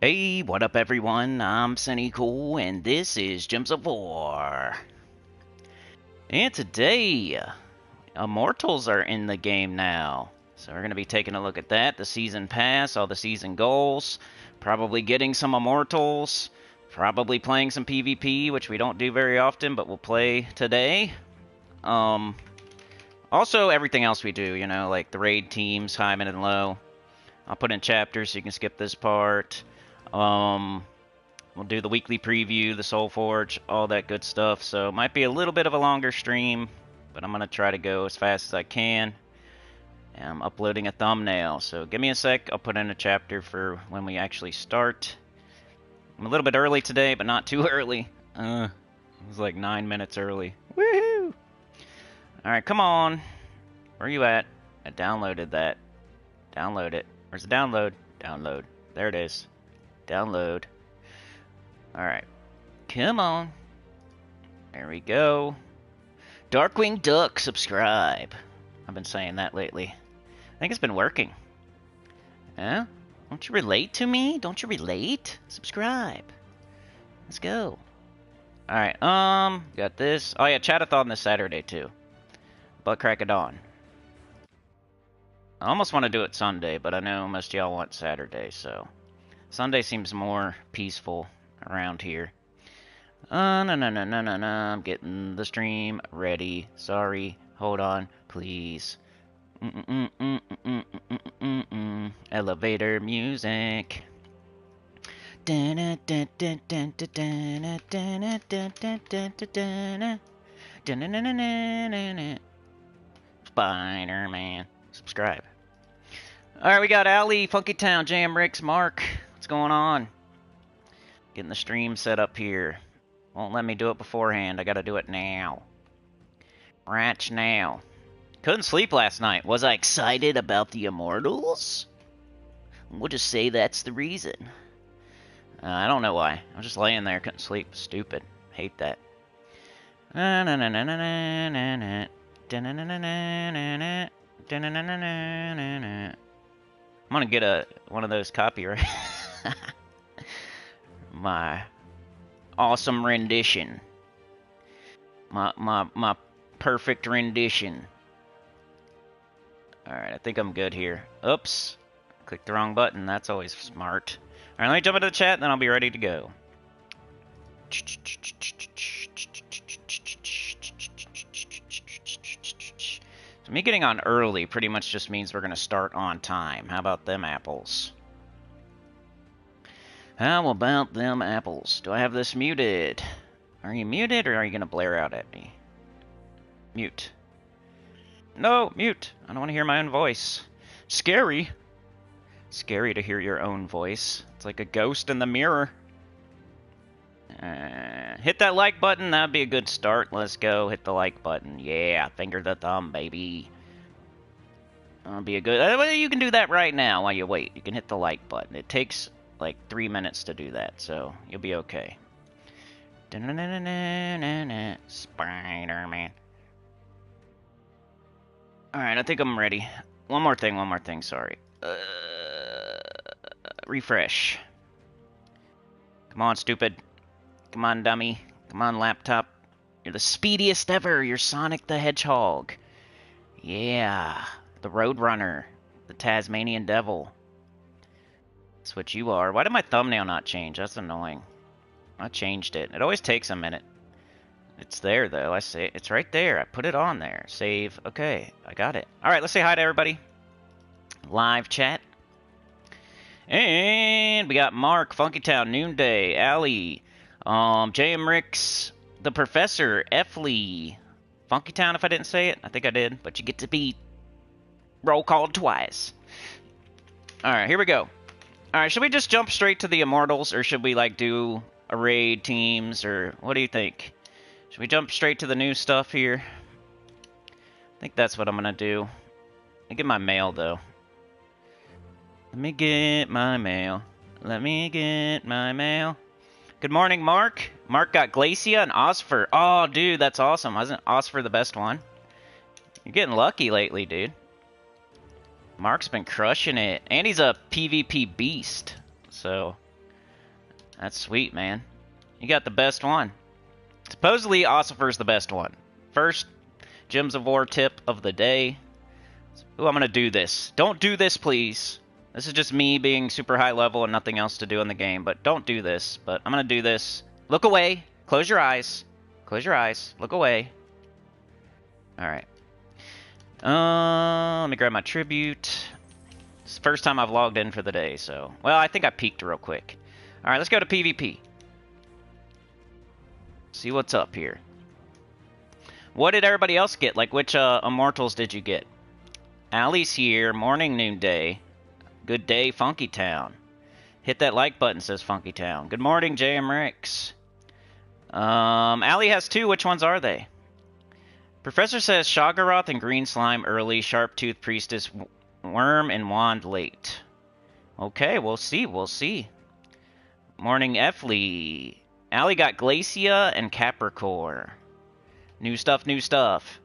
Hey, what up everyone? I'm Sinnycool and this is Gems of War. And today, Immortals are in the game now. So we're going to be taking a look at that, the season pass, all the season goals, probably getting some Immortals, probably playing some PvP, which we don't do very often, but we'll play today. Also everything else we do, you know, like the raid teams, high, mid, and low. I'll put in chapters so you can skip this part. We'll do the weekly preview, the SOULFORGE, all that good stuff. So it might be a little bit of a longer stream, but I'm going to try to go as fast as I can. And I'm uploading a thumbnail, so give me a sec. I'll put in a chapter for when we actually start. I'm a little bit early today, but not too early. It was like 9 minutes early. Woohoo! Alright, come on. Where are you at? I downloaded that. Download it. Where's the download? Download. There it is. Download. Alright. Come on. There we go. Darkwing Duck, subscribe. I've been saying that lately. I think it's been working. Huh? Don't you relate to me? Don't you relate? Subscribe. Let's go. Alright, got this. Oh yeah, Chatathon this Saturday too. Butt crack of dawn. I almost want to do it Sunday, but I know most of y'all want Saturday, so Sunday seems more peaceful around here. No, I'm getting the stream ready. Sorry, hold on, please. Elevator music. Spider-Man. Subscribe. Alright, we got Ali, Funky Town, Jam Ricks, Mark. What's going on? Getting the stream set up here. Won't let me do it beforehand. I gotta do it now. Right now. Couldn't sleep last night. Was I excited about the Immortals? We'll just say that's the reason. I don't know why. I was just laying there, couldn't sleep. Stupid. Hate that. I'm gonna get one of those copyright. My awesome rendition. My perfect rendition. Alright, I think I'm good here. Oops. Clicked the wrong button. That's always smart. Alright, let me jump into the chat, and then I'll be ready to go. So me getting on early pretty much just means we're going to start on time. How about them apples? How about them apples? Do I have this muted? Are you muted, or are you going to blare out at me? Mute. No, mute. I don't want to hear my own voice. Scary. Scary to hear your own voice. It's like a ghost in the mirror. Hit that like button. That'd be a good start. Let's go. Hit the like button. Yeah, finger the thumb, baby. That'll be a good... You can do that right now while you wait. You can hit the like button. It takes like 3 minutes to do that, so you'll be okay. Spider-Man. Alright, I think I'm ready. One more thing, sorry. Refresh. Come on, stupid. Come on, dummy. Come on, laptop. You're the speediest ever. You're Sonic the Hedgehog. Yeah. The Roadrunner. The Tasmanian Devil. That's what you are. Why did my thumbnail not change? That's annoying. I changed it. It always takes a minute. It's there, though. I say it's right there. I put it on there. Save. Okay. I got it. Alright, let's say hi to everybody. Live chat. And we got Mark, Funky Town, Noonday, Ali, J.M. Ricks, the Professor, Efley, Funky Town, if I didn't say it. I think I did, but you get to be roll called twice. Alright, here we go. Alright, should we just jump straight to the Immortals, or should we, like, do a raid teams, or what do you think? Should we jump straight to the new stuff here? I think that's what I'm gonna do. Let me get my mail, though. Let me get my mail. Let me get my mail. Good morning, Mark. Mark got Glacia and Osfer. Oh, dude, that's awesome. Wasn't Osfer the best one? You're getting lucky lately, dude. Mark's been crushing it. And he's a PvP beast. So, That's sweet, man. You got the best one. Supposedly, Ossifer's the best one. First Gems of War tip of the day. Ooh, I'm going to do this. Don't do this, please. This is just me being super high level and nothing else to do in the game, but don't do this. But I'm going to do this. Look away. Close your eyes. Close your eyes. Look away. Alright. Let me grab my tribute. It's the first time I've logged in for the day, so... Well, I think I peeked real quick. Alright, let's go to PvP. See what's up here. What did everybody else get? Like, which Immortals did you get? Allie's here. Morning, noon, day. Good day, Funky Town. Hit that like button, says Funky Town. Good morning, JM Ricks. Allie has 2. Which ones are they? Professor says Shoggoth and Green Slime early, Sharp-Tooth Priestess, Worm, and Wand late. Okay, we'll see, we'll see. Morning, Efley. Allie got Glacia and Capricorn. New stuff, new stuff.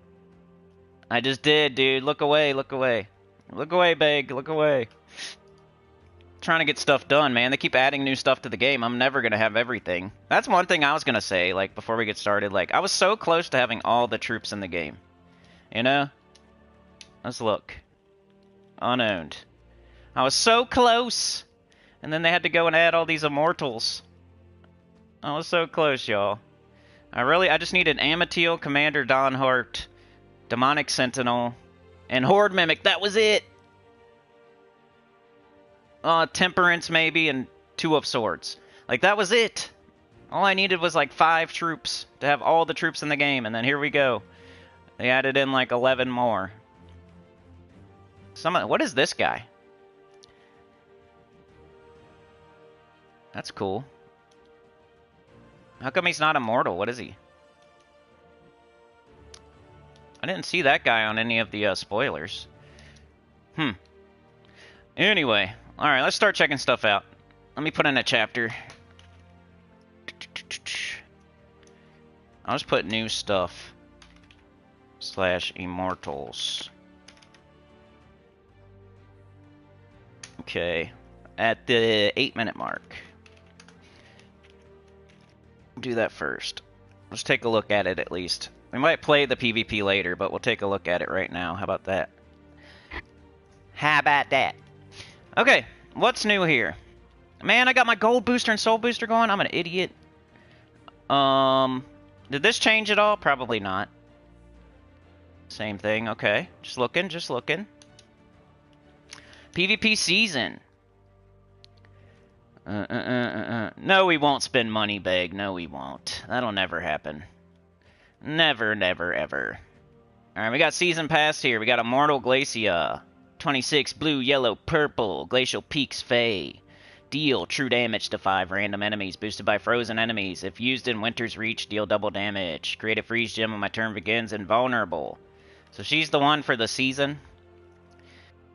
I just did, dude. Look away, look away. Look away, Beg, look away. Trying to get stuff done, man. They keep adding new stuff to the game. I'm never going to have everything. That's one thing I was going to say, like, before we get started. Like, I was so close to having all the troops in the game. You know? Let's look. Unowned. I was so close! And then they had to go and add all these Immortals. I was so close, y'all. I just needed Amatiel, Commander Donhart, Demonic Sentinel, and Horde Mimic. That was it! Temperance maybe, and 2 of Swords. Like, that was it. All I needed was like 5 troops to have all the troops in the game, and then here we go. They added in like 11 more. What is this guy? That's cool. How come he's not immortal? What is he? I didn't see that guy on any of the spoilers. Anyway. Alright, let's start checking stuff out. Let me put in a chapter. I'll just put new stuff. / Immortals. Okay. At the 8-minute mark. Do that first. Let's take a look at it at least. We might play the PvP later, but we'll take a look at it right now. How about that? How about that? Okay, what's new here? Man, I got my gold booster and soul booster going. I'm an idiot. Did this change at all? Probably not. Same thing, okay. Just looking, just looking. PvP season. No, we won't spend money, Beg. No, we won't. That'll never happen. Never, never, ever. Alright, we got Season Pass here. We got Immortal Glacia. 26 blue, yellow, purple. Glacial Peaks Fey. Deal true damage to 5 random enemies, boosted by frozen enemies. If used in Winter's Reach, deal double damage. Create a freeze gem when my turn begins, invulnerable. So she's the one for the season.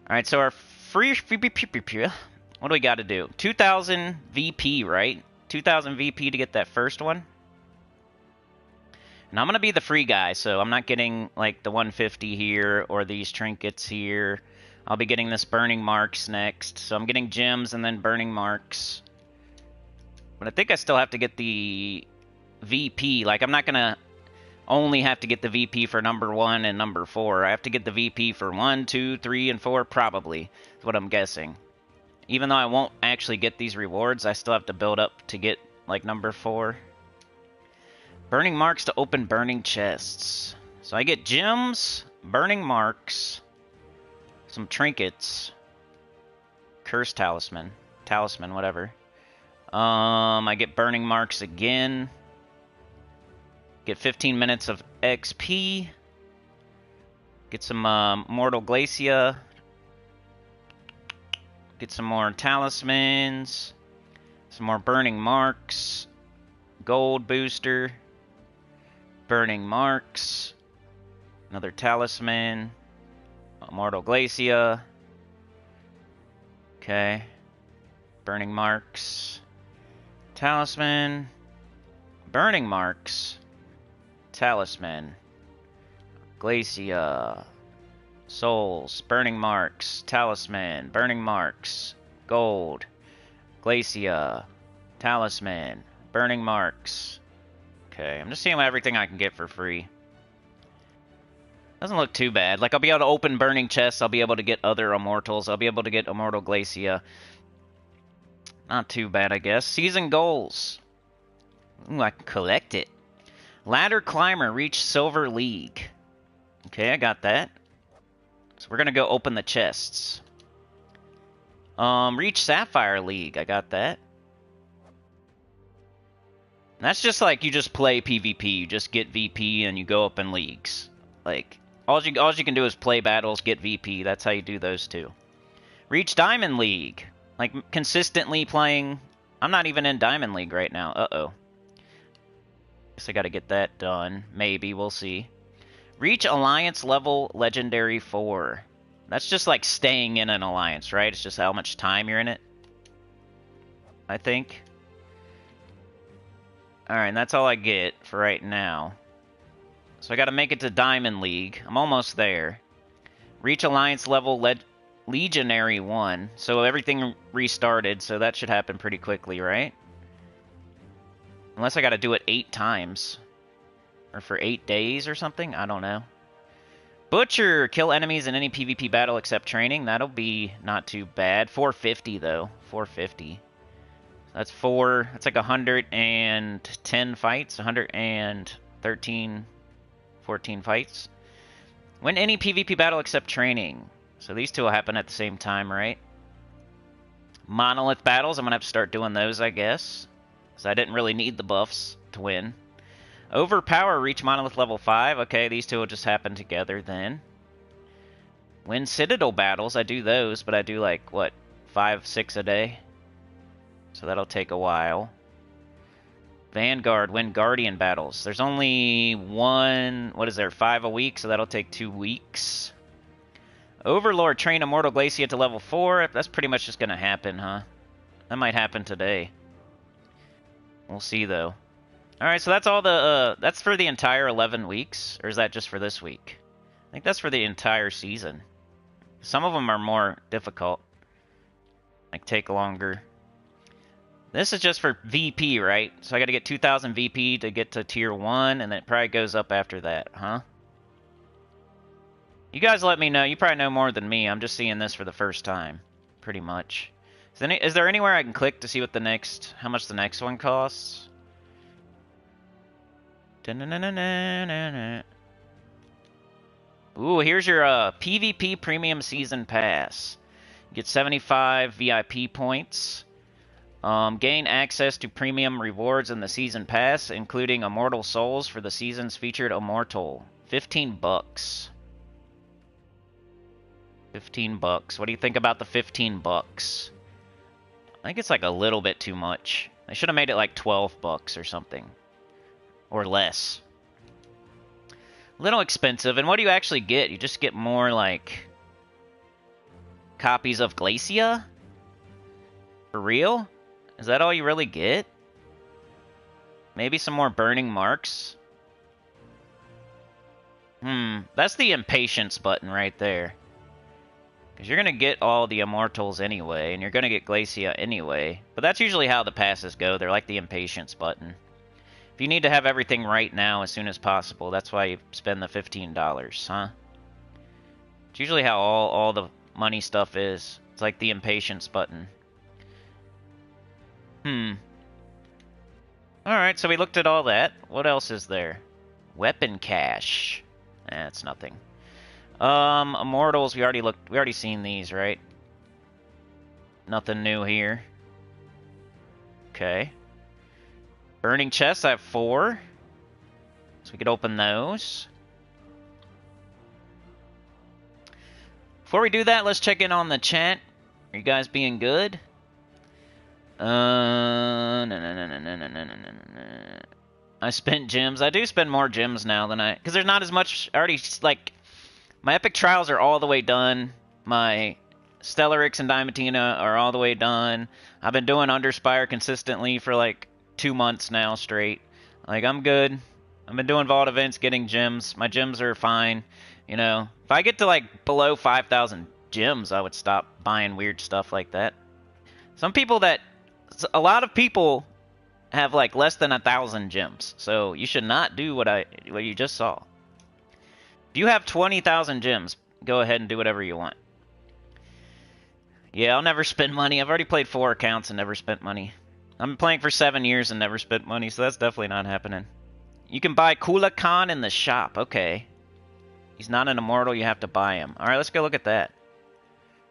Alright, so our free... What do we got to do? 2,000 VP, right? 2,000 VP to get that first one. And I'm going to be the free guy, so I'm not getting, like, the 150 here or these trinkets here. I'll be getting this Burning Marks next. So I'm getting gems and then Burning Marks. But I think I still have to get the VP. Like, I'm not going to only have to get the VP for number 1 and number 4. I have to get the VP for 1, 2, 3, and 4, probably. That's what I'm guessing. Even though I won't actually get these rewards, I still have to build up to get, like, number 4. Burning Marks to open burning chests. So I get gems, Burning Marks, some trinkets, Curse Talisman, whatever. I get Burning Marks again. Get 15 minutes of XP. Get some Mortal Glacia. Get some more talismans. Some more Burning Marks. Gold booster. Burning Marks. Another talisman. Mortal Glacia. Okay. Burning Marks. Talisman. Burning Marks. Talisman. Glacia. Souls. Burning Marks. Talisman. Burning Marks. Gold. Glacia. Talisman. Burning marks. Okay, I'm just seeing everything I can get for free. Doesn't look too bad. Like, I'll be able to open burning chests. I'll be able to get other immortals. I'll be able to get immortal Glacia. Not too bad, I guess. Season goals. Ooh, I can collect it. Ladder climber. Reach Silver League. Okay, I got that. So we're going to go open the chests. Reach Sapphire League. I got that. That's just like you just play PvP. You just get VP and you go up in leagues. Like, all you can do is play battles, get VP. That's how you do those two. Reach Diamond League. Like, consistently playing. I'm not even in Diamond League right now. Uh-oh. Guess I gotta get that done. Maybe. We'll see. Reach Alliance level Legendary 4. That's just like staying in an alliance, right? It's just how much time you're in it. I think. Alright, and that's all I get for right now. So I gotta make it to Diamond League. I'm almost there. Reach Alliance level Legionary 1. So everything restarted, so that should happen pretty quickly, right? Unless I gotta do it 8 times. Or for 8 days or something? I don't know. Butcher! Kill enemies in any PvP battle except training. That'll be not too bad. 450, though. 450. That's 4. That's like 110 fights. 113, 14 fights. Win any PvP battle except training. So these two will happen at the same time, right? Monolith battles. I'm going to have to start doing those, I guess. So I didn't really need the buffs to win. Overpower. Reach Monolith level 5. Okay, these two will just happen together then. Win Citadel battles. I do those, but I do like, what, 5, 6 a day? So that'll take a while. Vanguard, win Guardian battles. There's only one, what is there, 5 a week, so that'll take 2 weeks. Overlord, train Immortal Glacia to level 4. That's pretty much just going to happen, huh? That might happen today. We'll see, though. Alright, so that's all the, that's for the entire 11 weeks? Or is that just for this week? I think that's for the entire season. Some of them are more difficult. Like, take longer. This is just for VP, right? So I gotta get 2,000 VP to get to tier 1, and then it probably goes up after that, huh? You guys let me know. You probably know more than me. I'm just seeing this for the first time, pretty much. Is there anywhere I can click to see what the next, how much the next one costs? Ooh, here's your PvP Premium Season Pass. You get 75 VIP points. Gain access to premium rewards in the Season Pass, including Immortal Souls for the season's featured Immortal. 15 bucks. 15 bucks. What do you think about the 15 bucks? I think it's like a little bit too much. They should have made it like 12 bucks or something. Or less. A little expensive. And what do you actually get? You just get more, like, copies of Glacia? For real? Is that all you really get? Maybe some more burning marks? That's the impatience button right there. Because you're going to get all the Immortals anyway, and you're going to get Glacia anyway. But that's usually how the passes go. They're like the impatience button. If you need to have everything right now as soon as possible, that's why you spend the $15, huh? It's usually how all the money stuff is. It's like the impatience button. Alright, so we looked at all that. What else is there? Weapon cache. That's nothing. Immortals, we already seen these, right? Nothing new here. Okay. Burning chests, I have 4. So we could open those. Before we do that, let's check in on the chat. Are you guys being good? I spent gems. I do spend more gems now than because there's not as much. I already, like, my epic trials are all the way done. My Stellarix and Diamantina are all the way done. I've been doing Underspire consistently for like 2 months now straight. Like, I'm good. I've been doing vault events, getting gems. My gems are fine. You know, if I get to like below 5,000 gems, I would stop buying weird stuff like that. A lot of people have like less than 1,000 gems. So you should not do what you just saw. If you have 20,000 gems, go ahead and do whatever you want. Yeah, I'll never spend money. I've already played 4 accounts and never spent money. I've been playing for 7 years and never spent money, so that's definitely not happening. You can buy Kula Khan in the shop. Okay. He's not an immortal, you have to buy him. Alright, let's go look at that.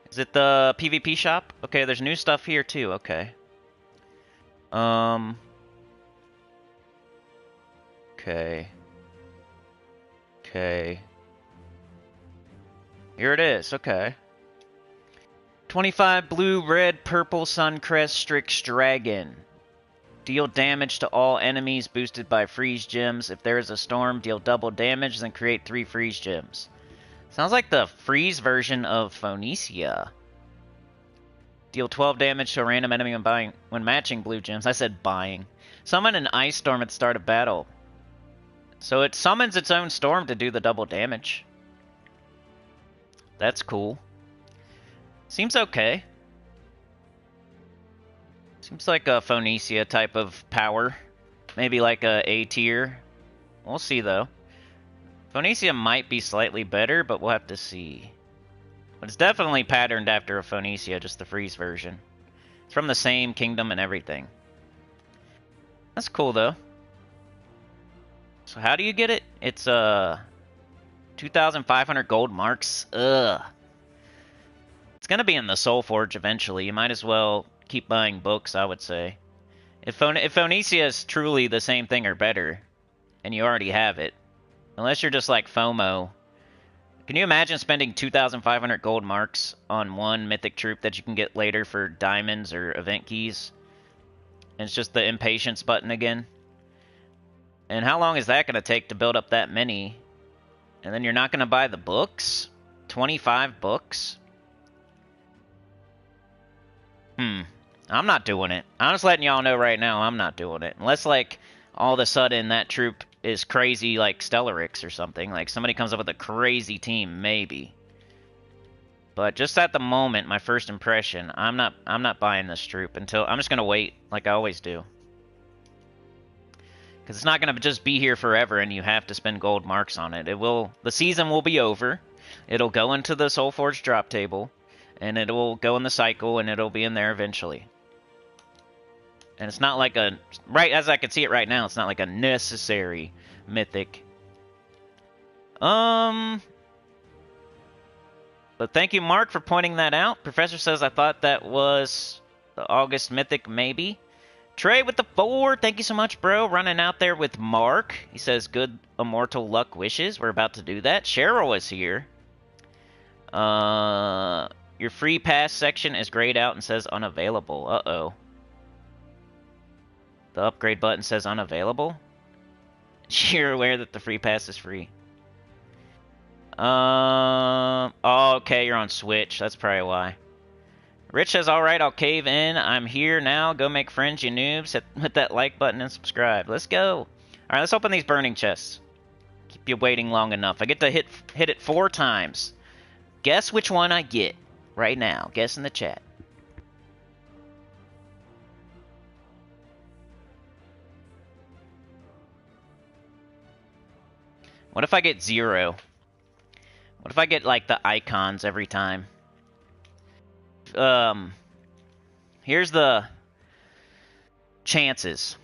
Is it the PvP shop? Okay, there's new stuff here too. Okay. Okay. Okay. Here it is. Okay. 25 blue, red, purple, Suncrest, Strix, Dragon. Deal damage to all enemies boosted by freeze gems. If there is a storm, deal double damage, then create 3 freeze gems. Sounds like the freeze version of Phoenicia. Deal 12 damage to a random enemy when matching blue gems. I said buying. Summon an ice storm at the start of battle. So it summons its own storm to do the double damage. That's cool. Seems okay. Seems like a Phoenicia type of power. Maybe like a A tier. We'll see though. Phoenicia might be slightly better, but we'll have to see. But it's definitely patterned after a Phoenicia, just the freeze version. It's from the same kingdom and everything. That's cool though. So how do you get it? It's 2,500 gold marks. Ugh. It's gonna be in the SOULFORGE eventually. You might as well keep buying books, I would say. If Phoenicia is truly the same thing or better, and you already have it, unless you're just like FOMO. Can you imagine spending 2,500 gold marks on one mythic troop that you can get later for diamonds or event keys? And it's just the impatience button again. And how long is that going to take to build up that many? And then you're not going to buy the books? 25 books? I'm not doing it. I'm just letting y'all know right now I'm not doing it. Unless, like, all of a sudden that troop is crazy like Stellarix or something. Like, somebody comes up with a crazy team, maybe. But just at the moment, my first impression, I'm not buying this troop until... I'm just going to wait, like I always do. Because it's not going to just be here forever and you have to spend gold marks on it. The season will be over. It'll go into the SOULFORGE drop table. And it will go in the cycle and it'll be in there eventually. And it's not like a... Right as I can see it right now, it's not like a necessary mythic. But thank you, Mark, for pointing that out. Professor says, I thought that was the August mythic, maybe. Trey with the 4. Thank you so much, bro. Running out there with Mark. He says, good immortal luck wishes. We're about to do that. Cheryl is here. Your free pass section is grayed out and says unavailable. Uh-oh. The upgrade button says unavailable? You're aware that the free pass is free. Oh, okay, you're on Switch. That's probably why. Rich says, alright, I'll cave in. I'm here now. Go make friends, you noobs. Hit that like button and subscribe. Let's go. Alright, let's open these burning chests. Keep you waiting long enough. I get to hit it 4 times. Guess which one I get right now. Guess in the chat. What if I get 0? What if I get, like, the icons every time? Here's the chances.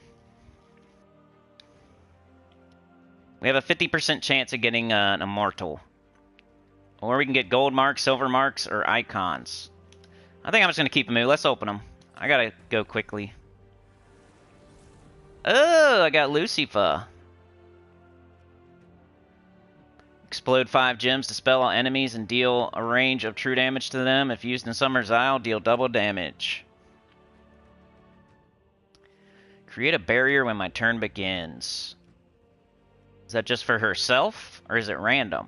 We have a 50% chance of getting an immortal. Or we can get gold marks, silver marks, or icons. I think I'm just going to keep them. Let's open them. I gotta go quickly. Oh, I got Lucifer. Explode 5 gems to dispel all enemies and deal a range of true damage to them. If used in Summer's Isle, deal double damage. Create a barrier when my turn begins. Is that just for herself, or is it random?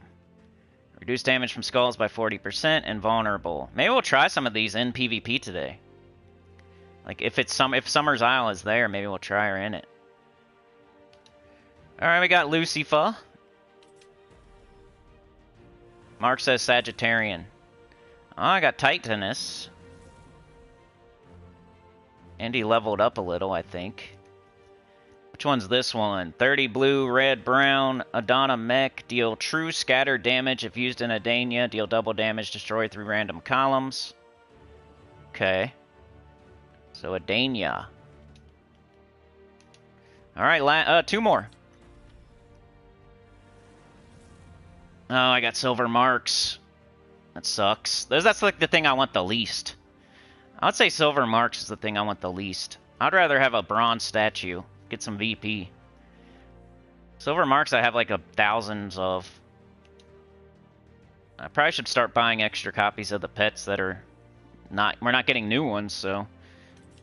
Reduce damage from skulls by 40% and vulnerable. Maybe we'll try some of these in PvP today. Like if Summer's Isle is there, maybe we'll try her in it. Alright, we got Lucifer. Mark says Sagittarian. Oh, I got Titanus. And he leveled up a little, I think. one's this one? 30 blue, red, brown, Adana mech. Deal true scatter damage if used in Adania. Deal double damage, destroy 3 random columns. Okay. So Adania. Alright, 2 more. Oh, I got silver marks. That sucks. That's like the thing I want the least. I would say silver marks is the thing I want the least. I'd rather have a bronze statue. Get some VP. Silver marks I have like thousands of. I probably should start buying extra copies of the pets that are not... We're not getting new ones, so...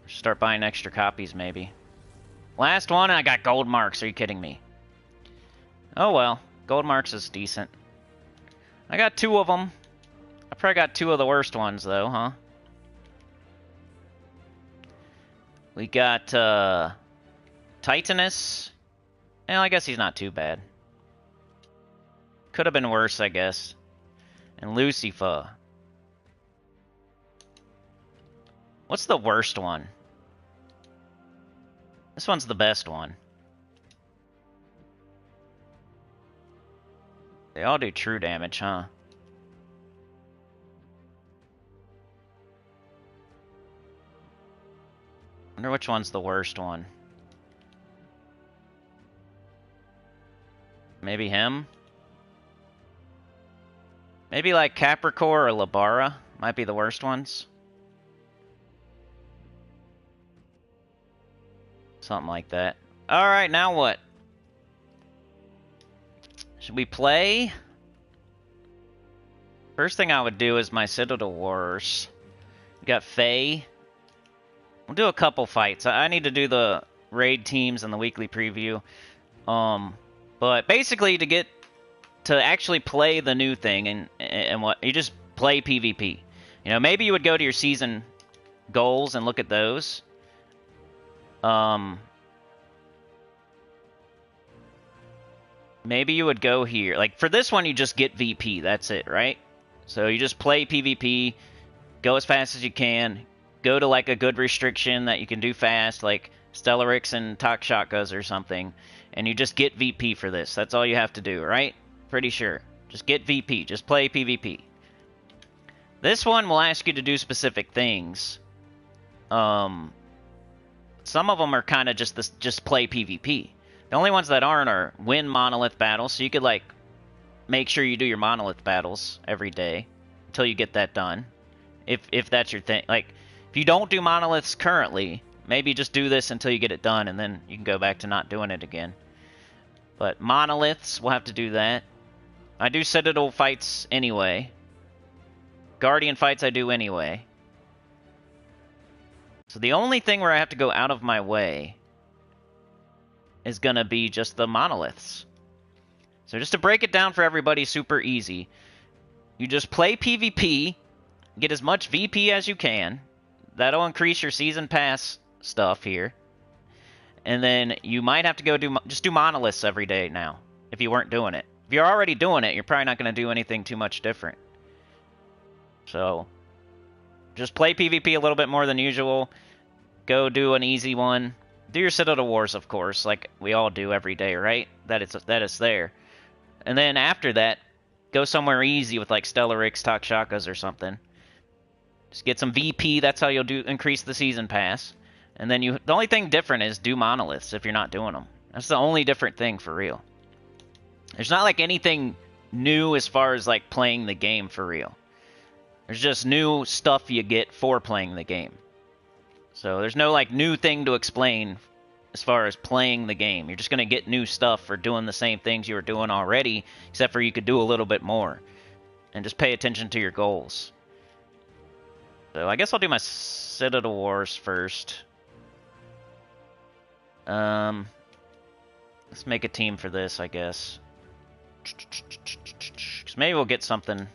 Start buying extra copies, maybe. Last one, I got gold marks. Are you kidding me? Oh well. Gold marks is decent. I got 2 of them. I probably got 2 of the worst ones, though, huh? We got, Titanus. Well, I guess he's not too bad. Could have been worse, I guess. And Lucifer. What's the worst one? This one's the best one. They all do true damage, huh? Wonder which one's the worst one. Maybe him? Maybe like Capricorn or Labara might be the worst ones. Something like that. Alright, now what? Should we play? First thing I would do is my Citadel Wars. We got Faye. We'll do a couple fights. I need to do the raid teams and the weekly preview. But basically to actually play the new thing and what you just play PvP. You know, maybe you would go to your season goals and look at those. Maybe you would go here. Like for this one you just get VP, that's it, right? So you just play PvP, go as fast as you can, go to like a good restriction that you can do fast, like Stellarix and Takshakas or something, and you just get VP for this. That's all you have to do, right? Pretty sure. Just get VP. Just play PvP. This one will ask you to do specific things. Some of them are kind of just play PvP. The only ones that aren't are win monolith battles, so you could like make sure you do your monolith battles every day until you get that done. If that's your thing. Like if you don't do monoliths currently, maybe just do this until you get it done, and then you can go back to not doing it again. But monoliths, we'll have to do that. I do Citadel fights anyway. Guardian fights I do anyway. So the only thing where I have to go out of my way is going to be just the monoliths. So just to break it down for everybody super easy, you just play PvP, get as much VP as you can. That'll increase your season pass stuff here. And then you might have to go just do monoliths every day now, if you weren't doing it. If you're already doing it, you're probably not going to do anything too much different. So just play PvP a little bit more than usual. Go do an easy one. Do your Citadel Wars, of course, like we all do every day, right? That it's there. And then after that, go somewhere easy with like Stellarix, Takshakas or something. Just get some VP, that's how you'll increase the season pass. And then the only thing different is do monoliths if you're not doing them. That's the only different thing for real. There's not like anything new as far as like playing the game for real. There's just new stuff you get for playing the game. So there's no like new thing to explain as far as playing the game. You're just going to get new stuff for doing the same things you were doing already, except for you could do a little bit more. And just pay attention to your goals. So I guess I'll do my Citadel Wars first. Let's make a team for this, I guess. Because maybe we'll get something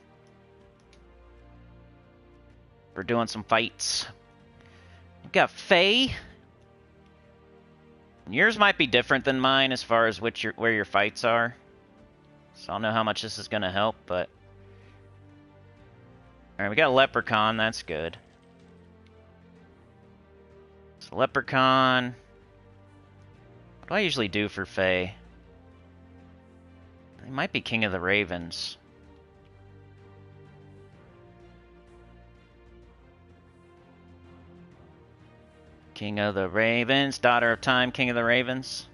for doing some fights. We've got Faye. Yours might be different than mine as far as where your fights are. So I don't know how much this is going to help, but... Alright, we got a Leprechaun. That's good. So Leprechaun... What What do I usually do for Fae? They might be King of the Ravens. King of the Ravens, Daughter of Time, King of the Ravens.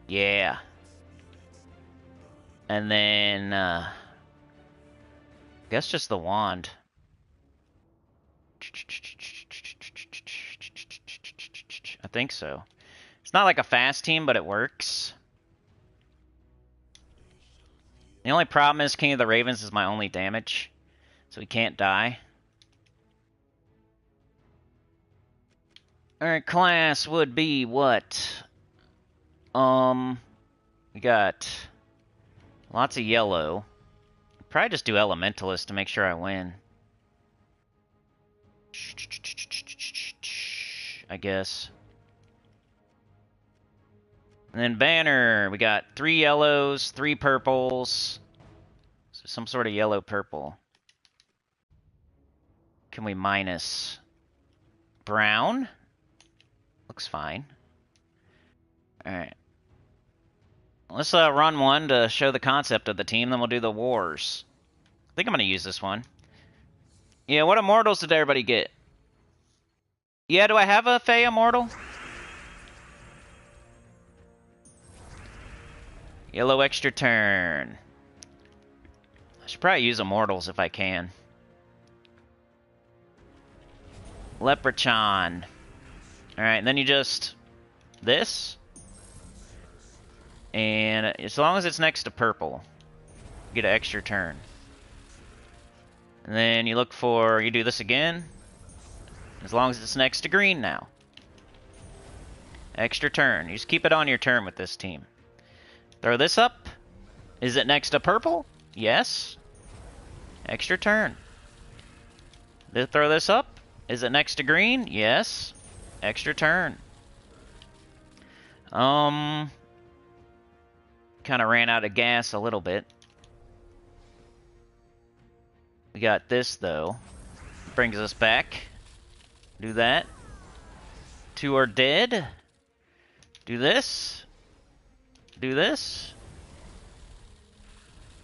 Yeah. And then, I guess just the wand. I think so. It's not like a fast team, but it works. The only problem is King of the Ravens is my only damage, so he can't die. Alright, class would be what? We got lots of yellow. Probably just do Elementalist to make sure I win. I guess. And then banner, we got 3 yellows, 3 purples. So some sort of yellow-purple. Can we minus brown? Looks fine. Alright. Let's run one to show the concept of the team, then we'll do the wars. I think I'm going to use this one. Yeah, what Immortals did everybody get? Yeah, do I have a Fae Immortal? Yellow extra turn. I should probably use Immortals if I can. Leprechaun. Alright, and then you just... this. And as long as it's next to purple, you get an extra turn. And then you look for... you do this again. As long as it's next to green now. Extra turn. You just keep it on your turn with this team. Throw this up. Is it next to purple? Yes. Extra turn. Throw this up. Is it next to green? Yes. Extra turn. Kind of ran out of gas a little bit. We got this, though. Brings us back. Do that. 2 are dead. Do this. Do this.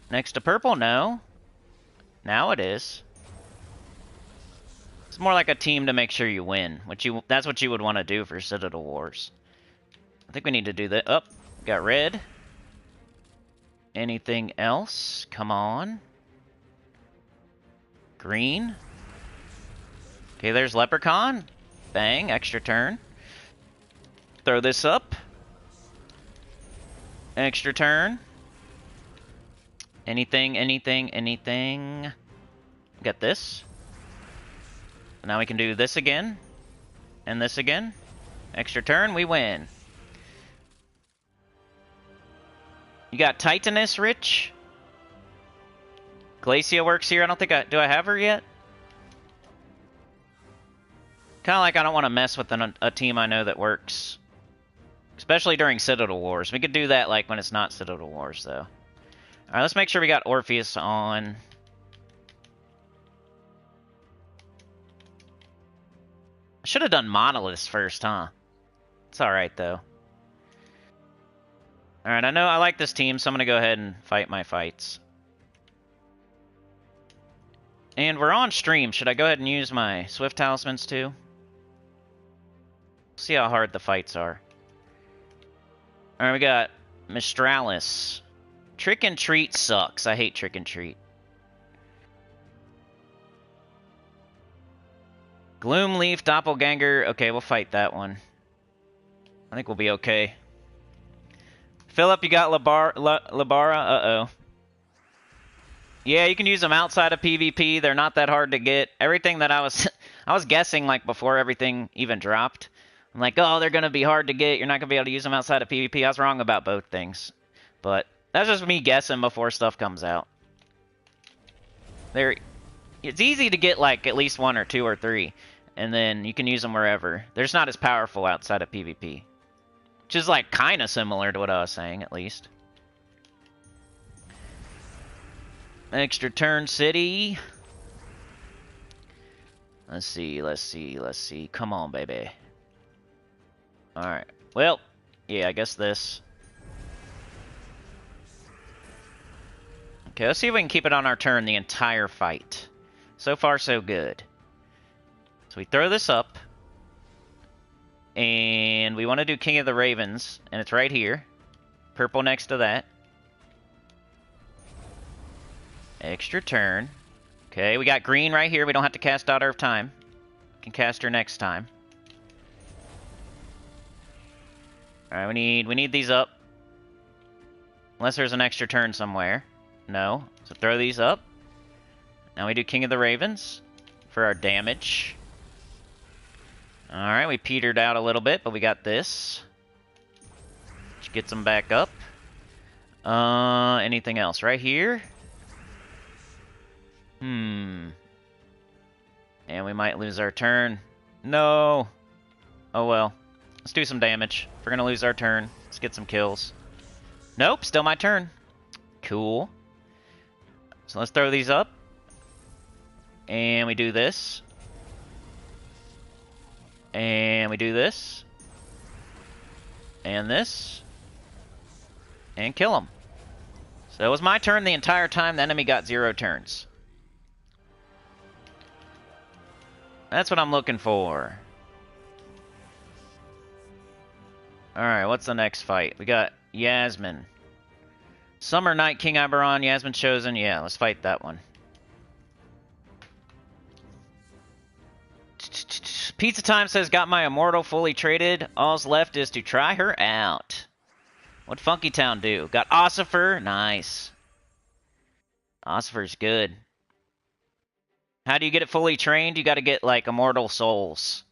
Next to purple? No. Now it is. It's more like a team to make sure you win. That's what you would want to do for Citadel Wars. I think we need to do that. Oh, got red. Anything else? Come on. Green. Okay, there's Leprechaun. Bang, extra turn. Throw this up. Extra turn. Anything, anything, anything. Got this. Now we can do this again. And this again. Extra turn, we win. You got Titaness, Rich? Glacia works here. I don't think do I have her yet? Kind of like I don't want to mess with a team I know that works. Especially during Citadel Wars. We could do that like when it's not Citadel Wars, though. Alright, let's make sure we got Orpheus on. I should have done Monoliths first, huh? It's alright, though. Alright, I know I like this team, so I'm going to go ahead and fight my fights. And we're on stream. Should I go ahead and use my Swift Talismans, too? See how hard the fights are. Alright, we got Mistralis. Trick and Treat sucks. I hate Trick and Treat. Gloomleaf, Doppelganger. Okay, we'll fight that one. I think we'll be okay. Philip, you got Labara? Uh-oh. Yeah, you can use them outside of PvP. They're not that hard to get. Everything that I was... I was guessing, like, before everything even dropped. I'm like, oh, they're going to be hard to get. You're not going to be able to use them outside of PvP. I was wrong about both things. But that's just me guessing before stuff comes out. It's easy to get, like, at least 1 or 2 or 3. And then you can use them wherever. They're just not as powerful outside of PvP. Which is, like, kind of similar to what I was saying, at least. Extra turn city. Let's see, let's see, let's see. Come on, baby. Alright. Well, Yeah, I guess this. Okay, let's see if we can keep it on our turn the entire fight. So far, so good. So we throw this up. And we want to do King of the Ravens. And it's right here. Purple next to that. Extra turn. Okay, we got green right here. We don't have to cast Daughter of Time. We can cast her next time. Alright, we need these up. Unless there's an extra turn somewhere. No. So throw these up. Now we do King of the Ravens for our damage. Alright, we petered out a little bit, but we got this. Which gets them back up. Anything else? Right here? And we might lose our turn. No! Oh well. Let's do some damage. If we're gonna lose our turn, let's get some kills. Nope, still my turn. Cool. So let's throw these up. And we do this. And we do this. And this. And kill him. So it was my turn the entire time. The enemy got 0 turns. That's what I'm looking for. Alright, what's the next fight? We got Yasmin. Summer Night, King Iberon, Yasmin Chosen. Yeah, let's fight that one. Pizza Time says, got my Immortal fully traded. All's left is to try her out. What'd Funky Town do? Got Ossifer. Nice. Ossifer's good. How do you get it fully trained? You gotta get, like, Immortal Souls.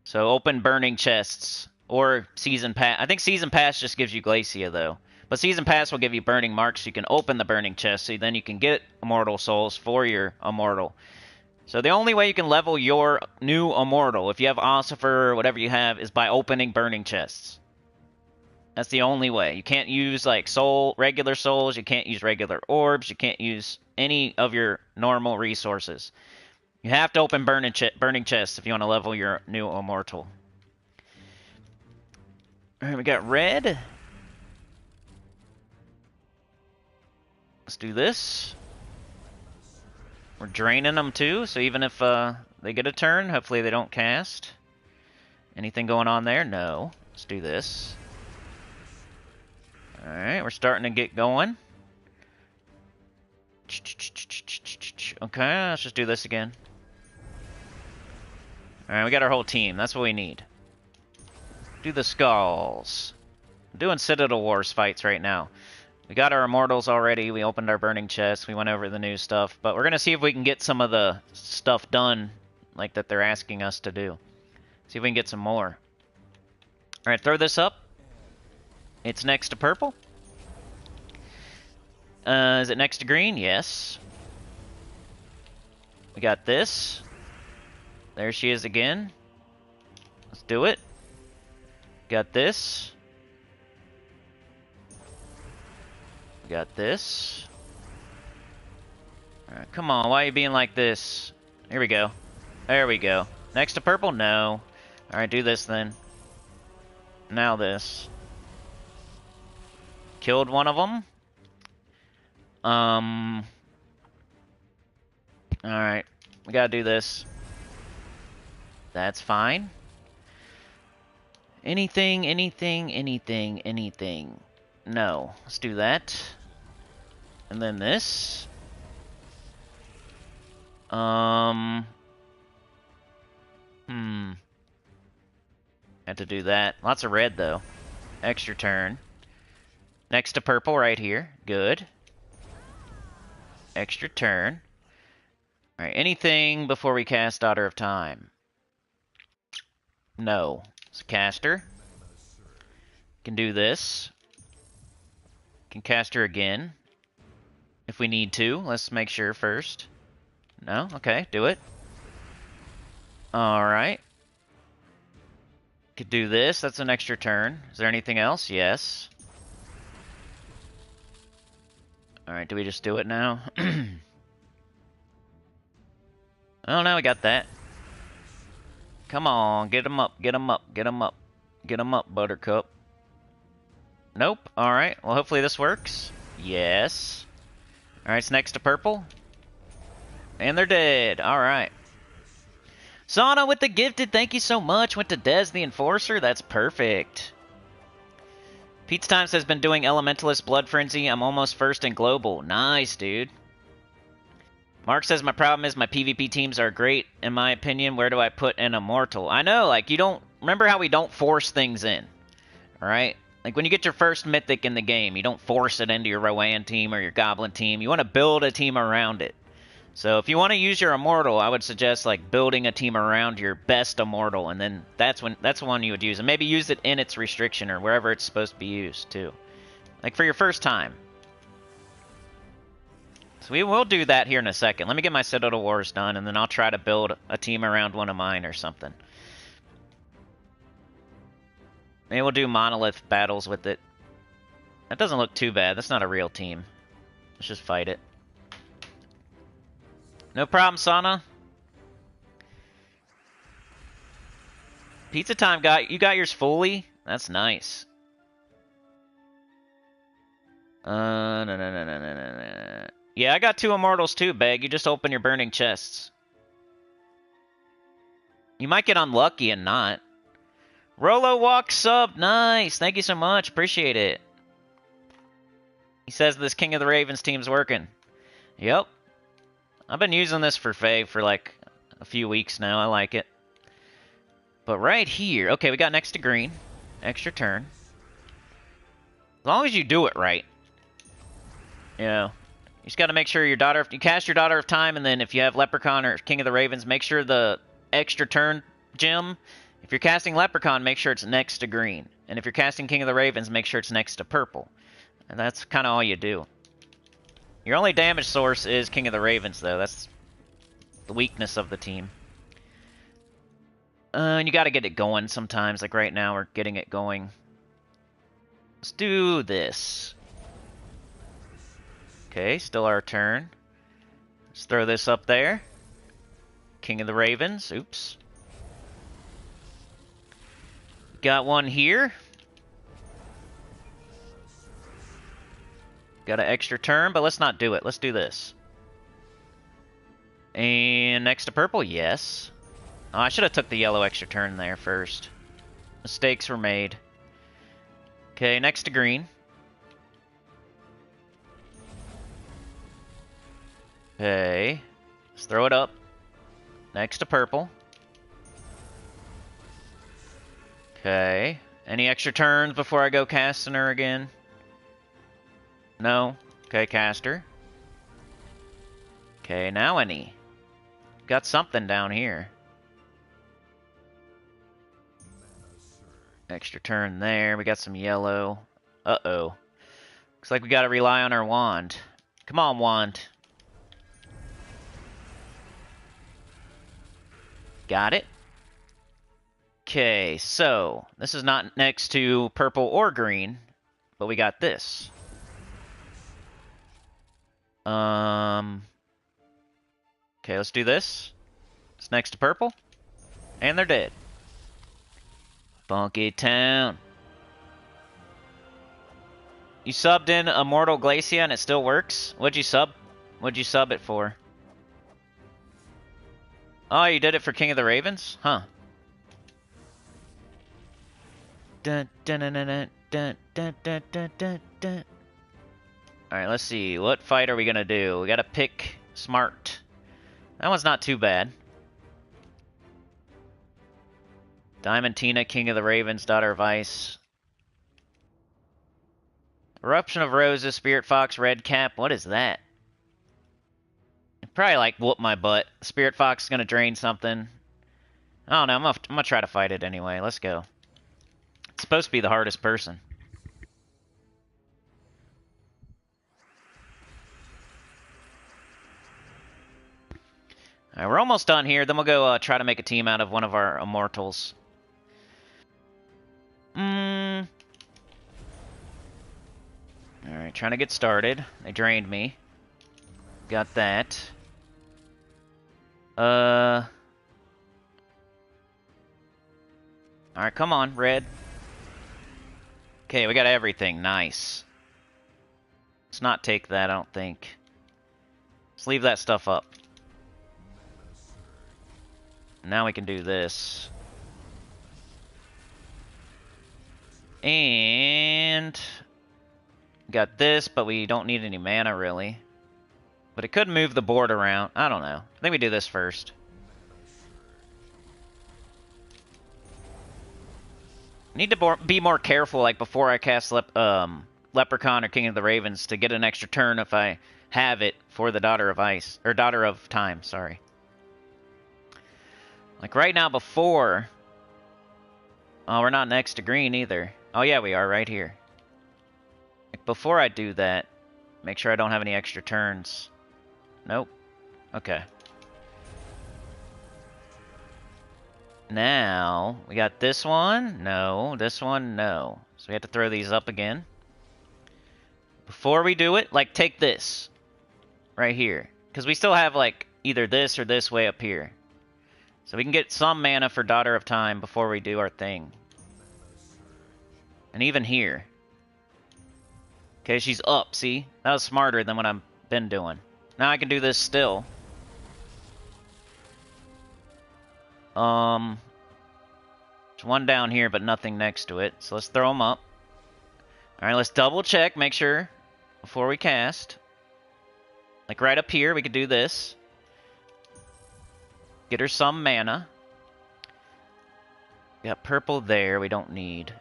So open burning chests. Or Season Pass. I think Season Pass just gives you Glacia, though. But Season Pass will give you burning marks, so you can open the burning chest, so then you can get Immortal Souls for your Immortal. So the only way you can level your new Immortal, if you have Ossifer or whatever you have, is by opening burning chests. That's the only way. You can't use, like, regular souls, you can't use regular orbs, you can't use any of your normal resources. You have to open burning chests if you want to level your new Immortal. Alright, we got red. Let's do this. We're draining them too, so even if they get a turn, hopefully they don't cast. Anything going on there? No. Let's do this. Alright, we're starting to get going. Okay, let's just do this again. Alright, we got our whole team. That's what we need. Do the skulls. I'm doing Citadel Wars fights right now. We got our Immortals already. We opened our burning chest. We went over the new stuff. But we're going to see if we can get some of the stuff done like that they're asking us to do. See if we can get some more. Alright, throw this up. It's next to purple. Is it next to green? Yes. We got this. There she is again. Let's do it. Got this. Got this. Alright, come on, why are you being like this? Here we go. There we go. Next to purple? No. Alright, do this then. Now this. Killed one of them. Alright, we gotta do this. That's fine. Anything. No. Let's do that. And then this. Had to do that. Lots of red, though. Extra turn. Next to purple right here. Good. Extra turn. Alright, anything before we cast Daughter of Time? No. It's a caster. Can do this. Can cast her again. If we need to. Let's make sure first. No? Okay, do it. Alright. Could do this. That's an extra turn. Is there anything else? Yes. Alright, do we just do it now? Oh, now we got that. Come on, get him up, get him up, get him up. Get him up, Buttercup. Nope. Alright, well hopefully this works. Yes. Alright, it's next to purple. And they're dead. Alright. Sauna with the gifted, thank you so much. Went to Des the Enforcer, that's perfect. Pete's Times has been doing Elementalist Blood Frenzy. I'm almost first in Global. Nice, dude. Mark says, my problem is my PvP teams are great, in my opinion. Where do I put an Immortal? I know, like, you don't... Remember how we don't force things in, alright? Like, when you get your first Mythic in the game, you don't force it into your Rowan team or your Goblin team. You want to build a team around it. So if you want to use your Immortal, I would suggest, like, building a team around your best Immortal, and then that's the one you would use. And maybe use it in its restriction or wherever it's supposed to be used, too. Like, for your first time. So we will do that here in a second. Let me get my Citadel Wars done, and then I'll try to build a team around one of mine or something. Maybe we'll do Monolith battles with it. That doesn't look too bad. That's not a real team. Let's just fight it. No problem, Sana. Pizza Time you got yours fully? That's nice. No. Yeah, I got 2 Immortals too, Beg. You just open your burning chests. You might get unlucky and not. Rolo Walk sub, nice. Thank you so much. Appreciate it. He says this King of the Ravens team's working. Yep. I've been using this for Faye for like a few weeks now. I like it. But right here, okay, we got next to green. Extra turn. As long as you do it right. You know, you just got to make sure you cast your Daughter of Time, and then if you have Leprechaun or King of the Ravens, make sure the extra turn gem, if you're casting Leprechaun, make sure it's next to green. And if you're casting King of the Ravens, make sure it's next to purple. And that's kind of all you do. Your only damage source is King of the Ravens, though. That's the weakness of the team. And you got to get it going sometimes. Like right now, we're getting it going. Let's do this. Okay, still our turn. Let's throw this up there. King of the Ravens. Oops. Got one here. Got an extra turn, but let's not do it. Let's do this. And next to purple, yes. Oh, I should have took the yellow extra turn there first. Mistakes were made. Okay, next to green. Okay. Let's throw it up. Next to purple. Okay. Any extra turns before I go casting her again? No? Okay, cast her. Okay, now any. Got something down here. Extra turn there. We got some yellow. Uh-oh. Looks like we gotta rely on our wand. Come on, wand. Got it. Okay, so this is not next to purple or green, but we got this. Okay, let's do this. It's next to purple. And they're dead. Funky Town. You subbed in Immortal Glacia and it still works? What'd you sub? What'd you sub it for? Oh, you did it for King of the Ravens? Huh. Dun, dun, dun, dun, dun, dun, dun, dun, dun, dun. Alright, let's see. What fight are we gonna do? We gotta pick smart. That one's not too bad. Diamantina, King of the Ravens, Daughter of Ice. Eruption of Roses, Spirit Fox, Red Cap. What is that? Probably like whoop my butt. Spirit Fox is gonna drain something. I don't know. I'm gonna try to fight it anyway. Let's go. It's supposed to be the hardest person. Alright, we're almost done here. Then we'll go try to make a team out of one of our Immortals. Alright, trying to get started. They drained me. Got that. Alright, come on, red. Okay, we got everything. Nice. Let's not take that, I don't think. Let's leave that stuff up. Now we can do this. And... got this, but we don't need any mana, really. But it could move the board around. I don't know. I think we do this first. Need to be more careful, like, before I cast Leprechaun or King of the Ravens to get an extra turn if I have it for the Daughter of Ice. Or Daughter of Time, sorry. Like, right now, before... oh, we're not next to green, either. Oh, yeah, we are, right here. Like, before I do that, make sure I don't have any extra turns. Nope. Okay. Now, we got this one. No. This one, no. So we have to throw these up again. Before we do it, like, take this. Right here. Because we still have, like, either this or this way up here. So we can get some mana for Daughter of Time before we do our thing. And even here. Okay, she's up, see? That was smarter than what I've been doing. Now I can do this still. There's one down here, but nothing next to it. So let's throw them up. Alright, let's double check, make sure, before we cast. Like right up here, we could do this. Get her some mana. Got purple there, we don't need.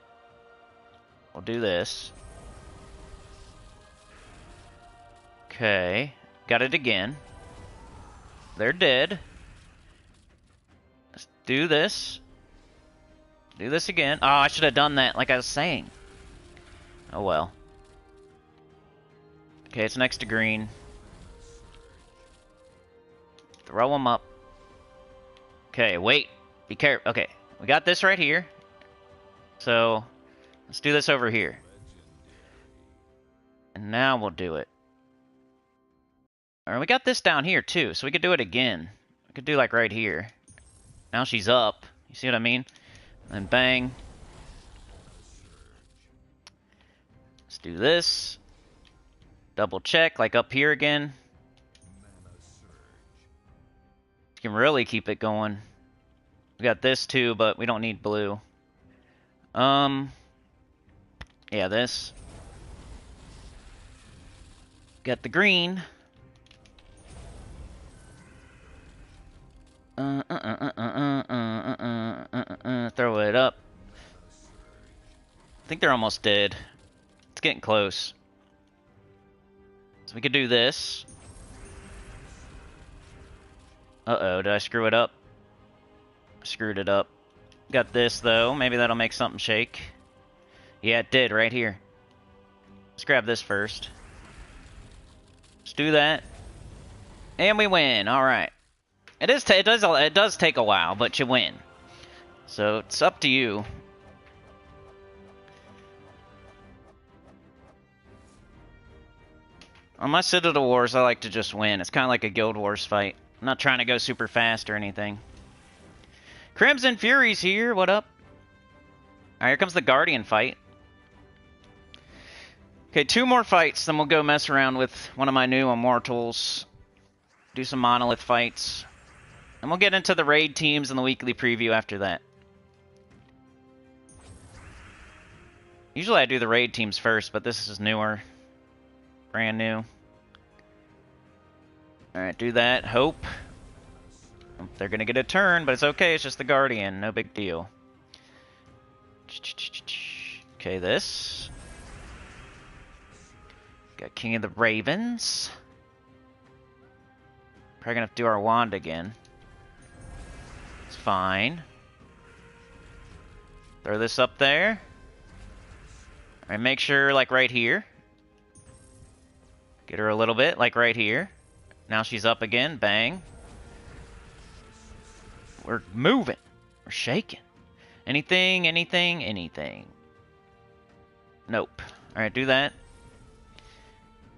We'll do this. Okay. Got it again. They're dead. Let's do this. Do this again. Oh, I should have done that like I was saying. Oh well. Okay, it's next to green. Throw them up. Okay, wait. Be careful. Okay, we got this right here. So, let's do this over here. And now we'll do it. Alright, we got this down here too, so we could do it again. We could do like right here. Now she's up. You see what I mean? And bang. Let's do this. Double check, like up here again. You can really keep it going. We got this too, but we don't need blue. Yeah, this. Got the green. Throw it up. I think they're almost dead. It's getting close. So we could do this. Uh-oh, did I screw it up? I screwed it up. Got this, though. Maybe that'll make something shake. Yeah, it did, right here. Let's grab this first. Let's do that. And we win. Alright. It does take a while, but you win. So, it's up to you. On my Citadel Wars, I like to just win. It's kind of like a Guild Wars fight. I'm not trying to go super fast or anything. Crimson Fury's here. What up? Alright, here comes the Guardian fight. Okay, 2 more fights, then we'll go mess around with one of my new Immortals. Do some Monolith fights. And we'll get into the raid teams and the weekly preview after that. Usually I do the raid teams first, but this is newer. Brand new. Alright, do that. Hope. They're gonna get a turn, but it's okay. It's just the Guardian. No big deal. Okay, this. Got King of the Ravens. Probably gonna have to do our wand again. It's fine. Throw this up there. Alright, make sure, like, right here. Get her a little bit, like right here. Now she's up again. Bang. We're moving. We're shaking. Anything, anything, anything. Nope. Alright, do that.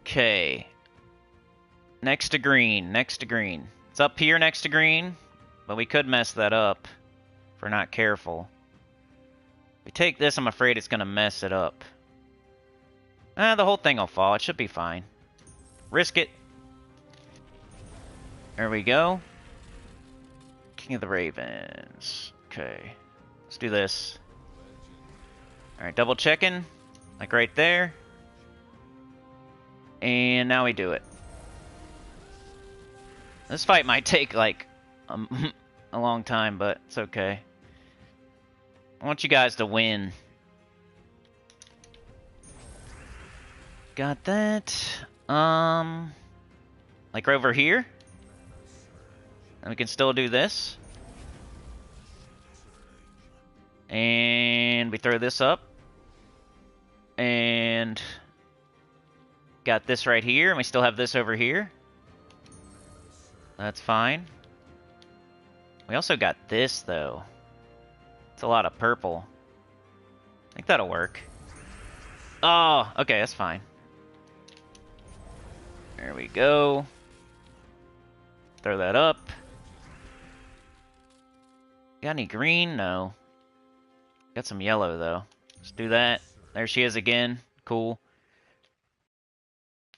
Okay. Next to green. Next to green. It's up here next to green, but we could mess that up if we're not careful. If we take this, I'm afraid it's going to mess it up. The whole thing will fall. It should be fine. Risk it. There we go. King of the Ravens. Okay. Let's do this. Alright, double checking. Like right there. And now we do it. This fight might take like a long time, but it's okay. I want you guys to win. Got that. Like over here. And we can still do this. And we throw this up. And got this right here, and we still have this over here. That's fine. We also got this, though. It's a lot of purple. I think that'll work. Oh, okay, that's fine. There we go. Throw that up. Got any green? No. Got some yellow, though. Let's do that. There she is again. Cool.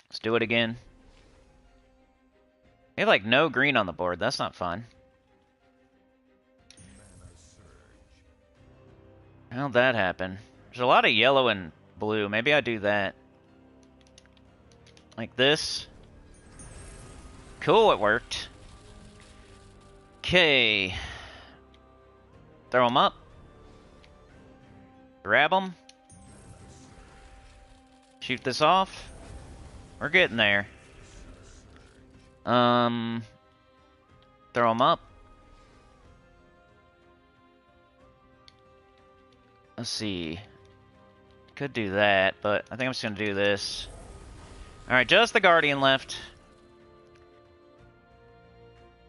Let's do it again. We have like no green on the board. That's not fun. How'd that happen? There's a lot of yellow and blue. Maybe I do that. Like this. Cool, it worked. Okay. Throw them up. Grab them. Shoot this off. We're getting there. Throw them up. Let's see. Could do that, but I think I'm just gonna do this. Alright, just the Guardian left.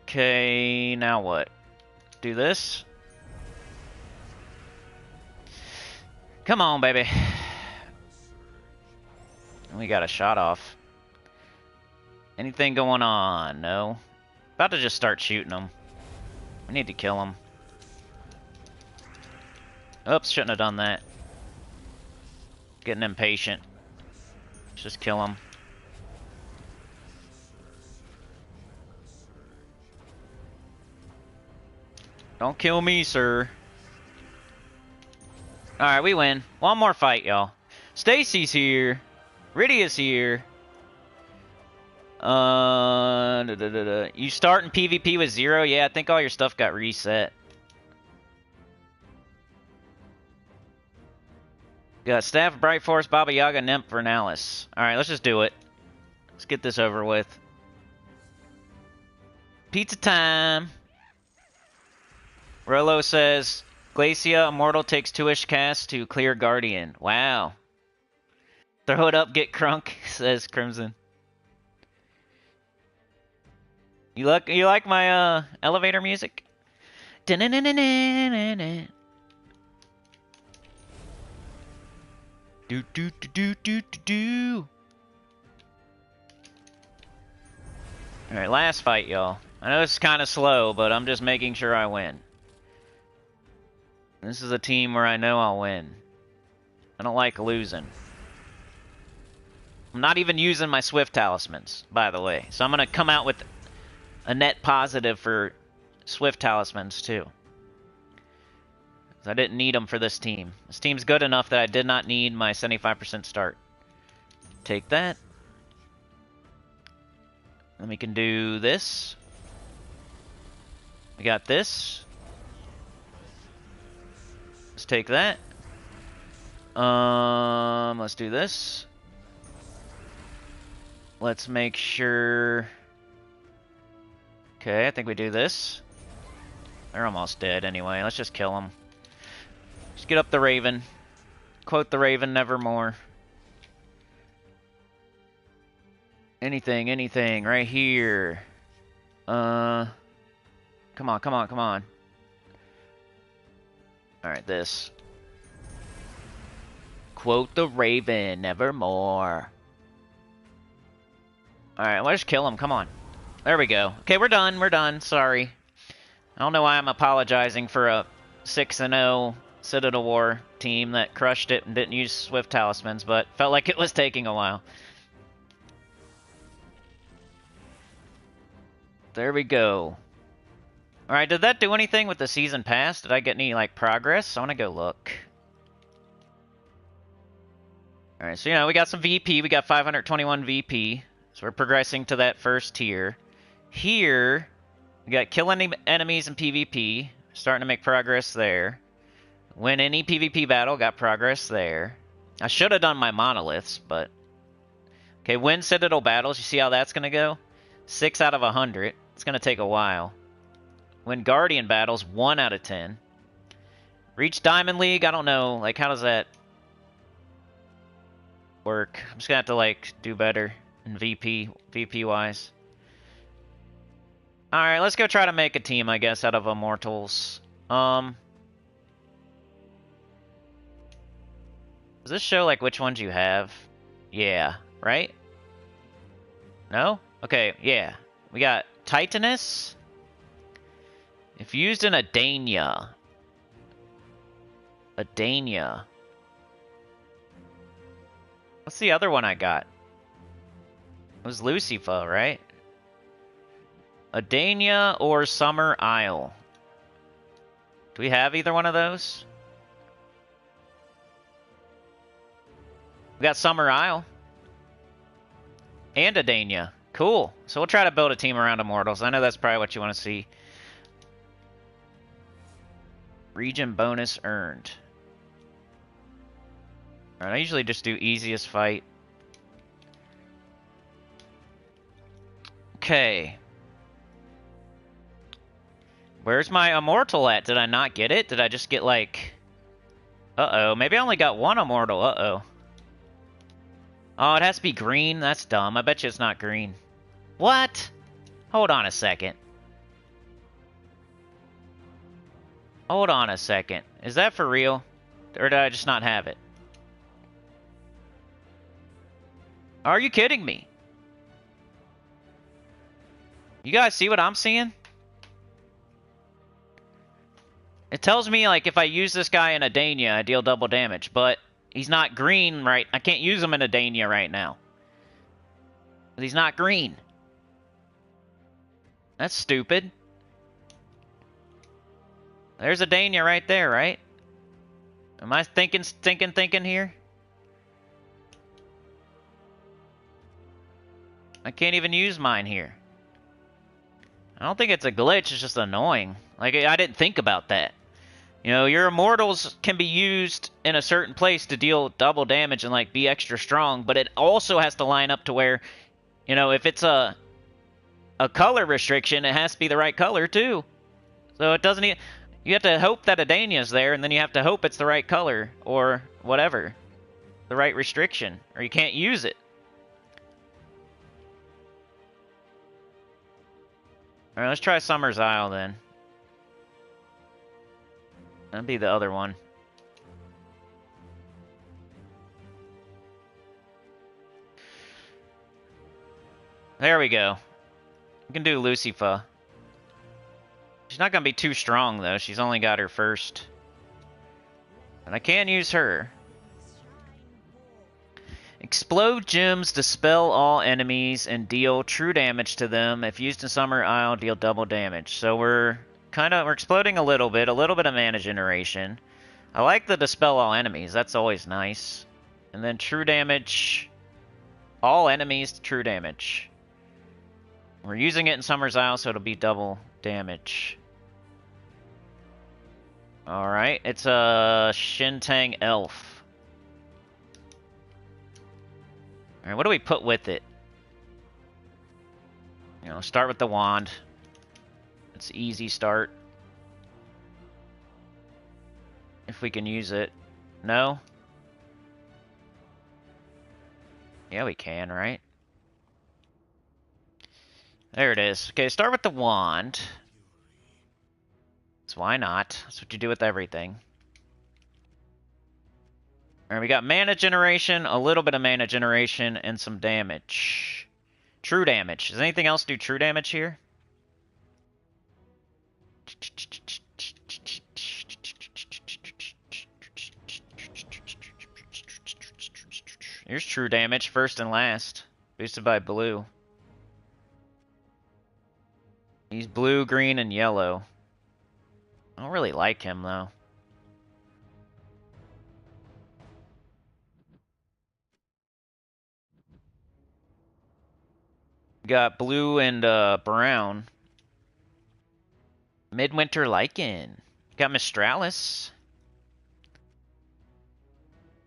Okay, now what? Do this. Come on, baby. We got a shot off. Anything going on? No. About to just start shooting them. We need to kill them. Oops, shouldn't have done that. Getting impatient. Let's just kill them. Don't kill me, sir. Alright, we win. One more fight, y'all. Stacy's here. Rydia's here. You start in PvP with 0? Yeah, I think all your stuff got reset. Got Staff, Bright Force, Baba Yaga, Nymph, Vernalis. Alright, let's just do it. Let's get this over with. Pizza time! Rolo says, Glacia Immortal takes 2-ish cast to clear Guardian. Wow. Throw it up, get crunk, says Crimson. You like my elevator music? Da-na-na-na-na-na-na. Do do do do do do do. Alright, last fight, y'all. I know it's kind of slow, but I'm just making sure I win. This is a team where I know I'll win. I don't like losing. I'm not even using my Swift Talismans, by the way. So I'm going to come out with a net positive for Swift Talismans, too. I didn't need them for this team. This team's good enough that I did not need my 75% start. Take that. Then we can do this. We got this. Let's take that. Let's do this. Let's make sure... Okay, I think we do this. They're almost dead anyway. Let's just kill them. Just get up the Raven. Quote the Raven, nevermore. Anything, right here. Come on, come on, come on. Alright, this. Quote the Raven, nevermore. Alright, let's kill him, come on. There we go. Okay, we're done, sorry. I don't know why I'm apologizing for a 6-0 Citadel War team that crushed it and didn't use Swift Talismans, but felt like it was taking a while. There we go. Alright, did that do anything with the season pass? Did I get any, like, progress? I want to go look. Alright, so, you know, we got some VP. We got 521 VP. So we're progressing to that first tier. Here, we got kill any enemies in PvP. Starting to make progress there. Win any PvP battle. Got progress there. I should have done my monoliths, but... Okay, win Citadel battles. You see how that's going to go? 6 out of 100. It's going to take a while. Win Guardian battles, 1 out of 10. Reach Diamond League, I don't know. Like, how does that work? I'm just going to have to, like, do better in VP-wise. Alright, let's go try to make a team, I guess, out of Immortals. Does this show, like, which ones you have? Yeah, right? No? Okay, yeah. We got Titanus. If used in Adania. Adania. What's the other one I got? It was Lucifer, right? Adania or Summer Isle. Do we have either one of those? We got Summer Isle. And Adania. Cool. So we'll try to build a team around Immortals. I know that's probably what you want to see. Region bonus earned. Alright, I usually just do easiest fight. Okay. Where's my Immortal at? Did I not get it? Did I just get like... Uh-oh. Maybe I only got one Immortal. Uh-oh. Oh, it has to be green? That's dumb. I bet you it's not green. What? Hold on a second. Hold on a second. Is that for real? Or did I just not have it? Are you kidding me? You guys see what I'm seeing? It tells me, like, if I use this guy in Adania, I deal double damage, but he's not green, right? I can't use him in Adania right now. But he's not green. That's stupid. There's Adania right there, right? Am I thinking here? I can't even use mine here. I don't think it's a glitch, it's just annoying. Like, I didn't think about that. You know, your Immortals can be used in a certain place to deal double damage and, like, be extra strong, but it also has to line up to where, you know, if it's a color restriction, it has to be the right color, too. So it doesn't even... You have to hope that Adania's there, and then you have to hope it's the right color, or whatever. The right restriction, or you can't use it. Alright, let's try Summer's Isle, then. That'd be the other one. There we go. We can do Lucifer. She's not going to be too strong, though. She's only got her first. And I can use her. Explode gems dispel all enemies and deal true damage to them. If used in Summer Isle, deal double damage. So we're exploding a little bit of mana generation. I like the dispel all enemies. That's always nice. And then true damage. All enemies true damage. We're using it in Summer's Isle, so it'll be double damage. Alright, it's a Shintang Elf. Alright, what do we put with it? You know, start with the wand. It's easy start. If we can use it. No? Yeah, we can, right? There it is. Okay, start with the wand. So why not? That's what you do with everything. Alright, we got mana generation, a little bit of mana generation, and some damage. True damage. Does anything else do true damage here? Here's true damage, first and last. Boosted by blue. He's blue, green, and yellow. I don't really like him, though. Got blue and brown. Midwinter Lichen. Got Mistralis.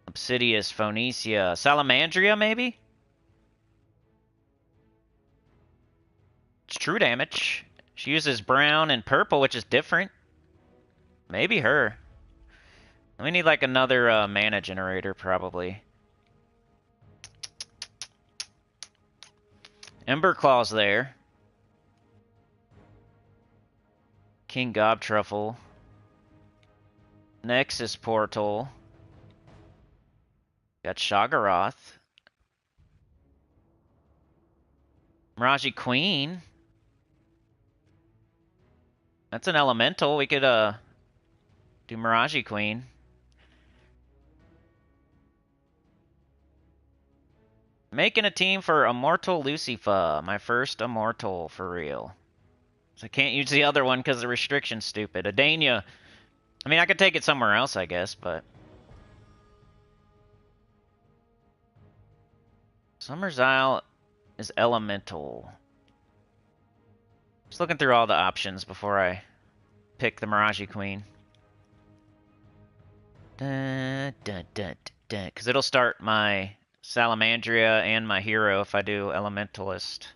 Obsidius, Phoenicia, Salamandria, maybe? It's true damage. She uses brown and purple, which is different. Maybe her. We need like another mana generator, probably. Emberclaw's there. King Gobtruffle. Nexus Portal. Got Shoggoth. Miraji Queen. That's an elemental. We could do Miraji Queen. Making a team for Immortal Lucifer. My first Immortal for real. So I can't use the other one because the restriction's stupid. Adania. I mean, I could take it somewhere else, I guess, but... Summer's Isle is elemental. Just looking through all the options before I pick the Miraji Queen. Because it'll start my Salamandria and my hero if I do Elementalist.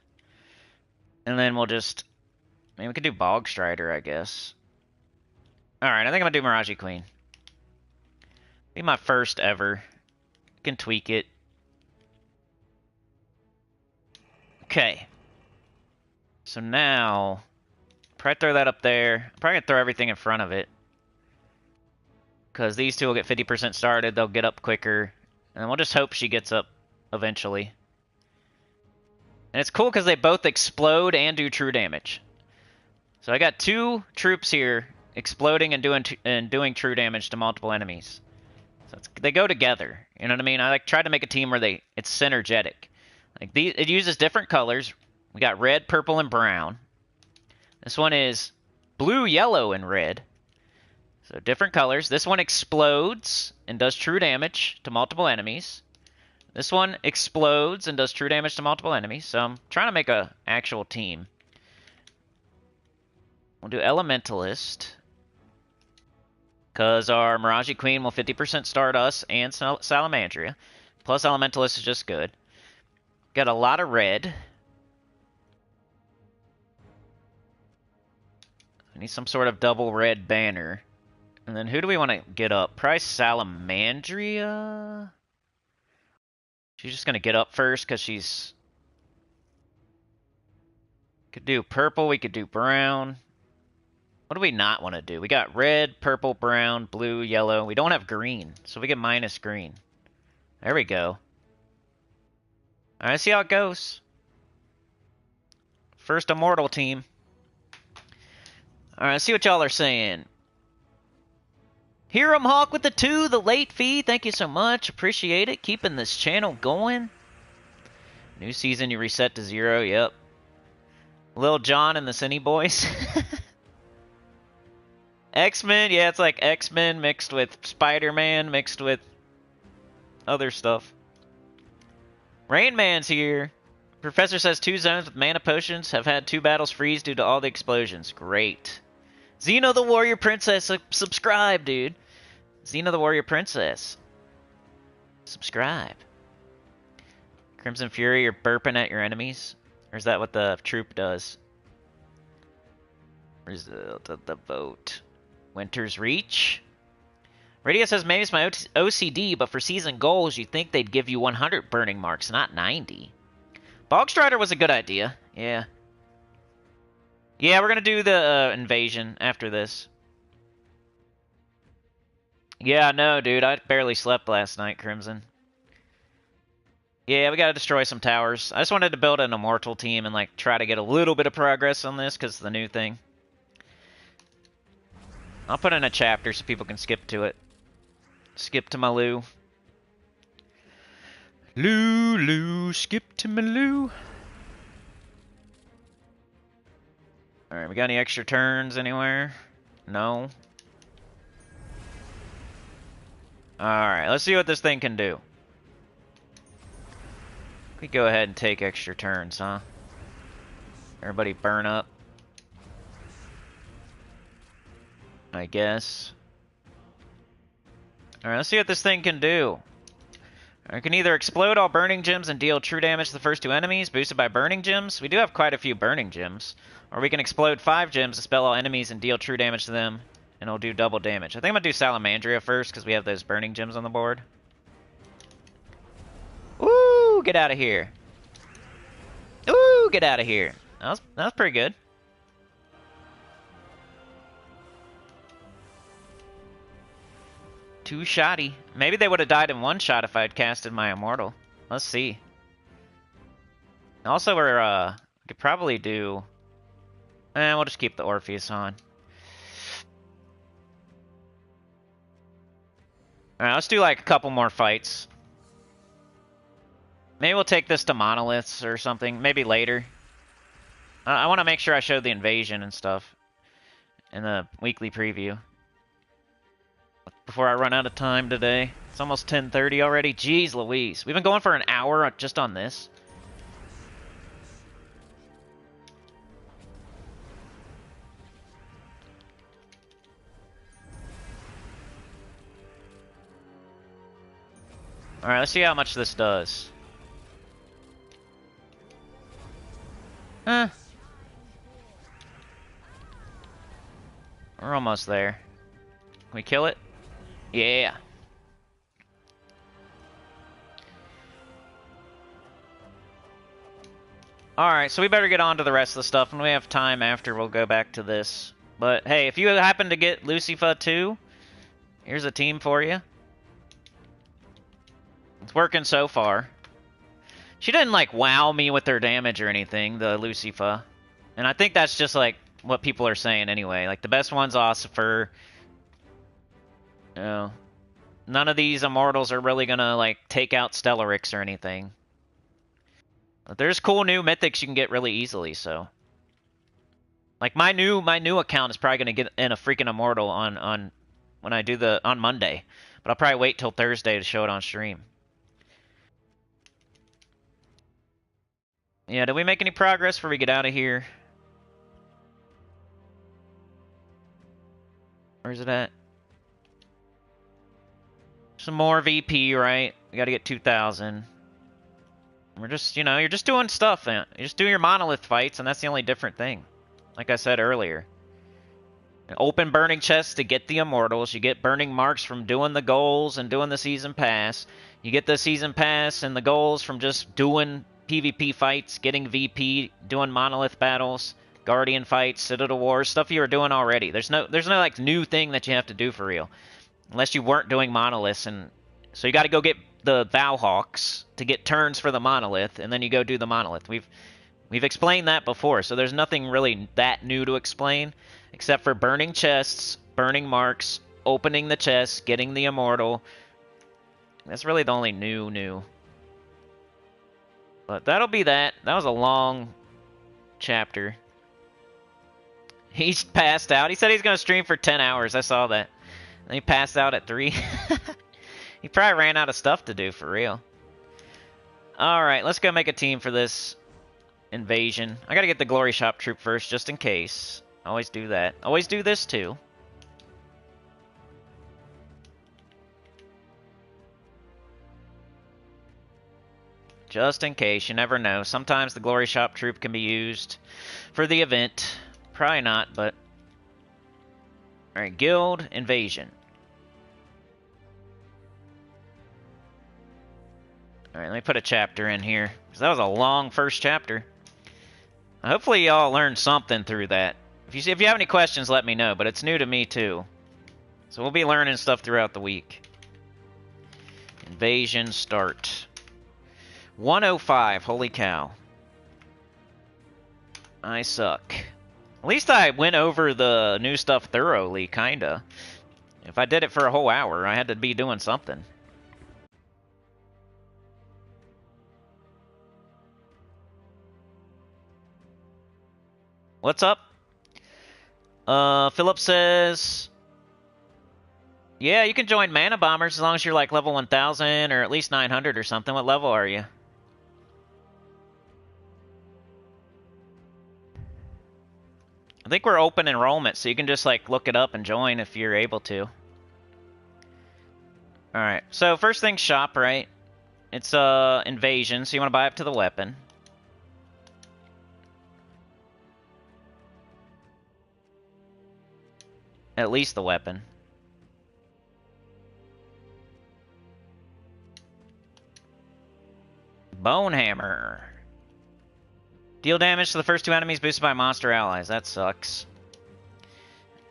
And then we'll just... I mean, we could do Bog Strider, I guess. Alright, I think I'm gonna do Miraji Queen. Be my first ever. Can tweak it. Okay. So now, probably throw that up there. I'm probably gonna throw everything in front of it. Because these two will get 50% started, they'll get up quicker. And we'll just hope she gets up eventually. And it's cool because they both explode and do true damage. So I got two troops here exploding and doing true damage to multiple enemies. So they go together. You know what I mean? I like tried to make a team where it's synergetic. Like it uses different colors. We got red, purple, and brown. This one is blue, yellow, and red. So different colors. This one explodes and does true damage to multiple enemies. This one explodes and does true damage to multiple enemies. So I'm trying to make an actual team. We'll do Elementalist. Because our Miraji Queen will 50% start us and Salamandria. Plus Elementalist is just good. Got a lot of red. I need some sort of double red banner. And then who do we want to get up? Price Salamandria? She's just going to get up first because she's... Could do purple, we could do brown. What do we not want to do? We got red, purple, brown, blue, yellow. We don't have green, so we get minus green. There we go. Alright, see how it goes. First Immortal team. Alright, see what y'all are saying. Hiram Hawk with the 2, the late fee. Thank you so much. Appreciate it. Keeping this channel going. New season, you reset to 0. Yep. Lil Jon and the Sinny Boys. X-Men. Yeah, it's like X-Men mixed with Spider-Man mixed with other stuff. Rain Man's here. Professor says 2 zones with mana potions have had 2 battles freeze due to all the explosions. Great. Xena the Warrior Princess, subscribe, dude. Xena the Warrior Princess. Subscribe. Crimson Fury, you're burping at your enemies? Or is that what the troop does? Result of the vote. Winter's Reach. Radio says, maybe it's my OCD, but for season goals, you'd think they'd give you 100 burning marks, not 90. Bog Strider was a good idea. Yeah. Yeah, we're going to do the invasion after this. Yeah, no, dude. I barely slept last night, Crimson. Yeah, we got to destroy some towers. I just wanted to build an Immortal team and like try to get a little bit of progress on this because it's the new thing. I'll put in a chapter so people can skip to it. Skip to my loo. Lulu, skip to my Lou. Alright, we got any extra turns anywhere? No. Alright, let's see what this thing can do. We go ahead and take extra turns, huh? Everybody burn up. I guess. Alright, let's see what this thing can do. It can either explode all burning gems and deal true damage to the first 2 enemies, boosted by burning gems. We do have quite a few burning gems. Or we can explode 5 gems, dispel all enemies, and deal true damage to them, and it'll do double damage. I think I'm going to do Salamandria first, because we have those burning gems on the board. Ooh, get out of here. Ooh, get out of here. That was pretty good. Too shotty. Maybe they would have died in 1 shot if I had casted my Immortal. Let's see. Also, we could probably do... we'll just keep the Orpheus on. Alright, let's do like a couple more fights. Maybe we'll take this to Monoliths or something. Maybe later. I want to make sure I show the invasion and stuff in the weekly preview. Before I run out of time today. It's almost 10:30 already. Jeez Louise. We've been going for an hour just on this. Alright, let's see how much this does. We're almost there. Can we kill it? Yeah. Alright, so we better get on to the rest of the stuff. When we have time after, we'll go back to this. But hey, if you happen to get Lucifer too, here's a team for you. It's working so far. She didn't like wow me with her damage or anything, the Lucifer. And I think that's just like what people are saying anyway. Like the best one's Ossifer. You know, none of these Immortals are really gonna like take out Stellarix or anything. But there's cool new mythics you can get really easily, so. Like my new account is probably gonna get in a freaking Immortal on when I do on Monday. But I'll probably wait till Thursday to show it on stream. Yeah, did we make any progress before we get out of here? Where's it at? Some more VP, right? We gotta get 2,000. We're just, you know, you're just doing stuff. You just do your monolith fights, and that's the only different thing. Like I said earlier. Open burning chests to get the Immortals. You get burning marks from doing the goals and doing the season pass. You get the season pass and the goals from just doing PvP fights, getting VP, doing monolith battles, guardian fights, Citadel Wars, stuff you were doing already. There's no like new thing that you have to do for real. Unless you weren't doing monoliths, and so you got to go get the Vowhawks to get turns for the monolith, and then you go do the monolith. We've explained that before, so there's nothing really that new to explain, except for burning chests, burning marks, opening the chest, getting the Immortal. That's really the only new. But that'll be that. That was a long chapter. He's passed out. He said he's going to stream for 10 hours. I saw that. And he passed out at 3. He probably ran out of stuff to do, for real. Alright, let's go make a team for this invasion. I gotta get the Glory Shop troop first, just in case. Always do that. Always do this, too. Just in case, you never know. Sometimes the Glory Shop troop can be used for the event. Probably not, but... Alright, Guild Invasion. Alright, let me put a chapter in here, because that was a long first chapter. Hopefully y'all learned something through that. If you have any questions, let me know, but it's new to me too. So we'll be learning stuff throughout the week. Invasion start. 105, holy cow. I suck. At least I went over the new stuff thoroughly, kinda. If I did it for a whole hour, I had to be doing something. What's up? Philip says, yeah, you can join Mana Bombers as long as you're like level 1000 or at least 900 or something. What level are you? I think we're open enrollment, so you can just like look it up and join if you're able to. Alright, so first thing shop, right? It's invasion, so you want to buy up to the weapon. At least the weapon. Bone Hammer. Deal damage to the first 2 enemies boosted by monster allies. That sucks.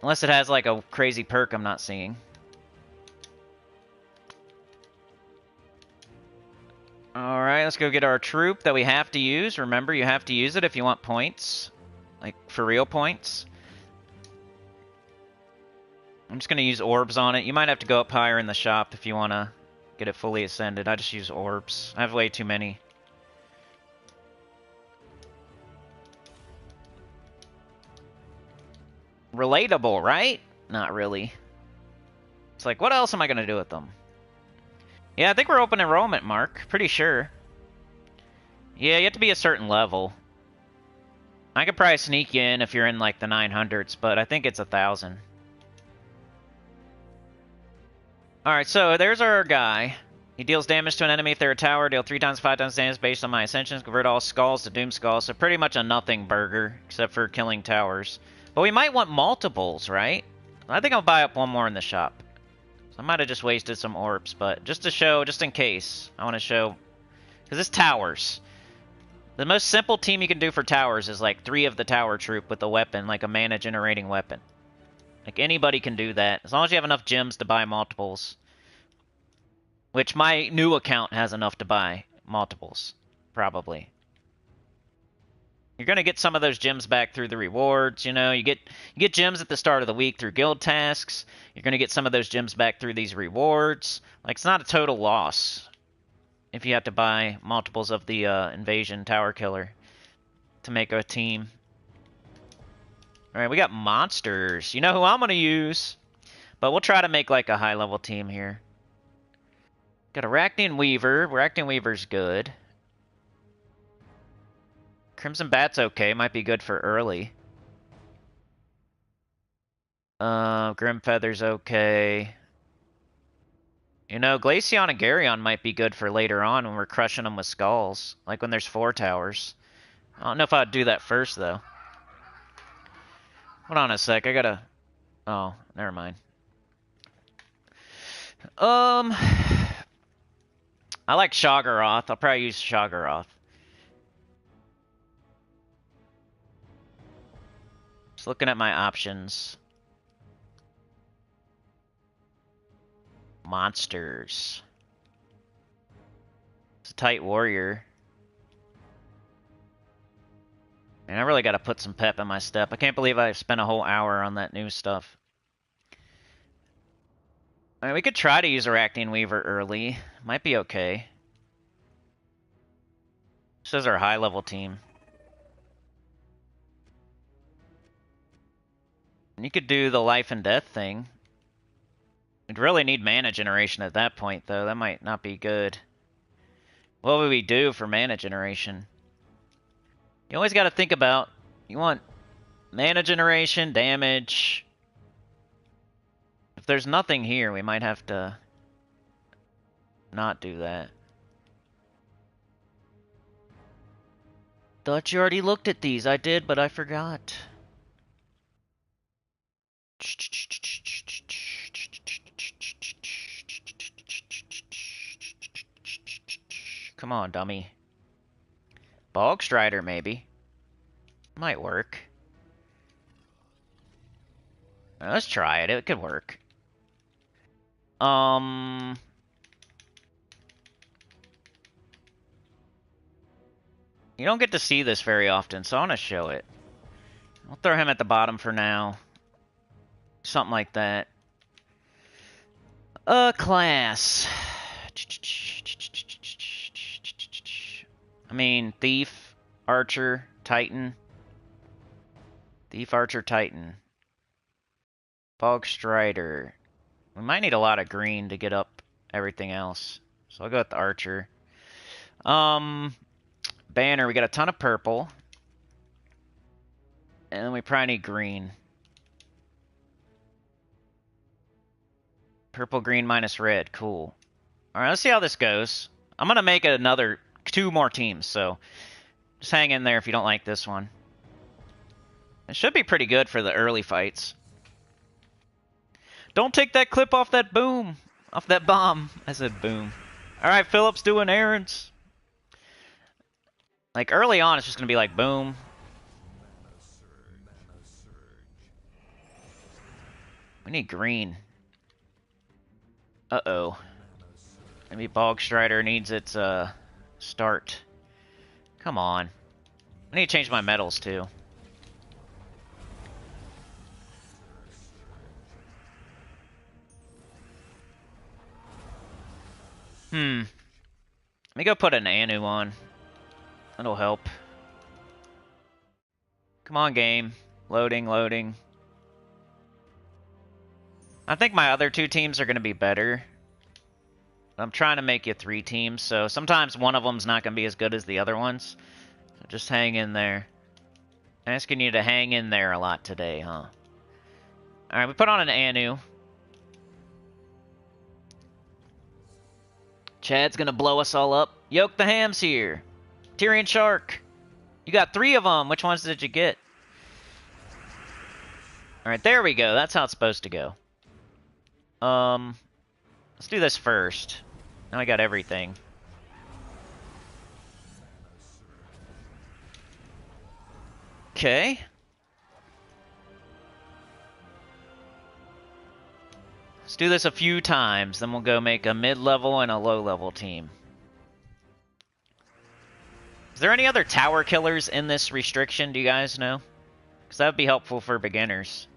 Unless it has like a crazy perk I'm not seeing. Alright, let's go get our troop that we have to use. Remember, you have to use it if you want points. Like, for real points. I'm just going to use orbs on it. You might have to go up higher in the shop if you want to get it fully ascended. I just use orbs. I have way too many. Relatable, right? Not really. It's like, what else am I going to do with them? Yeah, I think we're open enrollment, Mark. Pretty sure. Yeah, you have to be a certain level. I could probably sneak you in if you're in like the 900s, but I think it's 1000. Alright, so there's our guy. He deals damage to an enemy if they're a tower. Deal 3 times 5 times damage based on my ascensions. Convert all skulls to doom skulls. So pretty much a nothing burger, except for killing towers. But we might want multiples, right? I think I'll buy up one more in the shop. So I might have just wasted some orbs, but just to show, just in case, I want to show... Because it's towers. The most simple team you can do for towers is like 3 of the tower troop with a weapon, like a mana generating weapon. Like anybody can do that, as long as you have enough gems to buy multiples. Which my new account has enough to buy multiples, probably. You're gonna get some of those gems back through the rewards, you know. You get gems at the start of the week through guild tasks. You're gonna get some of those gems back through these rewards. Like, it's not a total loss if you have to buy multiples of the invasion tower killer to make a team. Alright, we got monsters. You know who I'm gonna use. But we'll try to make like a high level team here. Got Arachnian Weaver. Arachnian Weaver's good. Crimson Bat's okay. Might be good for early. Grim Feather's okay. You know, Glaceon and Garyon might be good for later on when we're crushing them with skulls. Like when there's 4 towers. I don't know if I'd do that first, though. Hold on a sec. I gotta... Oh, never mind. I like Shoggoroth. I'll probably use Shoggoroth. Just looking at my options. Monsters. It's a tight warrior. Man, I really gotta put some pep in my step. I can't believe I spent a whole hour on that new stuff. I mean, we could try to use Arachnian Weaver early. Might be okay. This is our high-level team. And you could do the life and death thing. We'd really need mana generation at that point, though. That might not be good. What would we do for mana generation? You always got to think about... You want mana generation, damage... If there's nothing here, we might have to not do that. Thought you already looked at these. I did, but I forgot. Come on, dummy. Bog Strider, maybe. Might work. Let's try it. It could work. You don't get to see this very often, so I want to show it. I'll throw him at the bottom for now. Something like that. Class. I mean, Thief, Archer, Titan. Thief, Archer, Titan. Bog Strider. We might need a lot of green to get up everything else. So I'll go with the Archer. Banner, we got a ton of purple. And then we probably need green. Purple, green, minus red. Cool. Alright, let's see how this goes. I'm going to make another 2 more teams, so just hang in there if you don't like this one. It should be pretty good for the early fights. Don't take that clip off that boom. Off that bomb. I said boom. Alright, Philip's doing errands. Like, early on, it's just going to be like, boom. We need green. Uh-oh. Maybe Bog Strider needs its, start. Come on. I need to change my metals, too. Let me go put an Anu on. That'll help. Come on, game. Loading, loading. I think my other 2 teams are going to be better. I'm trying to make you 3 teams, so sometimes one of them's not going to be as good as the other ones. So just hang in there. Asking you to hang in there a lot today, huh? Alright, we put on an Anu. Chad's going to blow us all up. Yoke the Ham's here. Tyrion Shark. You got 3 of them. Which ones did you get? Alright, there we go. That's how it's supposed to go. Let's do this first. Now I got everything. Okay. Let's do this a few times, then we'll go make a mid-level and a low-level team. Is there any other tower killers in this restriction, do you guys know? Because that would be helpful for beginners.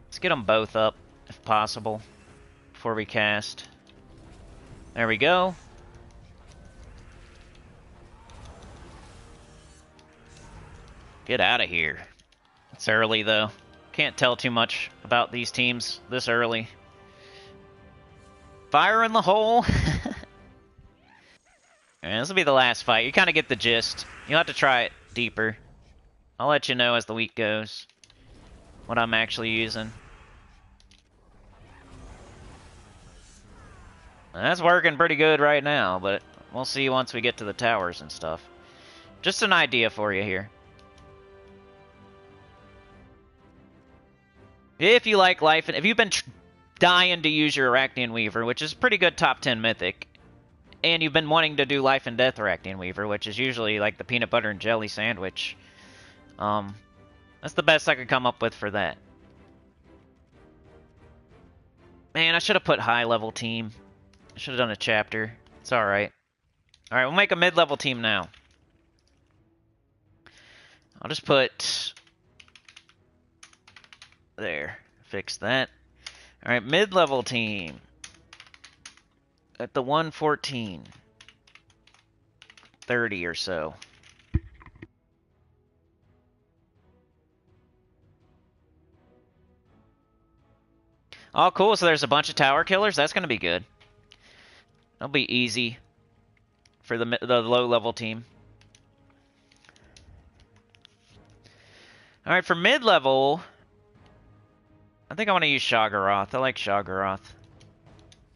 Let's get them both up, if possible, before we cast. There we go. Get out of here. It's early, though. Can't tell too much about these teams this early. Fire in the hole. Alright, this will be the last fight. You kind of get the gist. You'll have to try it deeper. I'll let you know as the week goes what I'm actually using. That's working pretty good right now, but we'll see once we get to the towers and stuff. Just an idea for you here. If you like life, and if you've been dying to use your Arachnian Weaver, which is a pretty good top 10 mythic, and you've been wanting to do Life and Death Arachnian Weaver, which is usually like the peanut butter and jelly sandwich, that's the best I could come up with for that. Man, I should have put high-level team. I should have done a chapter. It's alright. Alright, we'll make a mid-level team now. I'll just put... There. Fix that. Alright, mid-level team. At the 114. 30 or so. Oh, cool. So there's a bunch of tower killers. That's going to be good. That'll be easy for the low-level team. Alright, for mid-level... I think I want to use Shoggoth. I like Shoggoth.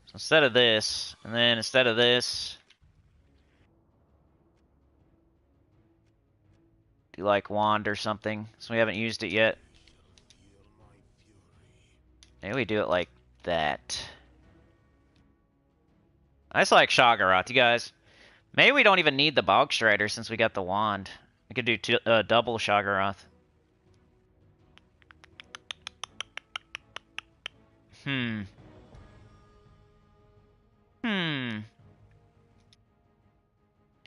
So instead of this, and then instead of this... do like Wand or something, so we haven't used it yet. Maybe we do it like that. I just like Shoggoth, you guys. Maybe we don't even need the Bog Strider since we got the Wand. We could do double Shoggoth.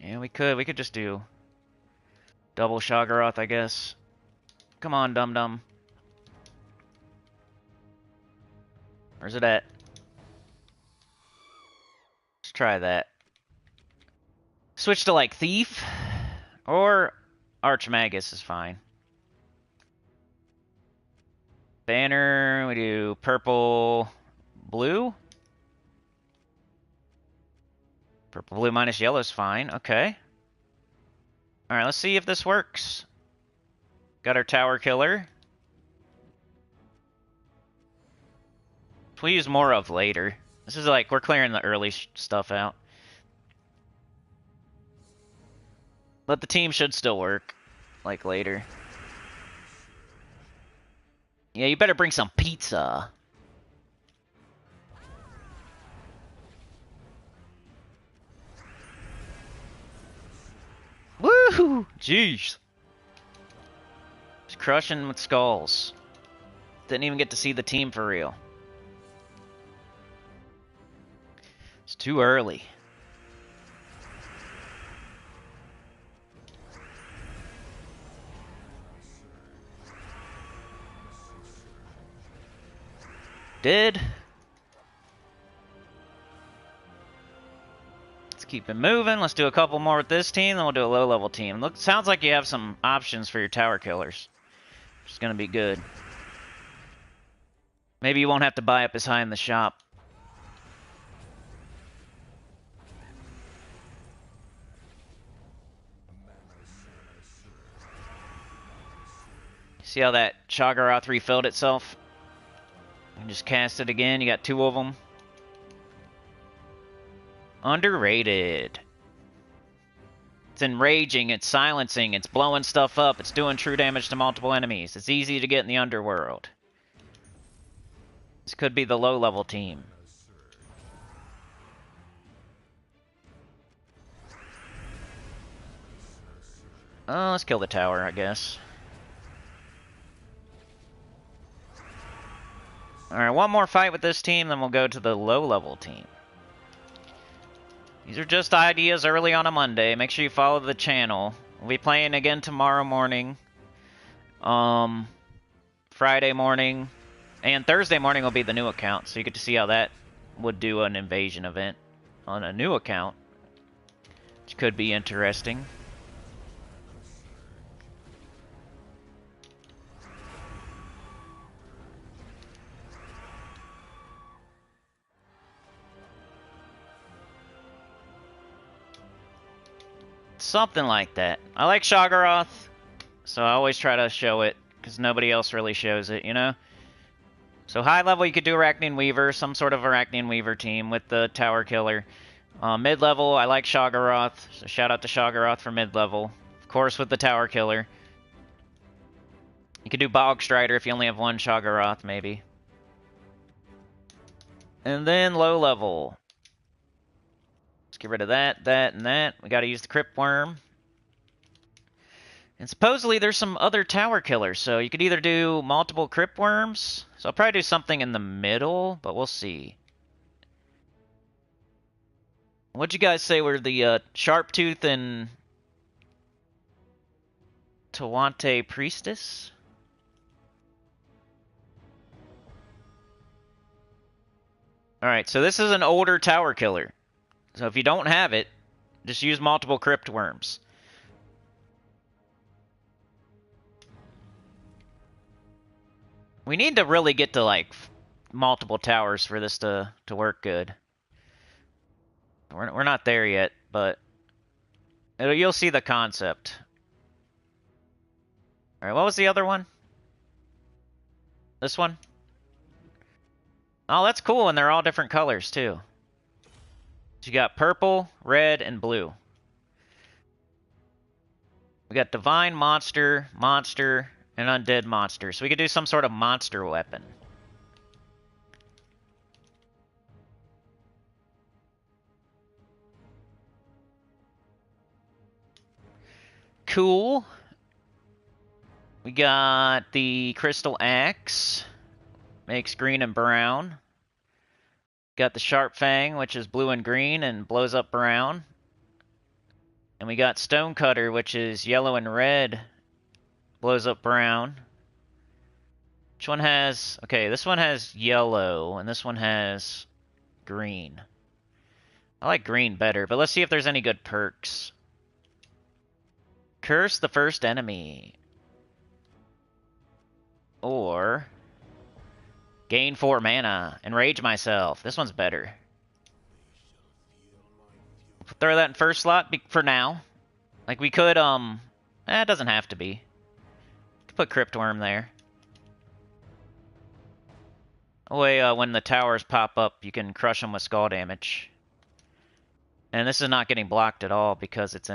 Yeah, we could just do double Shoggoth, I guess. Come on, dum-dum. Where's it at? Let's try that. Switch to, like, Thief? Or Archmagus is fine. Banner, we do purple, blue. Purple, blue minus yellow is fine. Okay. Alright, let's see if this works. Got our tower killer. We'll use more of later. This is like, we're clearing the early stuff out. But the team should still work, like, later. Yeah, you better bring some pizza. Woohoo! Jeez. Just crushing with skulls. Didn't even get to see the team for real. It's too early. Let's keep it moving. Let's do a couple more with this team, then we'll do a low-level team. Look, sounds like you have some options for your tower killers, which is going to be good. Maybe you won't have to buy up as high in the shop. See how that Shoggoth refilled itself? You just cast it again. You got 2 of them. Underrated. It's enraging, it's silencing, it's blowing stuff up, it's doing true damage to multiple enemies. It's easy to get in the underworld. This could be the low-level team. Oh, let's kill the tower, I guess. Alright, one more fight with this team, then we'll go to the low-level team. These are just ideas early on a Monday. Make sure you follow the channel. We'll be playing again tomorrow morning. Friday morning. And Thursday morning will be the new account. So you get to see how that would do an invasion event on a new account. Which could be interesting. Something like that. I like Shoggoth, so I always try to show it, because nobody else really shows it, you know? So high level, you could do Arachnian Weaver, some sort of Arachnian Weaver team with the Tower Killer. Mid level, I like Shoggoth, so shout out to Shoggoth for mid level. Of course, with the Tower Killer. You could do Bog Strider if you only have one Shoggoth, maybe. And then low level. Get rid of that, that, and that. We gotta use the Crypt Worm. And supposedly there's some other tower killers, so you could either do multiple Crypt Worms. So I'll probably do something in the middle, but we'll see. What'd you guys say were the Sharptooth and Tawante Priestess? Alright, so this is an older tower killer. So if you don't have it, just use multiple Crypt Worms. We need to really get to, like, multiple towers for this to work good. We're not there yet, but you'll see the concept. Alright, what was the other one? This one? Oh, that's cool, and they're all different colors, too. So you got purple, red, and blue. We got divine monster, monster, and undead monster. So we could do some sort of monster weapon. Cool. We got the crystal axe. Makes green and brown. Got the Sharp Fang, which is blue and green and blows up brown. And we got Stonecutter, which is yellow and red, blows up brown. Which one has... Okay, this one has yellow, and this one has green. I like green better, but let's see if there's any good perks. Curse the first enemy. Or gain 4 mana. Enrage myself. This one's better. Throw that in first slot for now. Like we could, it doesn't have to be. Put Cryptworm there. That way, when the towers pop up, you can crush them with skull damage. And this is not getting blocked at all because it's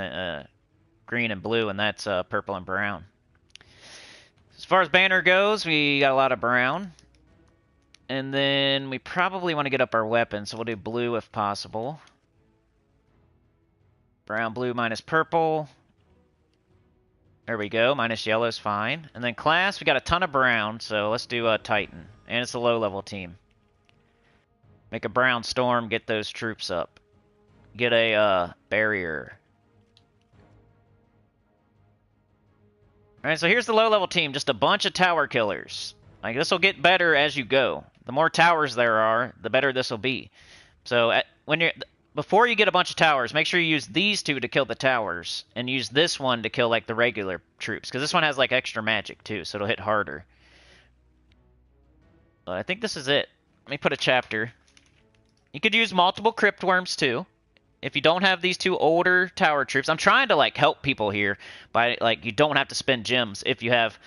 green and blue, and that's purple and brown. As far as banner goes, we got a lot of brown. And then we probably want to get up our weapon, so we'll do blue if possible. Brown, blue, minus purple. There we go. Minus yellow is fine. And then class, we got a ton of brown, so let's do a Titan. And it's a low-level team. Make a brown storm, get those troops up. Get a barrier. Alright, so here's the low-level team. Just a bunch of tower killers. Like, this will get better as you go. The more towers there are, the better this will be. So, before you get a bunch of towers, make sure you use these two to kill the towers, and use this one to kill, like, the regular troops. Because this one has, like, extra magic, too, so it'll hit harder. But I think this is it. Let me put a chapter. You could use multiple Cryptworms, too. If you don't have these two older tower troops, I'm trying to, like, help people here by, like, you don't have to spend gems if you have,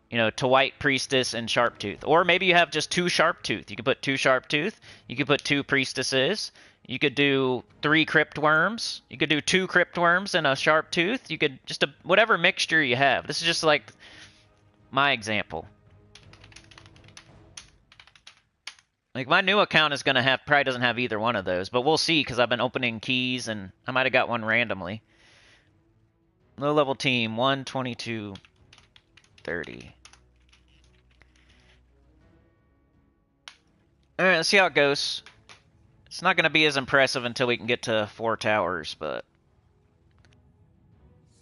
you know, to White Priestess and Sharptooth. Or maybe you have just 2 Sharptooth. You could put 2 Sharptooth. You could put 2 Priestesses. You could do 3 Cryptworms. You could do 2 Cryptworms and a Sharptooth. You could just whatever mixture you have. This is just like my example. Like my new account is gonna have probably doesn't have either one of those, but we'll see because I've been opening keys and I might have got one randomly. Low level team 122 30. All right, let's see how it goes. It's not going to be as impressive until we can get to 4 towers, but...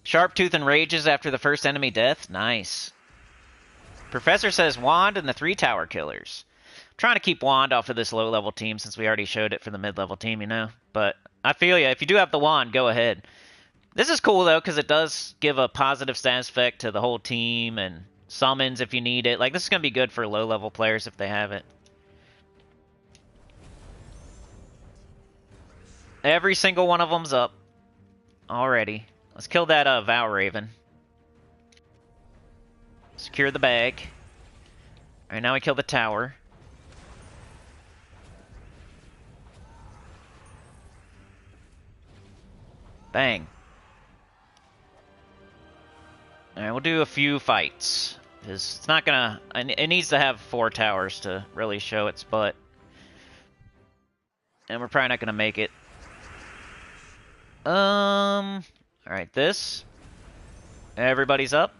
Sharptooth enrages after the first enemy death? Nice. Professor says Wand and the 3 tower killers. I'm trying to keep Wand off of this low-level team since we already showed it for the mid-level team, you know? But I feel ya. If you do have the Wand, go ahead. This is cool, though, because it does give a positive status effect to the whole team and summons if you need it. Like, this is going to be good for low-level players if they have it. Every single one of them's up already. Let's kill that Vow Raven. Secure the bag. Alright, now we kill the tower. Bang. Alright, we'll do a few fights. Because it's not gonna... It needs to have 4 towers to really show its butt. And we're probably not gonna make it. Alright, this. Everybody's up.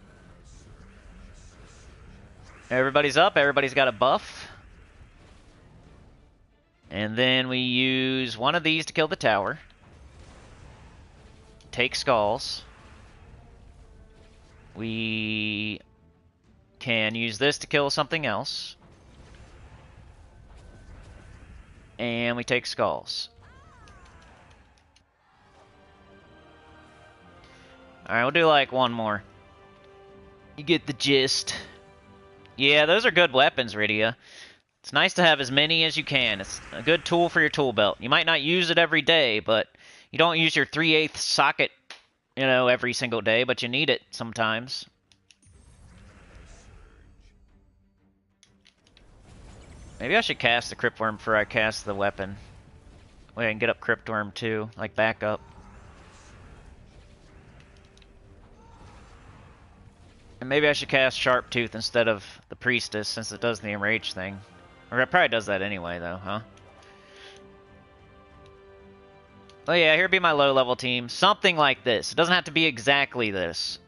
Everybody's up. Everybody's got a buff. And then we use one of these to kill the tower. Take skulls. We can use this to kill something else. And we take skulls. Alright, we'll do like one more. You get the gist. Yeah, those are good weapons, Rydia. It's nice to have as many as you can. It's a good tool for your tool belt. You might not use it every day, but you don't use your 3/8 socket, you know, every single day, but you need it sometimes. Maybe I should cast the Cryptworm before I cast the weapon. Wait, I can get up Cryptworm too, like backup. And maybe I should cast Sharptooth instead of the Priestess, since it does the Enrage thing. Or it probably does that anyway, though, huh? Oh yeah, here'd be my low-level team. Something like this. It doesn't have to be exactly this.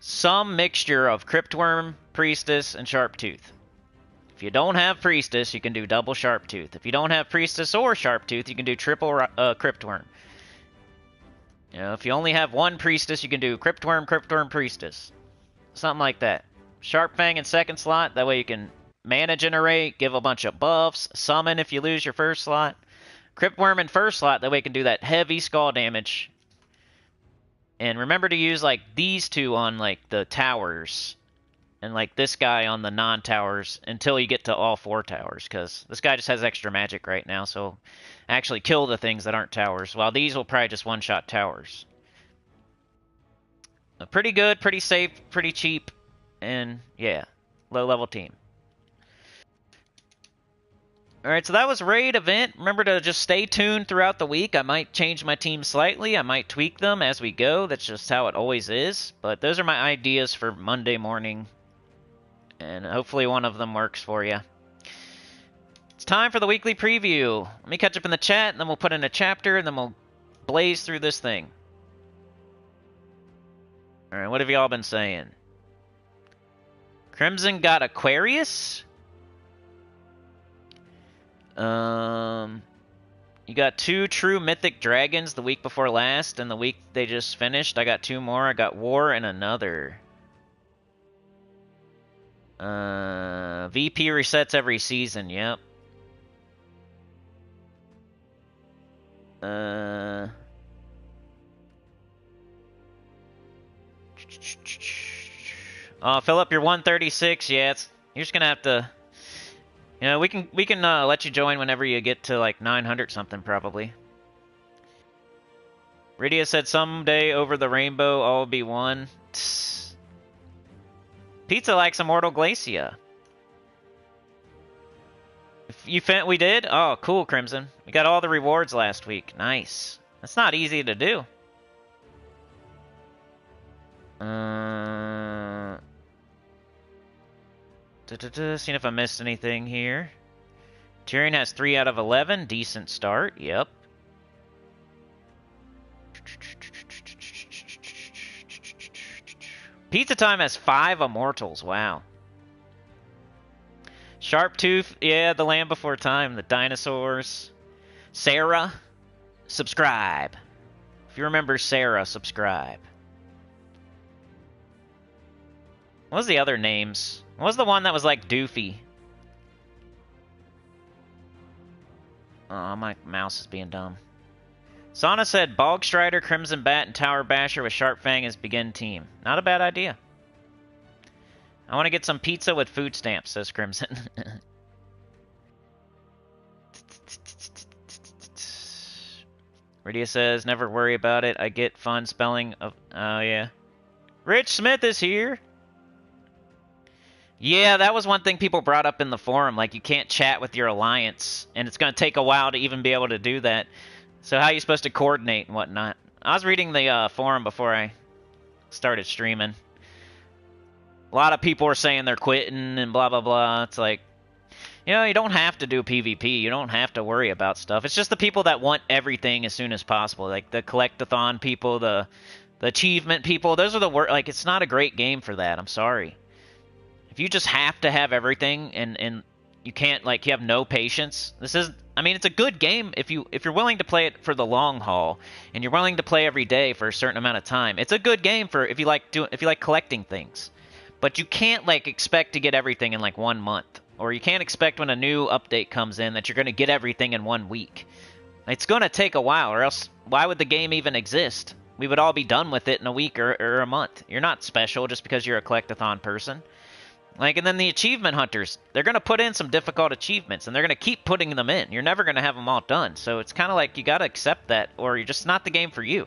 Some mixture of Cryptworm, Priestess, and Sharptooth. If you don't have Priestess, you can do double Sharptooth. If you don't have Priestess or Sharptooth, you can do triple Cryptworm. You know, if you only have one Priestess, you can do Cryptworm, Cryptworm, Priestess. Something like that. Sharp Fang in second slot. That way you can mana generate, give a bunch of buffs, summon if you lose your first slot. Cryptworm in first slot. That way you can do that heavy skull damage. And remember to use like these two on like the towers, and like this guy on the non-towers until you get to all 4 towers, because this guy just has extra magic right now, so actually kill the things that aren't towers, while these will probably just one-shot towers. Pretty good, pretty safe, pretty cheap, and yeah, low-level team. Alright, so that was Raid event. Remember to just stay tuned throughout the week. I might change my team slightly. I might tweak them as we go. That's just how it always is. But those are my ideas for Monday morning. And hopefully one of them works for you. It's time for the weekly preview. Let me catch up in the chat, and then we'll put in a chapter, and then we'll blaze through this thing. Alright, what have y'all been saying? Crimson got Aquarius? You got 2 true mythic dragons the week before last, and the week they just finished, I got 2 more. I got War and another. VP resets every season, yep. Oh, Philip, you're 136. Yeah, you're just gonna have to. You know, we can let you join whenever you get to like 900 something probably. Rydia said someday over the rainbow all will be one. Tss. Pizza likes Immortal Glacia. We did? Oh, cool, Crimson. We got all the rewards last week. Nice. That's not easy to do. Seeing if I missed anything here. Tyrion has 3 out of 11. Decent start. Yep. Pizza Time has 5 Immortals. Wow. Sharptooth. Yeah, the Land Before Time. The dinosaurs. Sarah. Subscribe. If you remember Sarah, subscribe. What was the other names? What was the one that was like Doofy? Oh, my mouse is being dumb. Sana said Bogstrider, Crimson Bat, and Tower Basher with Sharp Fang as begin team. Not a bad idea. I want to get some pizza with food stamps, says Crimson. Rydia says, never worry about it. I get fun spelling of... Oh, yeah. Rich Smith is here. Yeah, that was one thing people brought up in the forum. Like, you can't chat with your alliance, and it's going to take a while to even be able to do that. So how are you supposed to coordinate and whatnot? I was reading the forum before I started streaming. A lot of people are saying they're quitting and blah, blah, blah. It's like, you know, you don't have to do PvP. You don't have to worry about stuff. It's just the people that want everything as soon as possible. Like, the collectathon people, the achievement people. Those are the like, it's not a great game for that. I'm sorry. If you just have to have everything and you can't, like, you have no patience, this is, I mean, it's a good game if you're willing to play it for the long haul and you're willing to play every day for a certain amount of time. It's a good game for if you like collecting things. But you can't, like, expect to get everything in like 1 month, or you can't expect when a new update comes in that you're going to get everything in 1 week. It's going to take a while, or else why would the game even exist? We would all be done with it in a week or a month. You're not special just because you're a collectathon person. Like, and then the achievement hunters, they're going to put in some difficult achievements, and they're going to keep putting them in. You're never going to have them all done. So it's kind of like you got to accept that, or you're just not the game for you.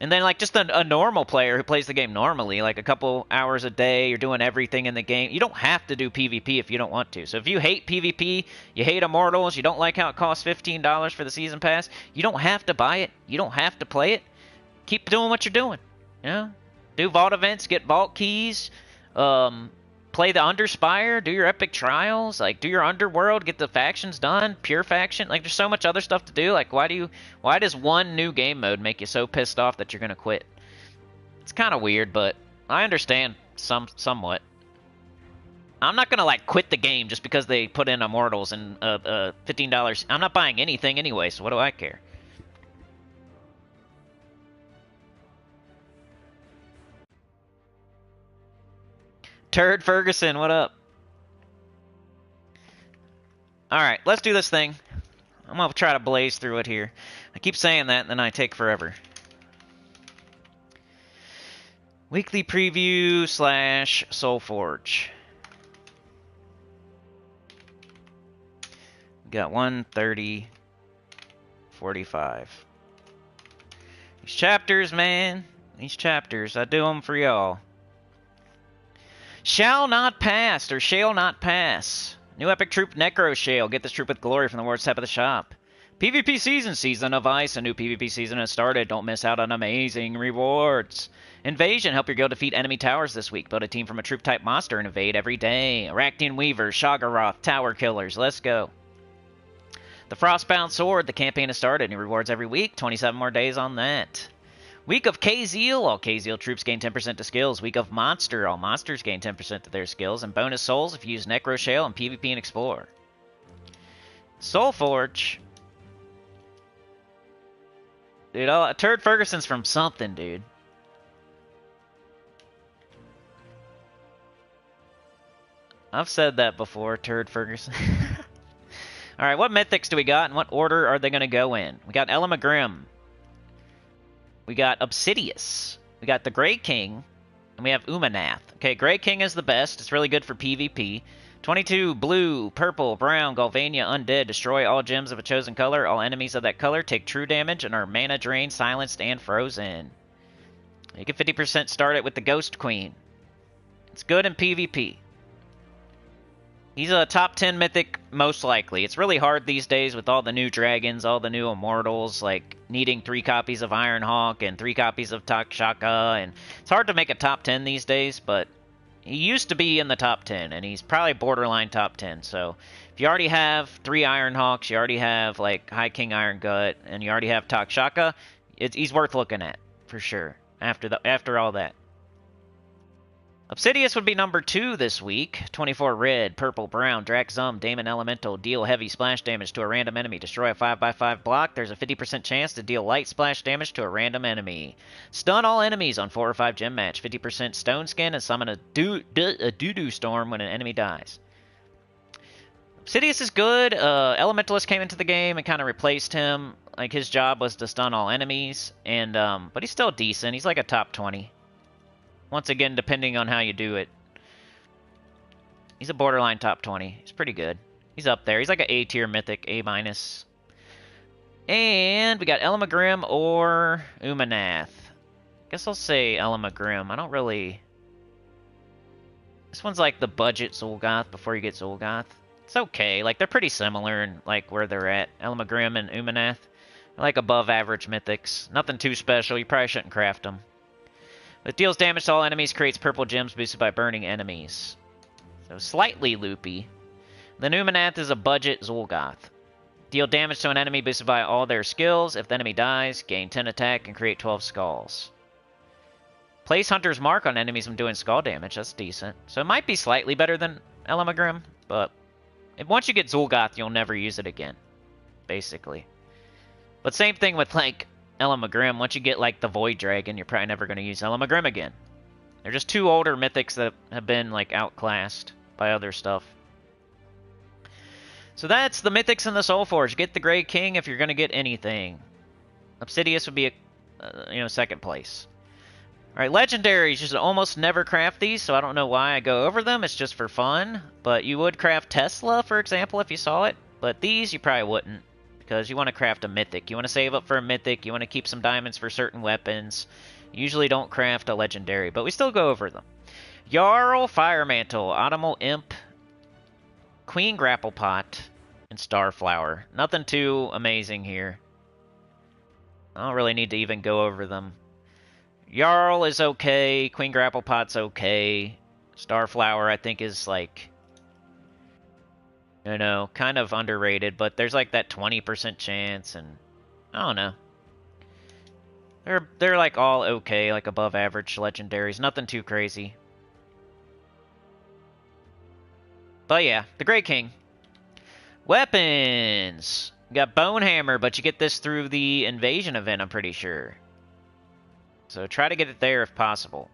And then, like, just a normal player who plays the game normally, like a couple hours a day, you're doing everything in the game. You don't have to do PvP if you don't want to. So if you hate PvP, you hate Immortals, you don't like how it costs $15 for the Season Pass, you don't have to buy it. You don't have to play it. Keep doing what you're doing. You know? Do vault events, get vault keys, play the Underspire, do your epic trials, like do your underworld, get the factions done, pure faction. Like there's so much other stuff to do. Like why does one new game mode make you so pissed off that you're gonna quit? It's kind of weird, but I understand somewhat. I'm not gonna like quit the game just because they put in Immortals and $15. I'm not buying anything anyway, so what do I care? Turd Ferguson, what up? Alright, let's do this thing. I'm gonna try to blaze through it here. I keep saying that, and then I take forever. Weekly preview / SOULFORGE. Got 130, 45. These chapters, man. These chapters. I do them for y'all. Shall not pass, or shall not pass. New epic troop Necro Shale. Get this troop with glory from the ward's tab of the shop. PvP season. Season of Ice. A new PvP season has started. Don't miss out on amazing rewards. Invasion. Help your guild defeat enemy towers this week. Build a team from a troop-type monster and invade every day. Arachnian Weavers, Shoggoth, Tower Killers. Let's go. The Frostbound Sword. The campaign has started. New rewards every week. 27 more days on that. Week of K-Zeal. All K-Zeal troops gain 10% to skills. Week of Monster. All monsters gain 10% to their skills. And bonus souls if you use Necro Shale and PvP and Explore. SOULFORGE. Dude, Turd Ferguson's from something, dude. I've said that before, Turd Ferguson. Alright, what mythics do we got, and what order are they going to go in? We got Elamagrim. We got Obsidius. We got the Grey King. And we have Umanath. Okay, Grey King is the best. It's really good for PvP. 22, blue, purple, brown, Galvania, undead. Destroy all gems of a chosen color. All enemies of that color take true damage and are mana drained, silenced, and frozen. You can 50% start it with the Ghost Queen. It's good in PvP. He's a top 10 mythic, most likely. It's really hard these days with all the new dragons, all the new Immortals, like needing 3 copies of Ironhawk and 3 copies of Takshaka, and it's hard to make a top 10 these days, but he used to be in the top 10, and he's probably borderline top 10, so if you already have 3 Ironhawks, you already have, like, High King Iron Gut, and you already have Takshaka, he's worth looking at, for sure, after all that. Obsidius would be number 2 this week. 24 red, purple, brown, Draxum, Daemon Elemental. Deal heavy splash damage to a random enemy. Destroy a 5x5 block. There's a 50% chance to deal light splash damage to a random enemy. Stun all enemies on 4 or 5 gem match. 50% stone skin and summon a doo-doo storm when an enemy dies. Obsidius is good. Elementalist came into the game and kind of replaced him. Like, his job was to stun all enemies. And but he's still decent. He's like a top 20. Once again, depending on how you do it. He's a borderline top 20. He's pretty good. He's up there. He's like an A-tier mythic, A-. And we got Elamagrim or Umanath. Guess I'll say Elamagrim. I don't really... This one's like the budget Zul'Goth before you get Zul'Goth. It's okay. Like, they're pretty similar in like where they're at. Elamagrim and Umanath. They're like above average mythics. Nothing too special. You probably shouldn't craft them. It deals damage to all enemies, creates purple gems boosted by burning enemies. So slightly loopy. The Umanath is a budget Zul'Goth. Deal damage to an enemy boosted by all their skills. If the enemy dies, gain 10 attack and create 12 skulls. Place Hunter's Mark on enemies when doing skull damage. That's decent. So it might be slightly better than Elamagrim, but once you get Zul'Goth, you'll never use it again, basically. But same thing with, like, Elamagrim. Once you get, like, the Void Dragon, you're probably never going to use Elamagrim again. They're just 2 older mythics that have been, like, outclassed by other stuff. So that's the mythics in the SOULFORGE. Get the Grey King if you're going to get anything. Obsidius would be, second place. Alright, legendaries. You should almost never craft these, so I don't know why I go over them. It's just for fun. But you would craft Tesla, for example, if you saw it. But these, you probably wouldn't. Because you want to craft a mythic. You want to save up for a mythic. You want to keep some diamonds for certain weapons. You usually don't craft a legendary, but we still go over them. Jarl, Fire Mantle, Autumnal Imp, Queen Grapple Pot, and Starflower. Nothing too amazing here. I don't really need to even go over them. Jarl is okay. Queen Grapple Pot's okay. Starflower, I think, is like... kind of underrated, but there's like that 20% chance, and I don't know. They're like all okay, like above average legendaries. Nothing too crazy. But yeah, the Grey King. Weapons! You got Bonehammer, but you get this through the Invasion event, I'm pretty sure. So try to get it there if possible.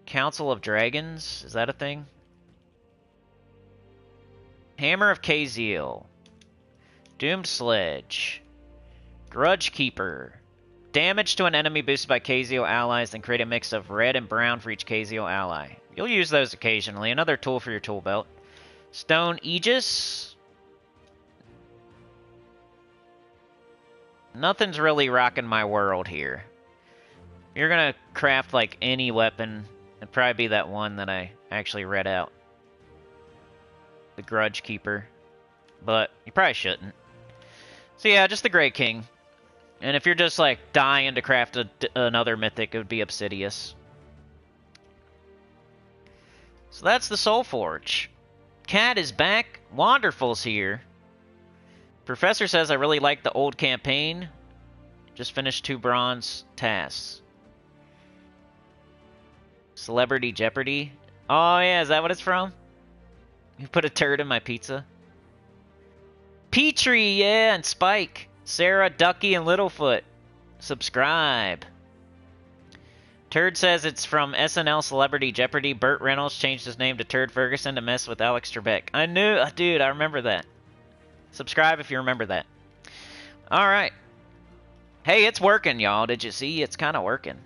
Council of Dragons, is that a thing? Hammer of K-Zeal. Doomed Sledge. Grudge Keeper. Damage to an enemy boosted by KZO allies, then create a mix of red and brown for each KZO ally. You'll use those occasionally. Another tool for your tool belt. Stone Aegis. Nothing's really rocking my world here. If you're gonna craft like any weapon, it'd probably be that one that I actually read out. The Grudge Keeper. But you probably shouldn't. So yeah, just the Grey King. And if you're just like dying to craft another mythic, it would be Obsidious. So that's the SOULFORGE. Cat is back. Wanderful's here. Professor says I really like the old campaign. Just finished 2 bronze tasks. Celebrity Jeopardy. Oh yeah, is that what it's from? You put a turd in my pizza. Petrie, yeah, and Spike. Sarah, Ducky, and Littlefoot. Subscribe. Turd says it's from SNL Celebrity Jeopardy. Burt Reynolds changed his name to Turd Ferguson to mess with Alex Trebek. I knew, dude, I remember that. Subscribe if you remember that. Alright. Hey, it's working, y'all. Did you see? It's kind of working.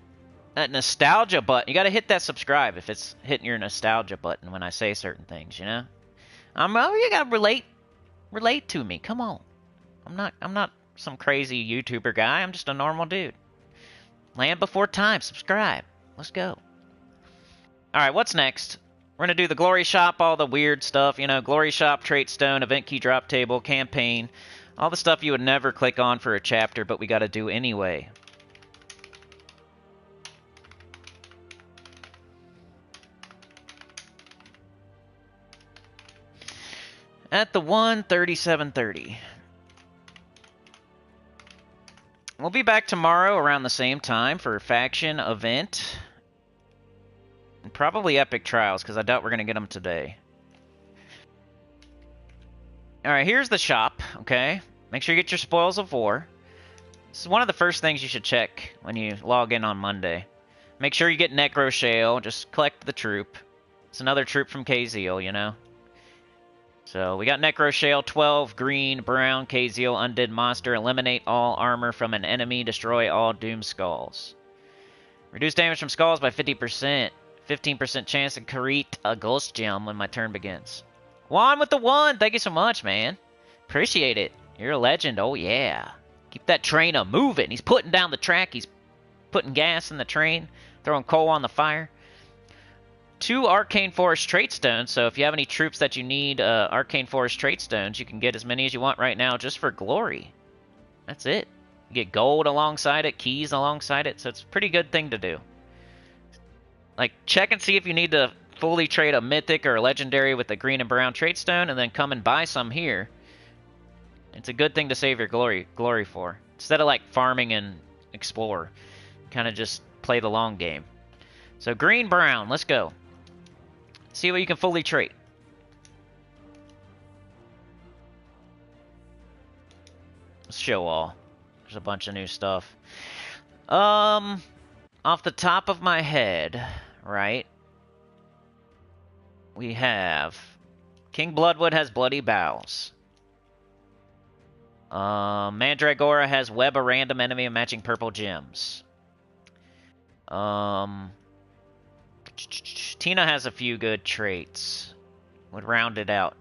That nostalgia button. You gotta hit that subscribe if it's hitting your nostalgia button when I say certain things, you know? You gotta relate to me. Come on. I'm not some crazy YouTuber guy. I'm just a normal dude. Land Before Time. Subscribe. Let's go. Alright, what's next? We're going to do the Glory Shop, all the weird stuff. You know, Glory Shop, TRAITSTONE, Event Key Drop Table, Campaign. All the stuff you would never click on for a chapter, but we got to do anyway. At the 1:37:30. We'll be back tomorrow around the same time for Faction Event. And probably Epic Trials, because I doubt we're going to get them today. Alright, here's the shop, okay? Make sure you get your Spoils of War. This is one of the first things you should check when you log in on Monday. Make sure you get Necro Shale. Just collect the troop. It's another troop from KZO, you know? So, we got Necro Shale, 12, green, brown, KZO, Undead Monster. Eliminate all armor from an enemy. Destroy all Doom Skulls. Reduce damage from skulls by 50%. 15% chance to create a Ghost Gem when my turn begins. Juan with the 1! Thank you so much, man. Appreciate it. You're a legend. Oh, yeah. Keep that train a-moving. He's putting down the track. He's putting gas in the train. Throwing coal on the fire. 2 Arcane Forest Traitstones, so if you have any troops that you need Arcane Forest Traitstones, you can get as many as you want right now just for glory. That's it. You get gold alongside it, keys alongside it, so it's a pretty good thing to do. Like, check and see if you need to fully trade a mythic or a legendary with a green and brown Traitstone, and then come and buy some here. It's a good thing to save your glory for. Instead of, like, farming and explore. Kind of just play the long game. So, green-brown, let's go. See what you can fully trade. Let's show all. There's a bunch of new stuff. Off the top of my head, right? We have King Bloodwood has Bloody Bowels. Mandragora has Web a random enemy and matching purple gems. Tina has a few good traits. Would round it out.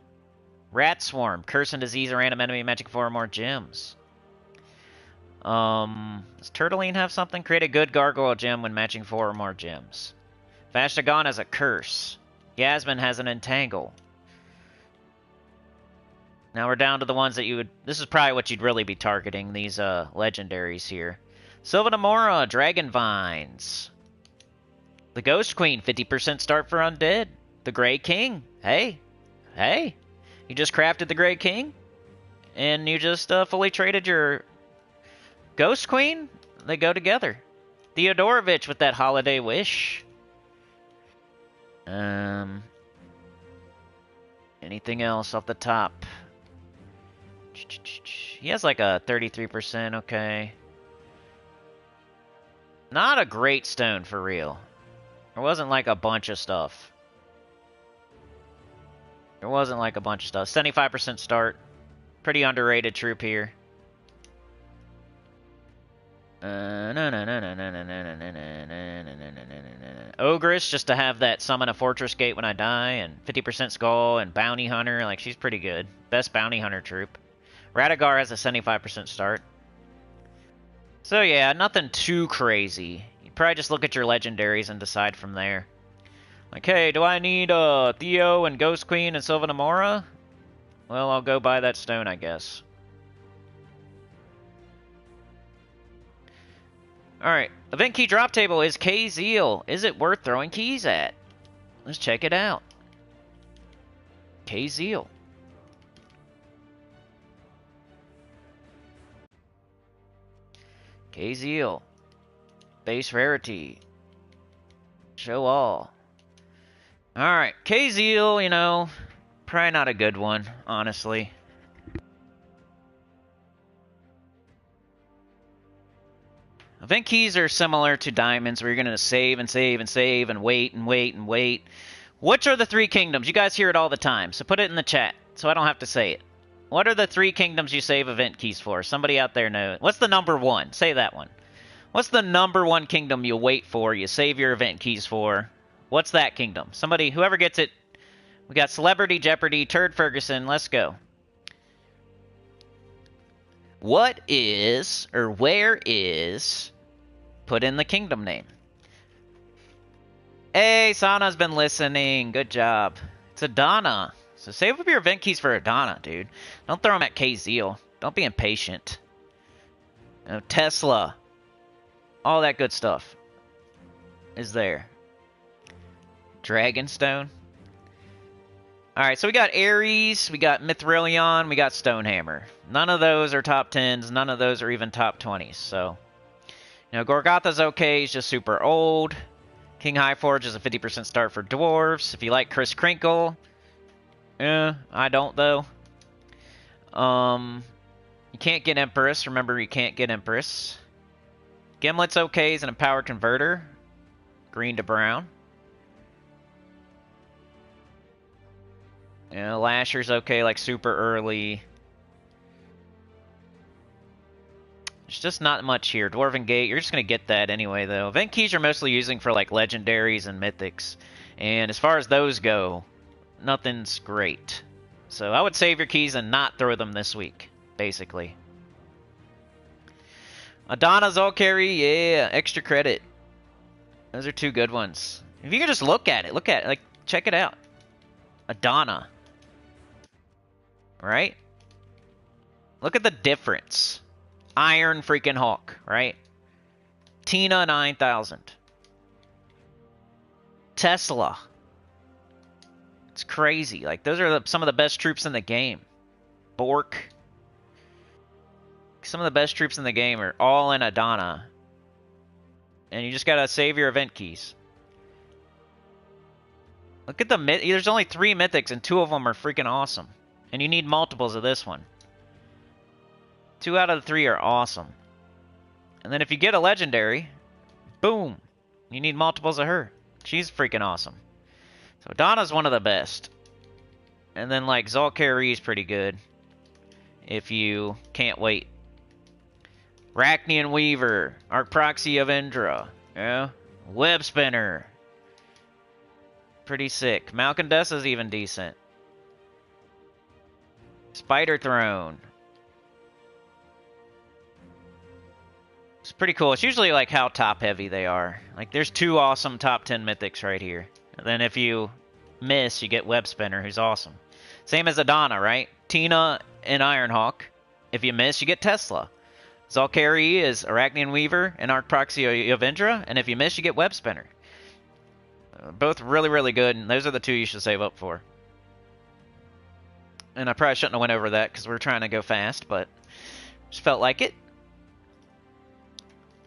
Rat Swarm, Curse and Disease a random enemy matching 4 or more gems. Does Turtling have something? Create a good gargoyle gem when matching 4 or more gems. Vashtagon has a Curse. Yasmin has an Entangle. Now we're down to the ones that you would... This is probably what you'd really be targeting, these legendaries here. Sylvanamora, Dragon Vines. The Ghost Queen, 50% start for Undead. The Grey King. Hey. Hey. You just crafted the Grey King. And you just fully traded your Ghost Queen. They go together. Theodorovich with that Holiday Wish. Anything else off the top? He has like a 33%, okay. Not a great stone for real. There wasn't like a bunch of stuff. There wasn't like a bunch of stuff. 75% start. Pretty underrated troop here. Ogress, just to have that summon a Fortress Gate when I die, and 50% Skull, and Bounty Hunter. Like, she's pretty good. Best Bounty Hunter troop. Radagar has a 75% start. So yeah, nothing too crazy. You'd probably just look at your legendaries and decide from there. Like, hey, do I need Theo and Ghost Queen and Sylvanamora? Well, I'll go buy that stone, I guess. Alright, event key drop table is K-Zeal. Is it worth throwing keys at? Let's check it out. K-Zeal. K-Zeal. Base rarity. Show all. Alright, K-Zeal, you know, probably not a good one, honestly. Event keys are similar to diamonds, where you're going to save and save and save and wait and wait and wait. Which are the 3 kingdoms? You guys hear it all the time, so put it in the chat, so I don't have to say it. What are the 3 kingdoms you save event keys for? Somebody out there knows. What's the number 1? Say that one. What's the number 1 kingdom you wait for, you save your event keys for? What's that kingdom? Somebody, whoever gets it. We got Celebrity Jeopardy, Turd Ferguson, let's go. What is, or where is, put in the kingdom name. Hey, Sana's been listening. Good job. It's Adana. So save up your event keys for Adana, dude. Don't throw them at K-Zeal. Don't be impatient. You know, Tesla. All that good stuff is there. Dragonstone. Alright, so we got Ares, we got Mithrillion, we got Stonehammer. None of those are top 10s, none of those are even top 20s, so... You know, Gorgatha's okay, he's just super old. King Highforge is a 50% start for dwarves. If you like Chris Crinkle... I don't, though. You can't get Empress, remember you can't get Empress. Gimlet's okay, he's an empowered converter. Green to brown. You know, Lasher's okay, like super early. There's just not much here. Dwarven Gate, you're just going to get that anyway, though. Event keys are mostly using for, like, legendaries and mythics. And as far as those go, nothing's great. So I would save your keys and not throw them this week, basically. Adana Zolkari, yeah, extra credit. Those are 2 good ones. If you can just look at it, like, check it out. Adana. Right? Look at the difference. Iron freaking Hawk, right? Tina 9000. Tesla. It's crazy. Like, those are some of the best troops in the game. Bork. Some of the best troops in the game are all in Adana. And you just gotta save your event keys. Look at the there's only 3 mythics and 2 of them are freaking awesome. And you need multiples of this one. 2 out of the 3 are awesome. And then if you get a legendary, boom, you need multiples of her. She's freaking awesome. So Donna's one of the best. And then like Zolkari is pretty good. If you can't wait. Rachnian Weaver, Arc Proxy of Indra, yeah, Web Spinner. Pretty sick. Malcondessa's even decent. Spider Throne. It's pretty cool. It's usually like how top heavy they are. Like there's 2 awesome top 10 mythics right here. And then if you miss, you get Web Spinner, who's awesome. Same as Adana, right? Tina and Ironhawk. If you miss, you get Tesla. Zolkari is Arachnian Weaver and Arc Proxy of Indra. And if you miss, you get Web Spinner. Both really, really good, and those are the 2 you should save up for. And I probably shouldn't have went over that because we're trying to go fast, but just felt like it.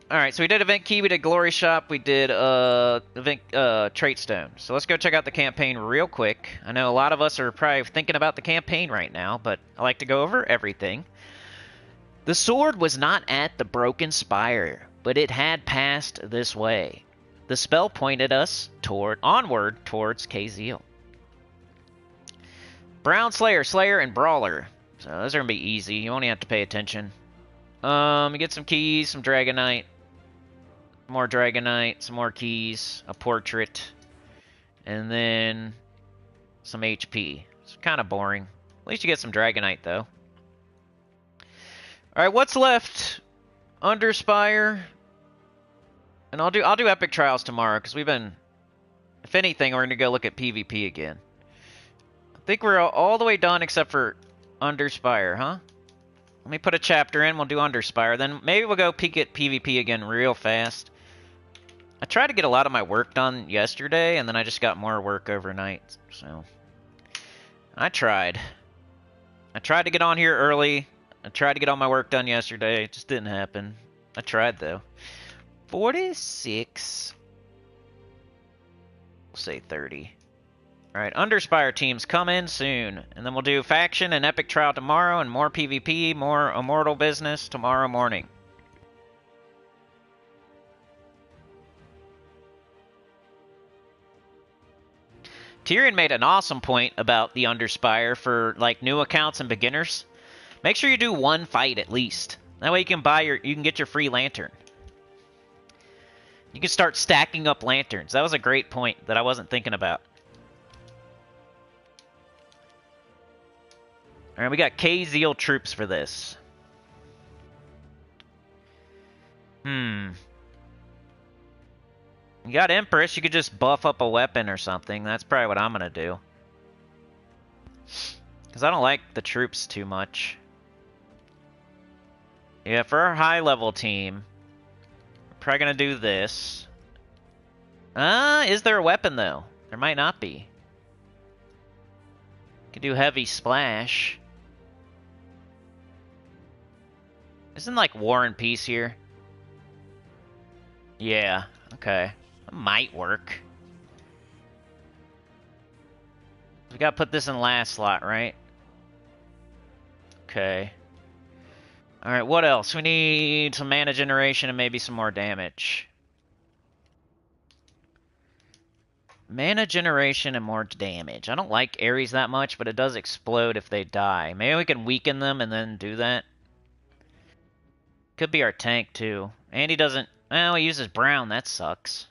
Alright, so we did Event Key, we did Glory Shop, we did Traitstone. So let's go check out the campaign real quick. I know a lot of us are probably thinking about the campaign right now, but I like to go over everything. The sword was not at the broken spire, but it had passed this way. The spell pointed us onward towards K-Zeal. Brown Slayer, Slayer, and Brawler. So those are going to be easy. You only have to pay attention. You get some keys, some Dragonite. More Dragonite, some more keys, a portrait, and then some HP. It's kind of boring. At least you get some Dragonite, though. Alright, what's left? Underspire. And I'll do Epic Trials tomorrow, because we've been... If anything, we're going to go look at PvP again. I think we're all the way done except for Underspire, huh? Let me put a chapter in, we'll do Underspire. Then maybe we'll go peek at PvP again real fast. I tried to get a lot of my work done yesterday, and then I just got more work overnight, so... I tried. I tried to get on here early. I tried to get all my work done yesterday. It just didn't happen. I tried, though. 46... We'll say 30. Alright, Underspire teams come in soon. And then we'll do Faction and Epic Trial tomorrow, and more PvP, more Immortal business tomorrow morning. Tyrion made an awesome point about the Underspire for like new accounts and beginners. Make sure you do one fight at least. That way you can get your free lantern. You can start stacking up lanterns. That was a great point that I wasn't thinking about. Alright, we got K-Zeal troops for this. You got Empress, you could just buff up a weapon or something. That's probably what I'm gonna do. Because I don't like the troops too much. Yeah, for our high-level team, we're probably gonna do this. Is there a weapon, though? There might not be. Could do Heavy Splash. Isn't, like, War and Peace here? Yeah, okay. That might work. We gotta put this in last slot, right? Okay. Alright, what else? We need some mana generation and maybe some more damage. Mana generation and more damage. I don't like Ares that much, but it does explode if they die. Maybe we can weaken them and then do that. Could be our tank, too. And he doesn't... Well, he uses brown. That sucks.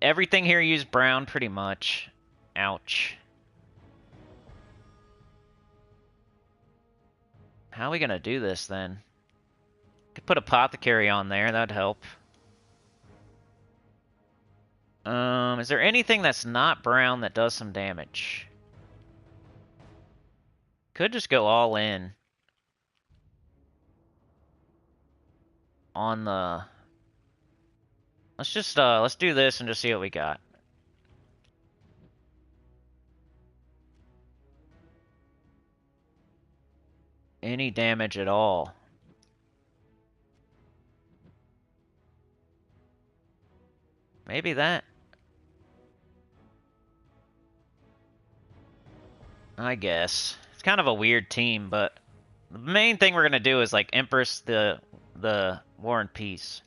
Everything here used brown, pretty much. Ouch. How are we gonna do this, then? Could put Apothecary on there. That'd help. Is there anything that's not brown that does some damage? Could just go all in. On the... let's do this and just see what we got. Any damage at all. Maybe that. I guess. It's kind of a weird team, but the main thing we're gonna do is like Empress the War and Peace.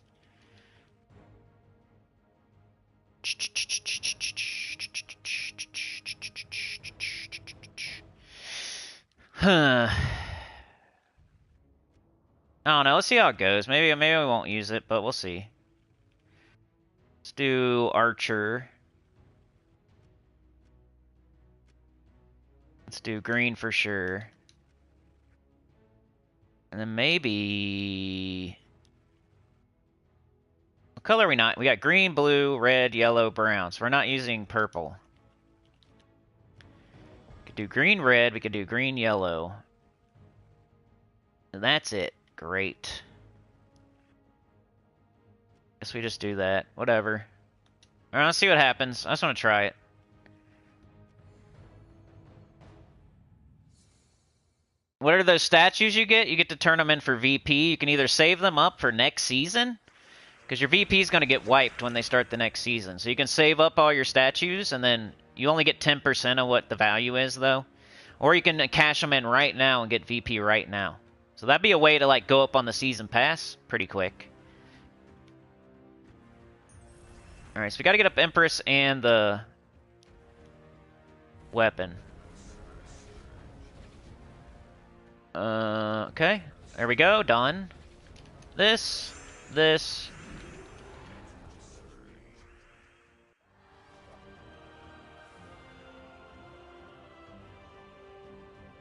Huh. I don't know. Let's see how it goes. Maybe we won't use it, but we'll see. Let's do Archer. Let's do green for sure. And then maybe... What color are we not? We got green, blue, red, yellow, brown. So we're not using purple. We could do green, red. We could do green, yellow. And that's it. Great. Guess we just do that. Whatever. Alright, let's see what happens. I just want to try it. What are those statues you get? You get to turn them in for VP. You can either save them up for next season, because your VP is going to get wiped when they start the next season. So you can save up all your statues, and then you only get 10% of what the value is, though. Or you can cash them in right now and get VP right now. So that'd be a way to like go up on the season pass pretty quick. Alright, so we got to get up Empress and the weapon. Okay. There we go. Done. This. This.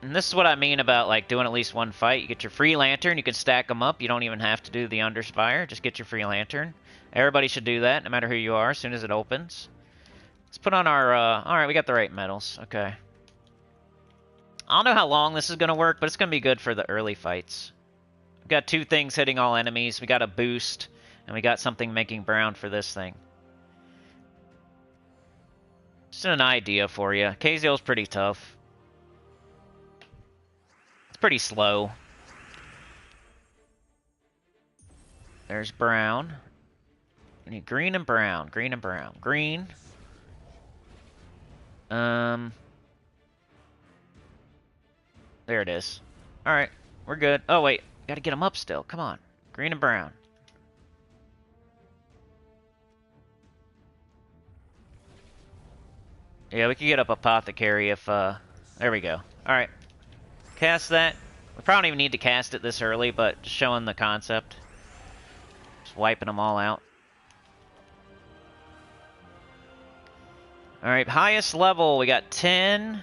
And this is what I mean about, like, doing at least one fight. You get your free lantern, you can stack them up. You don't even have to do the Underspire. Just get your free lantern. Everybody should do that, no matter who you are, as soon as it opens. Let's put on our, alright, we got the right medals. Okay. I don't know how long this is going to work, but it's going to be good for the early fights. We've got 2 things hitting all enemies. We got a boost, and we got something making brown for this thing. Just an idea for you. KZL's pretty tough. Pretty slow. There's brown. We need green and brown. Green and brown. Green. There it is. Alright. We're good. Oh, wait. Gotta get them up still. Come on. Green and brown. Yeah, we can get up Apothecary if, there we go. Alright. Cast that. We probably don't even need to cast it this early, but just showing the concept. Just wiping them all out. Alright, highest level, we got 10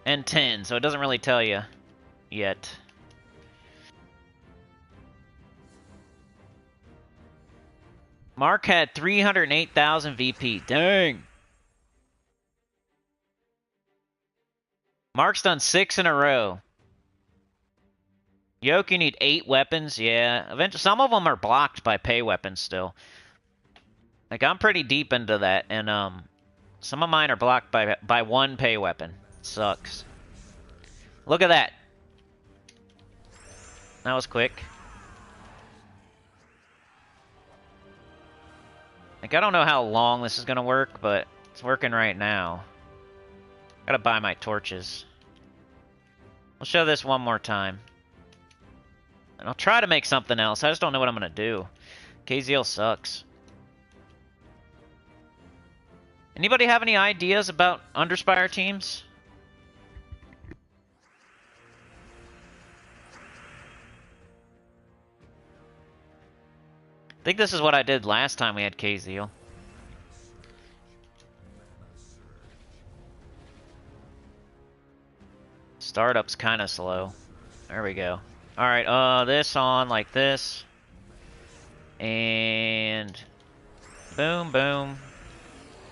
and 10, so it doesn't really tell you yet. Mark had 308,000 VP. Dang! Mark's done 6 in a row. Yoke, you need 8 weapons. Yeah, eventually, some of them are blocked by pay weapons still. Like, I'm pretty deep into that, and some of mine are blocked by 1 pay weapon. Sucks. Look at that. That was quick. Like, I don't know how long this is gonna work, but it's working right now. Gotta buy my torches. We'll show this one more time. And I'll try to make something else. I just don't know what I'm gonna do. KZL sucks. Anybody have any ideas about Underspire teams? I think this is what I did last time we had KZL. Startup's kind of slow. There we go. Alright, this on like this. And boom, boom.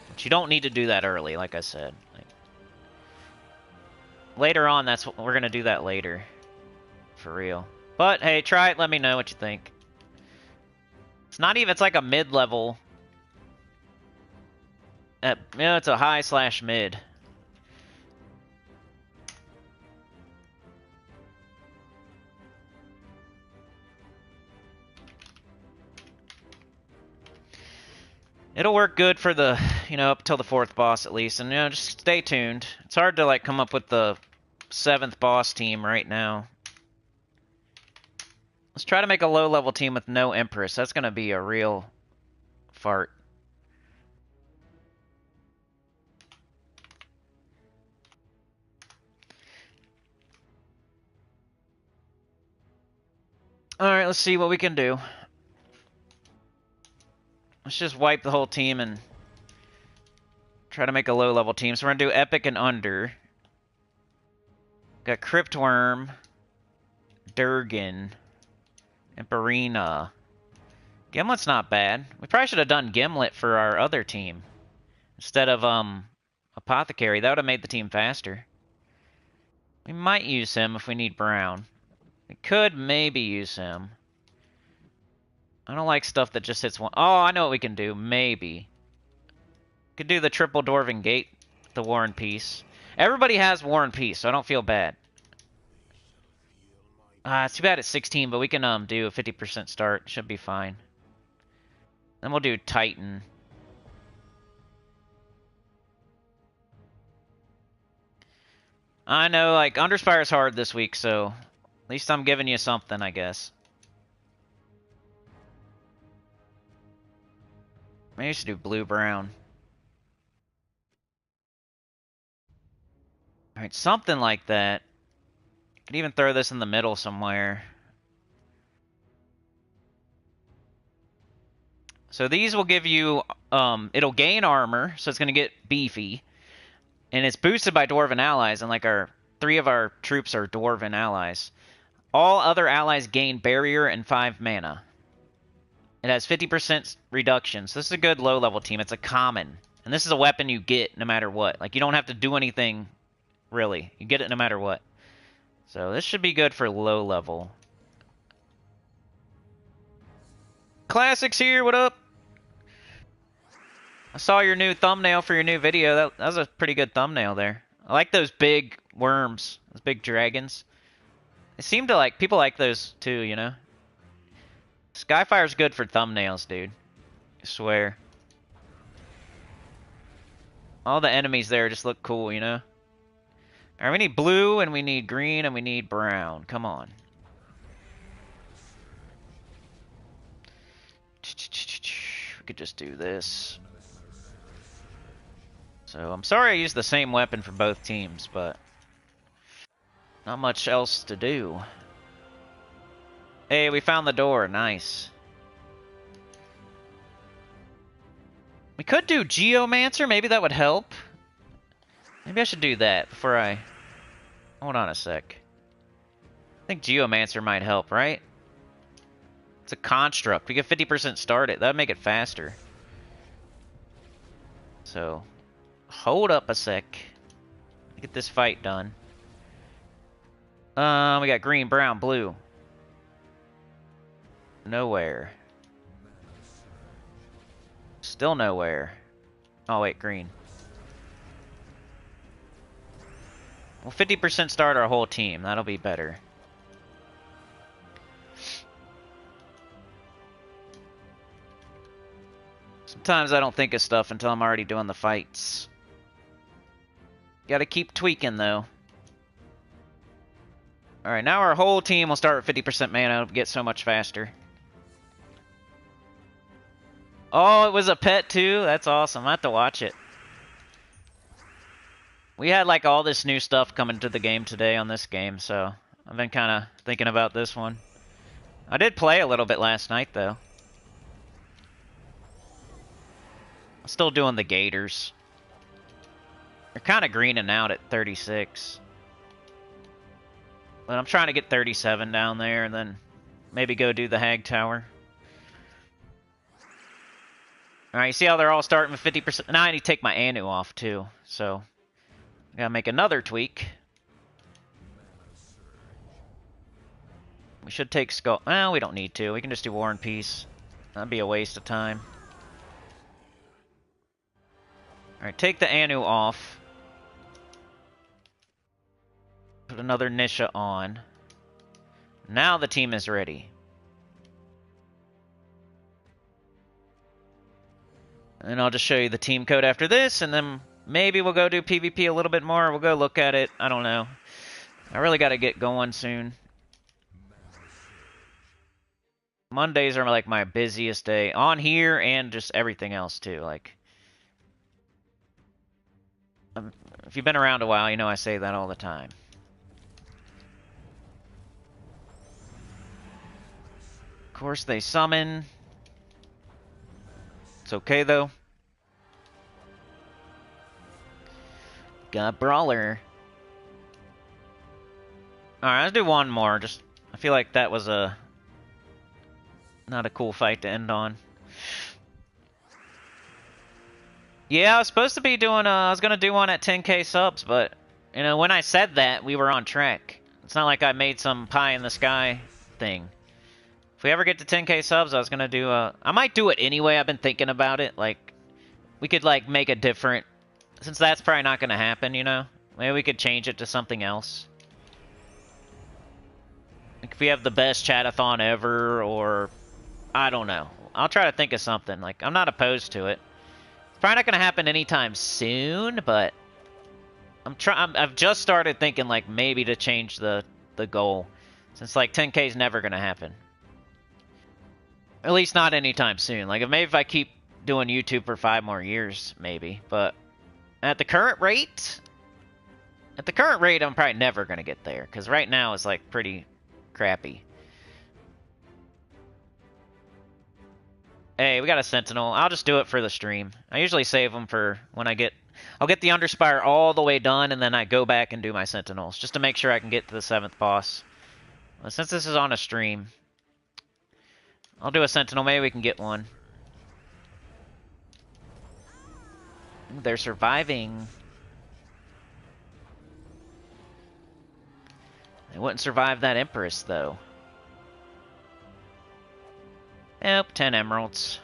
But you don't need to do that early, like I said. Like, later on, that's what we're gonna do that later. For real. But hey, try it, let me know what you think. It's not even, it's like a mid-level. You know, it's a high/mid. It'll work good for the, you know, up till the 4th boss at least. And, you know, just stay tuned. It's hard to, like, come up with the 7th boss team right now. Let's try to make a low-level team with no Empress. That's going to be a real fart. Alright, let's see what we can do. Let's just wipe the whole team and try to make a low-level team. So we're going to do Epic and Under. Got Cryptworm, Durgan, Emperina. Gimlet's not bad. We probably should have done Gimlet for our other team. Instead of, Apothecary. That would have made the team faster. We might use him if we need Brown. We could maybe use him. I don't like stuff that just hits one. Oh, I know what we can do. Maybe. Could do the triple Dwarven Gate, the War and Peace. Everybody has War and Peace, so I don't feel bad. It's too bad it's 16, but we can do a 50% start. Should be fine. Then we'll do Titan. I know, like, Underspire is hard this week, so at least I'm giving you something, I guess. Maybe I should do blue-brown. Alright, something like that. Could even throw this in the middle somewhere. So these will give you, it'll gain armor, so it's going to get beefy. And it's boosted by Dwarven allies, and like 3 of our troops are Dwarven allies. All other allies gain barrier and 5 mana. It has 50% reduction, so this is a good low-level team. It's a common. And this is a weapon you get no matter what. Like, you don't have to do anything, really. You get it no matter what. So this should be good for low-level. Classics here, what up? I saw your new thumbnail for your new video. That was a pretty good thumbnail there. I like those big worms, those big dragons. It seemed to like, people like those too, you know? Skyfire's good for thumbnails, dude. I swear. All the enemies there just look cool, you know? Alright, we need blue, and we need green, and we need brown. Come on. We could just do this. So, I'm sorry I used the same weapon for both teams, but not much else to do. Hey, we found the door. Nice. We could do Geomancer. Maybe that would help. Maybe I should do that before I... Hold on a sec. I think Geomancer might help, right? It's a construct. We get 50% start it. That would make it faster. So, hold up a sec. Get this fight done. We got green, brown, blue. Nowhere. Still nowhere. Oh, wait, green. Well, 50% start our whole team. That'll be better. Sometimes I don't think of stuff until I'm already doing the fights. Gotta keep tweaking, though. Alright, now our whole team will start with 50% mana. It'll get so much faster. Oh, it was a pet, too? That's awesome. I have to watch it. We had, like, all this new stuff coming to the game today on this game, so I've been kind of thinking about this one. I did play a little bit last night, though. I'm still doing the Gators. They're kind of greening out at 36. But I'm trying to get 37 down there and then maybe go do the Hag Tower. Alright, you see how they're all starting with 50%? Now I need to take my Anu off too, so I gotta make another tweak. We should take Skull. Well, we don't need to. We can just do War and Peace. That'd be a waste of time. Alright, take the Anu off. Put another Nisha on. Now the team is ready. And I'll just show you the team code after this, and then maybe we'll go do PvP a little bit more. We'll go look at it. I don't know. I really got to get going soon. Mondays are like my busiest day. On here and just everything else too. Like, if you've been around a while, you know I say that all the time. Of course, they summon. It's okay, though. Got Brawler. Alright, let's do one more. Just, I feel like that was not a cool fight to end on. Yeah, I was supposed to be doing, I was gonna do one at 10k subs, but, you know, when I said that, we were on track. It's not like I made some pie-in-the-sky thing. If we ever get to 10k subs, I was gonna do I might do it anyway. I've been thinking about it. Like, we could, like, make a different... Since that's probably not gonna happen, you know? Maybe we could change it to something else. Like, if we have the best chat-a-thon ever, or... I don't know. I'll try to think of something. Like, I'm not opposed to it. It's probably not gonna happen anytime soon, but... I've just started thinking, like, maybe to change the goal. Since, like, 10k is never gonna happen. At least not anytime soon. Like, maybe if I keep doing YouTube for 5 more years, maybe. But at the current rate, At the current rate, I'm probably never going to get there, because right now it's, like, pretty crappy. Hey, we got a Sentinel. I'll just do it for the stream. I usually save them for when I get... I'll get the Underspire all the way done, and then I go back and do my Sentinels, just to make sure I can get to the 7th boss. Well, since this is on a stream, I'll do a Sentinel. Maybe we can get one. Ooh, they're surviving. They wouldn't survive that Empress, though. Yep, 10 emeralds.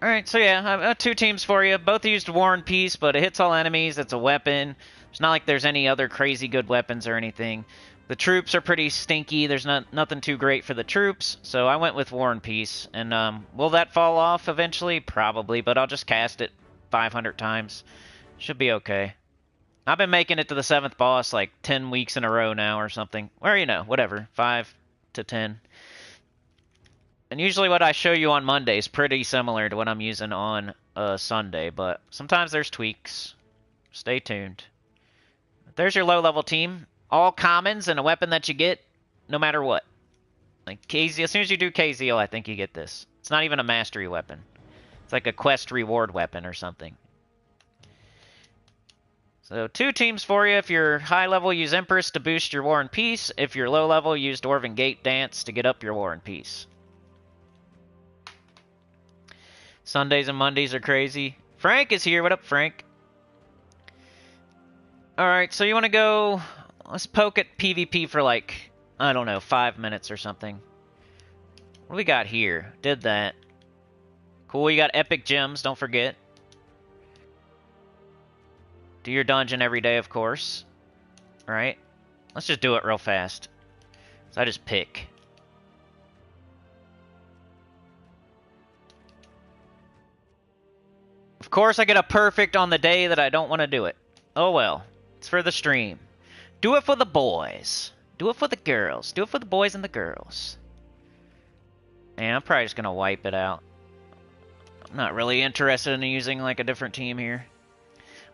Alright, so yeah, I've got 2 teams for you. Both used War and Peace, but it hits all enemies. It's a weapon. It's not like there's any other crazy good weapons or anything. The troops are pretty stinky. There's nothing too great for the troops, so I went with War and Peace. And will that fall off eventually? Probably, but I'll just cast it 500 times. Should be okay. I've been making it to the 7th boss like 10 weeks in a row now or something. Or, you know, whatever. 5 to 10. And usually what I show you on Monday is pretty similar to what I'm using on Sunday, but sometimes there's tweaks. Stay tuned. There's your low-level team. All commons and a weapon that you get no matter what. Like KZ, as soon as you do KZO, I think you get this. It's not even a mastery weapon. It's like a quest reward weapon or something. So 2 teams for you. If you're high level, use Empress to boost your War and Peace. If you're low level, use Dwarven Gate Dance to get up your War and Peace. Sundays and Mondays are crazy. Frank is here. What up, Frank? Alright, so you want to go... Let's poke at PvP for like, I don't know, 5 minutes or something. What do we got here? Did that. Cool, you got epic gems, don't forget. Do your dungeon every day, of course. Alright. Let's just do it real fast. So I just pick. Of course I get a perfect on the day that I don't want to do it. Oh well. It's for the stream. Do it for the boys. Do it for the girls. Do it for the boys and the girls. Man, I'm probably just going to wipe it out. I'm not really interested in using like a different team here.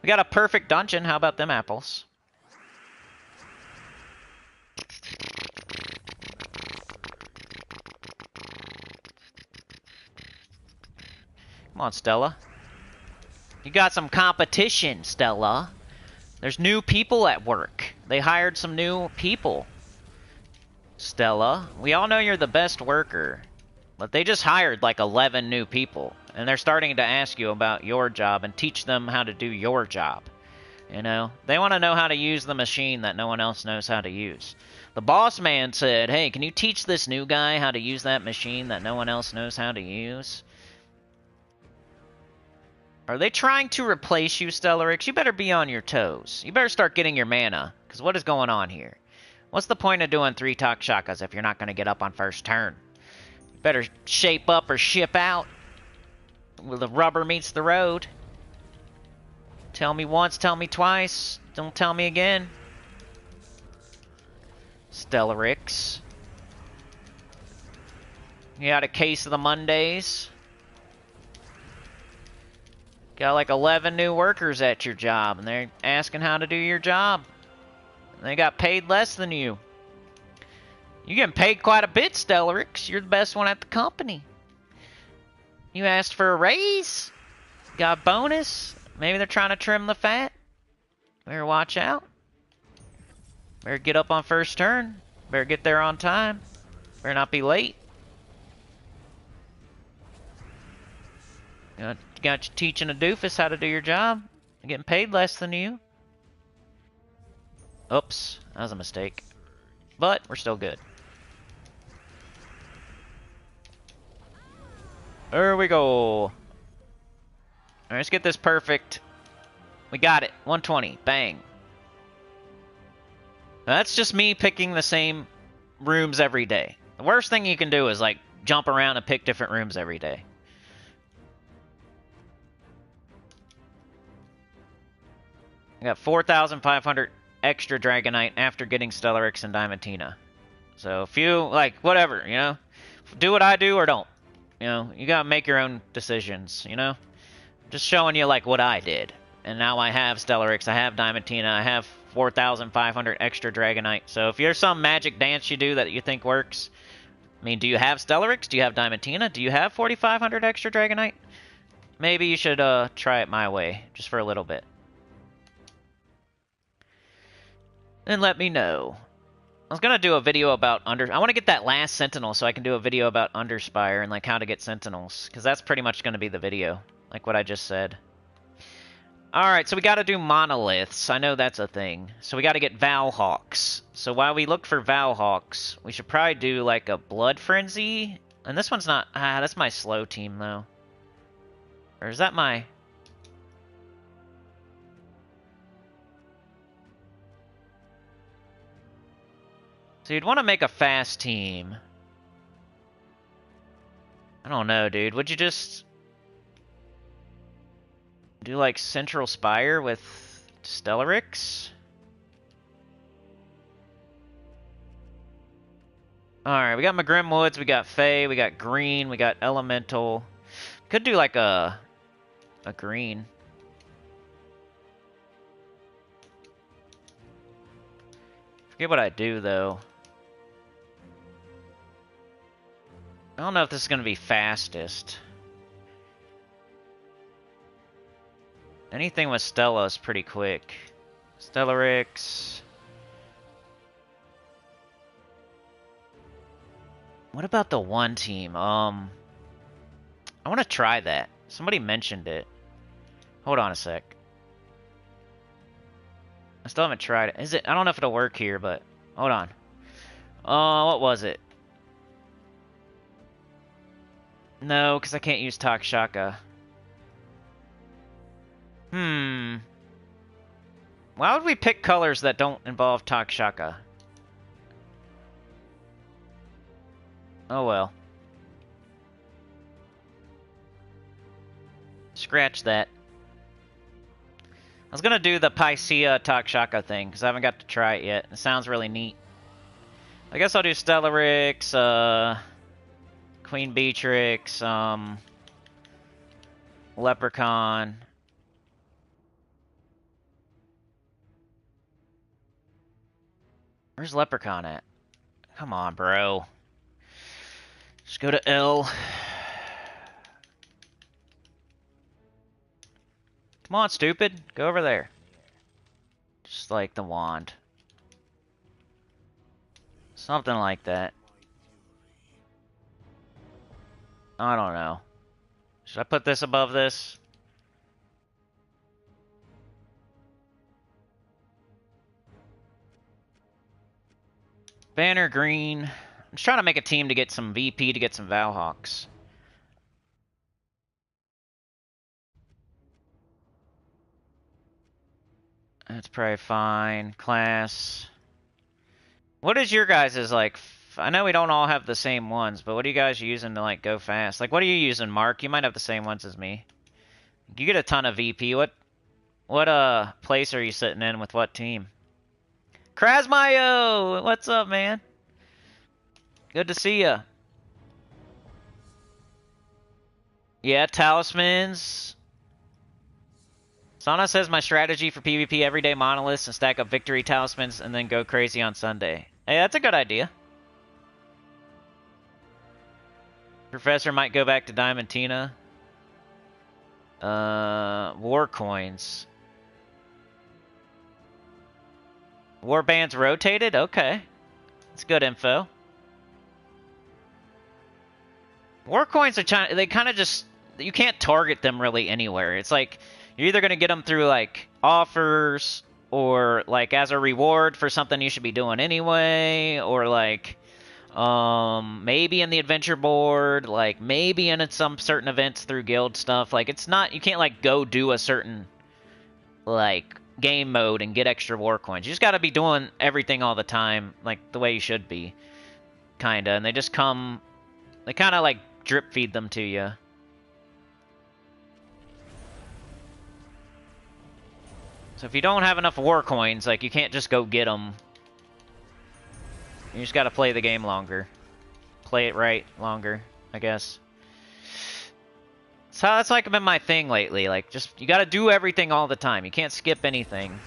We got a perfect dungeon. How about them apples? Come on, Stella. You got some competition, Stella. There's new people at work. They hired some new people. Stella, we all know you're the best worker. But they just hired like 11 new people. And they're starting to ask you about your job and teach them how to do your job. You know? They want to know how to use the machine that no one else knows how to use. The boss man said, hey, can you teach this new guy how to use that machine that no one else knows how to use? Are they trying to replace you, Stellarix? You better be on your toes. You better start getting your mana. Because what is going on here? What's the point of doing 3 Takshakas if you're not going to get up on first turn? You better shape up or ship out. Where the rubber meets the road. Tell me once, tell me twice. Don't tell me again. Stellarix. You got a case of the Mondays. Got like 11 new workers at your job, and they're asking how to do your job. And they got paid less than you. You're getting paid quite a bit, Stellarix. You're the best one at the company. You asked for a raise? Got a bonus? Maybe they're trying to trim the fat? Better watch out. Better get up on first turn. Better get there on time. Better not be late. Got you teaching a doofus how to do your job. You're getting paid less than you. Oops, that was a mistake. But we're still good. There we go. Alright, let's get this perfect. We got it. 120. Bang. Now, that's just me picking the same rooms every day. The worst thing you can do is like jump around and pick different rooms every day. I got 4,500 extra Dragonite after getting Stellarix and Diamantina. So if you, like, whatever, you know? Do what I do or don't. You know, you gotta make your own decisions, you know? Just showing you, like, what I did. And now I have Stellarix, I have Diamantina, I have 4,500 extra Dragonite. So if you're some magic dance you do that you think works... I mean, do you have Stellarix? Do you have Diamantina? Do you have 4,500 extra Dragonite? Maybe you should try it my way, just for a little bit. Then let me know. I was gonna do a video about I want to get that last Sentinel so I can do a video about Underspire and like how to get Sentinels, because that's pretty much gonna be the video, like what I just said. Alright, so we gotta do Monoliths. I know that's a thing. So we gotta get Valhawks. So while we look for Valhawks, we should probably do like a Blood Frenzy. And this one's not... that's my slow team though. Or is that my... So you'd want to make a fast team. I don't know, dude. Would you just... do like Central Spire with Stellarix? Alright, we got McGrim Woods, we got Fey, we got Green, we got Elemental. Could do like a green. Forget what I do though. I don't know if this is going to be fastest. Anything with Stella is pretty quick. Stellarix. What about the one team? I want to try that. Somebody mentioned it. Hold on a sec. I still haven't tried it. Is it? I don't know if it'll work here, but hold on. What was it? No, because I can't use Takshaka. Why would we pick colors that don't involve Takshaka? Oh well. Scratch that. I was gonna do the Pycea Takshaka thing, because I haven't got to try it yet. It sounds really neat. I guess I'll do Stellarix, Queen Beatrix, Leprechaun. Where's Leprechaun at? Come on, bro. Just go to L. Come on, stupid. Go over there. Just like the wand. Something like that. I don't know. Should I put this above this? Banner green. I'm just trying to make a team to get some VP to get some Valhawks. That's probably fine. Class. What is your guys' like? I know we don't all have the same ones, but what are you guys using to like go fast? Like, what are you using, Mark? You might have the same ones as me. You get a ton of VP. What place are you sitting in with what team? Krasmayo! What's up, man? Good to see ya. Yeah, talismans. Sana says my strategy for PvP: everyday monoliths and stack up victory talismans and then go crazy on Sunday. Hey, that's a good idea. Professor might go back to Diamantina. War coins. Warbands rotated? Okay. That's good info. War coins are they kind of just... You can't target them really anywhere. It's like, you're either going to get them through, like, offers, or, like, as a reward for something you should be doing anyway, or, like, maybe in the adventure board, like, maybe in some certain events through guild stuff. Like, it's not... You can't, like, go do a certain, like... game mode and get extra war coins. You just gotta be doing everything all the time, like the way you should be, kinda. And they just come, they kind of like drip feed them to you. So if you don't have enough war coins, like you can't just go get them. You just gotta play the game longer, play it right longer, I guess. Let's So that's like been my thing lately. Like, just, you gotta do everything all the time. You can't skip anything.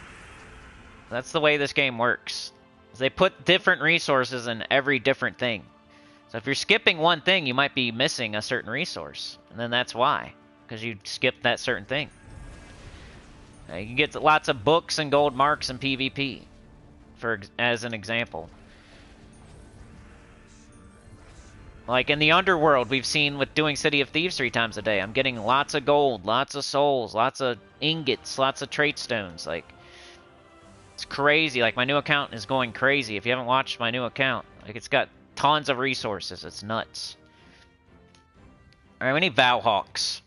That's the way this game works. They put different resources in every different thing. So if you're skipping one thing, you might be missing a certain resource. And then that's why. Because you skipped that certain thing. You can get lots of books and gold marks in PvP. As an example. Like in the Underworld, we've seen with doing City of Thieves 3 times a day. I'm getting lots of gold, lots of souls, lots of ingots, lots of trait stones. Like, it's crazy. Like, my new account is going crazy. If you haven't watched my new account, like, it's got tons of resources. It's nuts. Alright, we need Valhawks.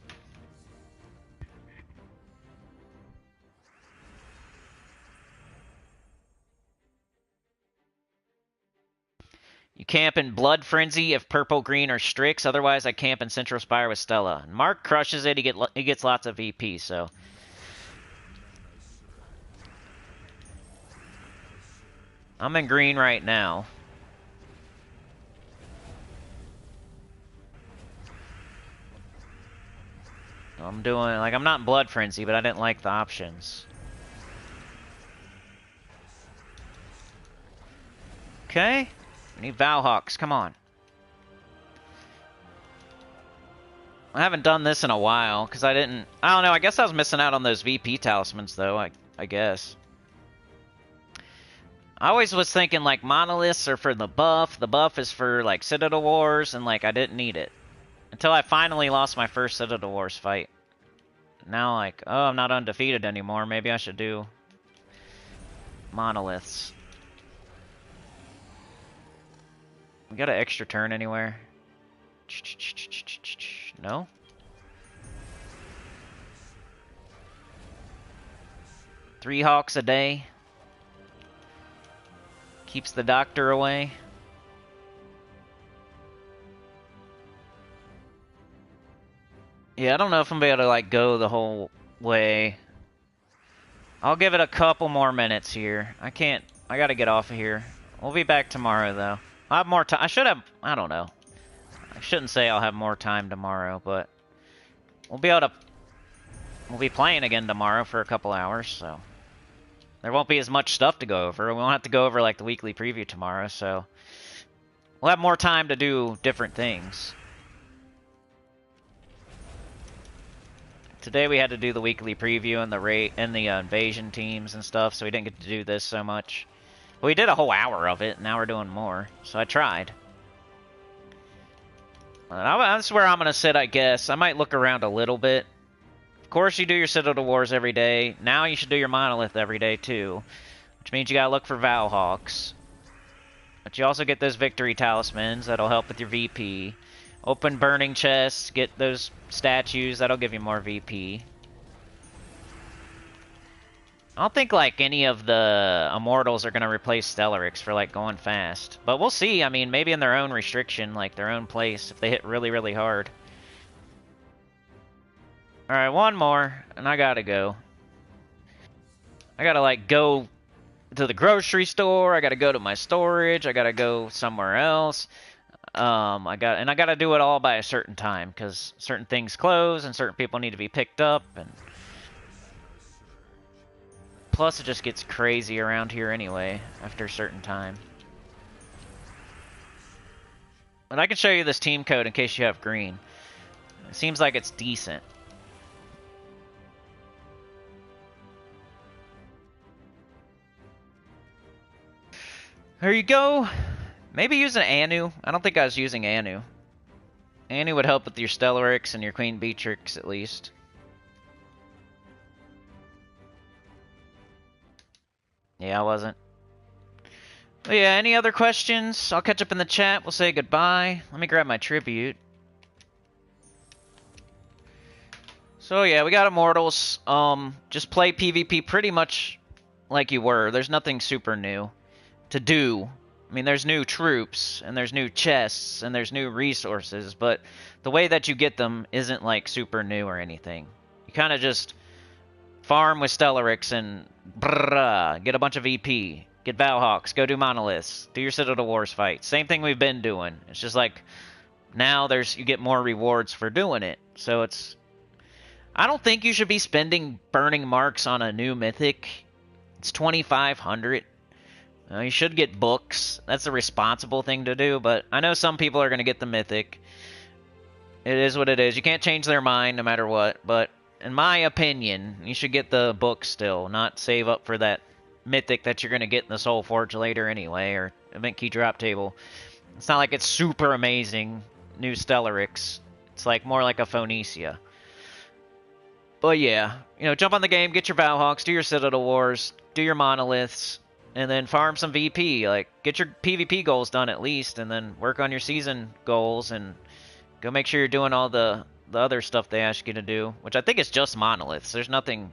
You camp in Blood Frenzy if purple, green, or Strix. Otherwise, I camp in Central Spire with Stella. Mark crushes it. He gets lots of VP, so... I'm in green right now. I'm doing... Like, I'm not in Blood Frenzy, but I didn't like the options. Okay. We need Valhawks, come on. I haven't done this in a while, because I don't know, I guess I was missing out on those VP talismans, though, I guess. I always was thinking, like, monoliths are for the buff is for, like, Citadel Wars, and, like, I didn't need it. Until I finally lost my first Citadel Wars fight. Now, like, oh, I'm not undefeated anymore, maybe I should do monoliths. We got an extra turn anywhere? No? Three hawks a day. Keeps the doctor away. Yeah, I don't know if I'm gonna be able to, like, go the whole way. I'll give it a couple more minutes here. I gotta get off of here. We'll be back tomorrow, though. I'll have more time. I don't know. I shouldn't say I'll have more time tomorrow, but we'll be playing again tomorrow for a couple hours, so there won't be as much stuff to go over. We won't have to go over, like, the weekly preview tomorrow, so we'll have more time to do different things. Today we had to do the weekly preview and the invasion teams and stuff, so we didn't get to do this so much. But we did a whole hour of it, and now we're doing more. So I tried. That's where I'm going to sit, I guess. I might look around a little bit. Of course, you do your Citadel Wars every day. Now you should do your Monolith every day, too. Which means you got to look for Valhawks. But you also get those victory talismans. That'll help with your VP. Open burning chests. Get those statues. That'll give you more VP. I don't think, like, any of the Immortals are going to replace Stellarix for, like, going fast. But we'll see. I mean, maybe in their own restriction, like, their own place, if they hit really, really hard. Alright, one more, and I gotta go. I gotta, like, go to the grocery store, I gotta go to my storage, I gotta go somewhere else. I gotta do it all by a certain time, because certain things close, and certain people need to be picked up, and... Plus, it just gets crazy around here anyway, after a certain time. But I can show you this team code in case you have green. It seems like it's decent. There you go. Maybe use an Anu. I don't think I was using Anu. Anu would help with your Stellarix and your Queen Beatrix, at least. Yeah, I wasn't. But yeah, any other questions? I'll catch up in the chat. We'll say goodbye. Let me grab my tribute. So yeah, we got Immortals. Just play PvP pretty much like you were. There's nothing super new to do. I mean, there's new troops, and there's new chests, and there's new resources, but the way that you get them isn't, like, super new or anything. You kind of just farm with Stellarix and get a bunch of VP, get Valhawks, go do Monoliths, do your Citadel Wars fight. Same thing we've been doing. It's just like, now you get more rewards for doing it. So it's I don't think you should be spending burning marks on a new mythic. It's 2,500. You should get books. That's a responsible thing to do, but I know some people are going to get the mythic. It is what it is. You can't change their mind no matter what, but in my opinion, you should get the book still, not save up for that mythic that you're going to get in the SOULFORGE later anyway, or event key drop table. It's not like it's super amazing, new Stellarix. It's like more like a Phoenicia. But yeah, you know, jump on the game, get your Valhawks, do your Citadel Wars, do your Monoliths, and then farm some VP. Like, get your PvP goals done at least, and then work on your season goals, and go make sure you're doing all the other stuff they ask you to do, which I think is just Monoliths. There's nothing...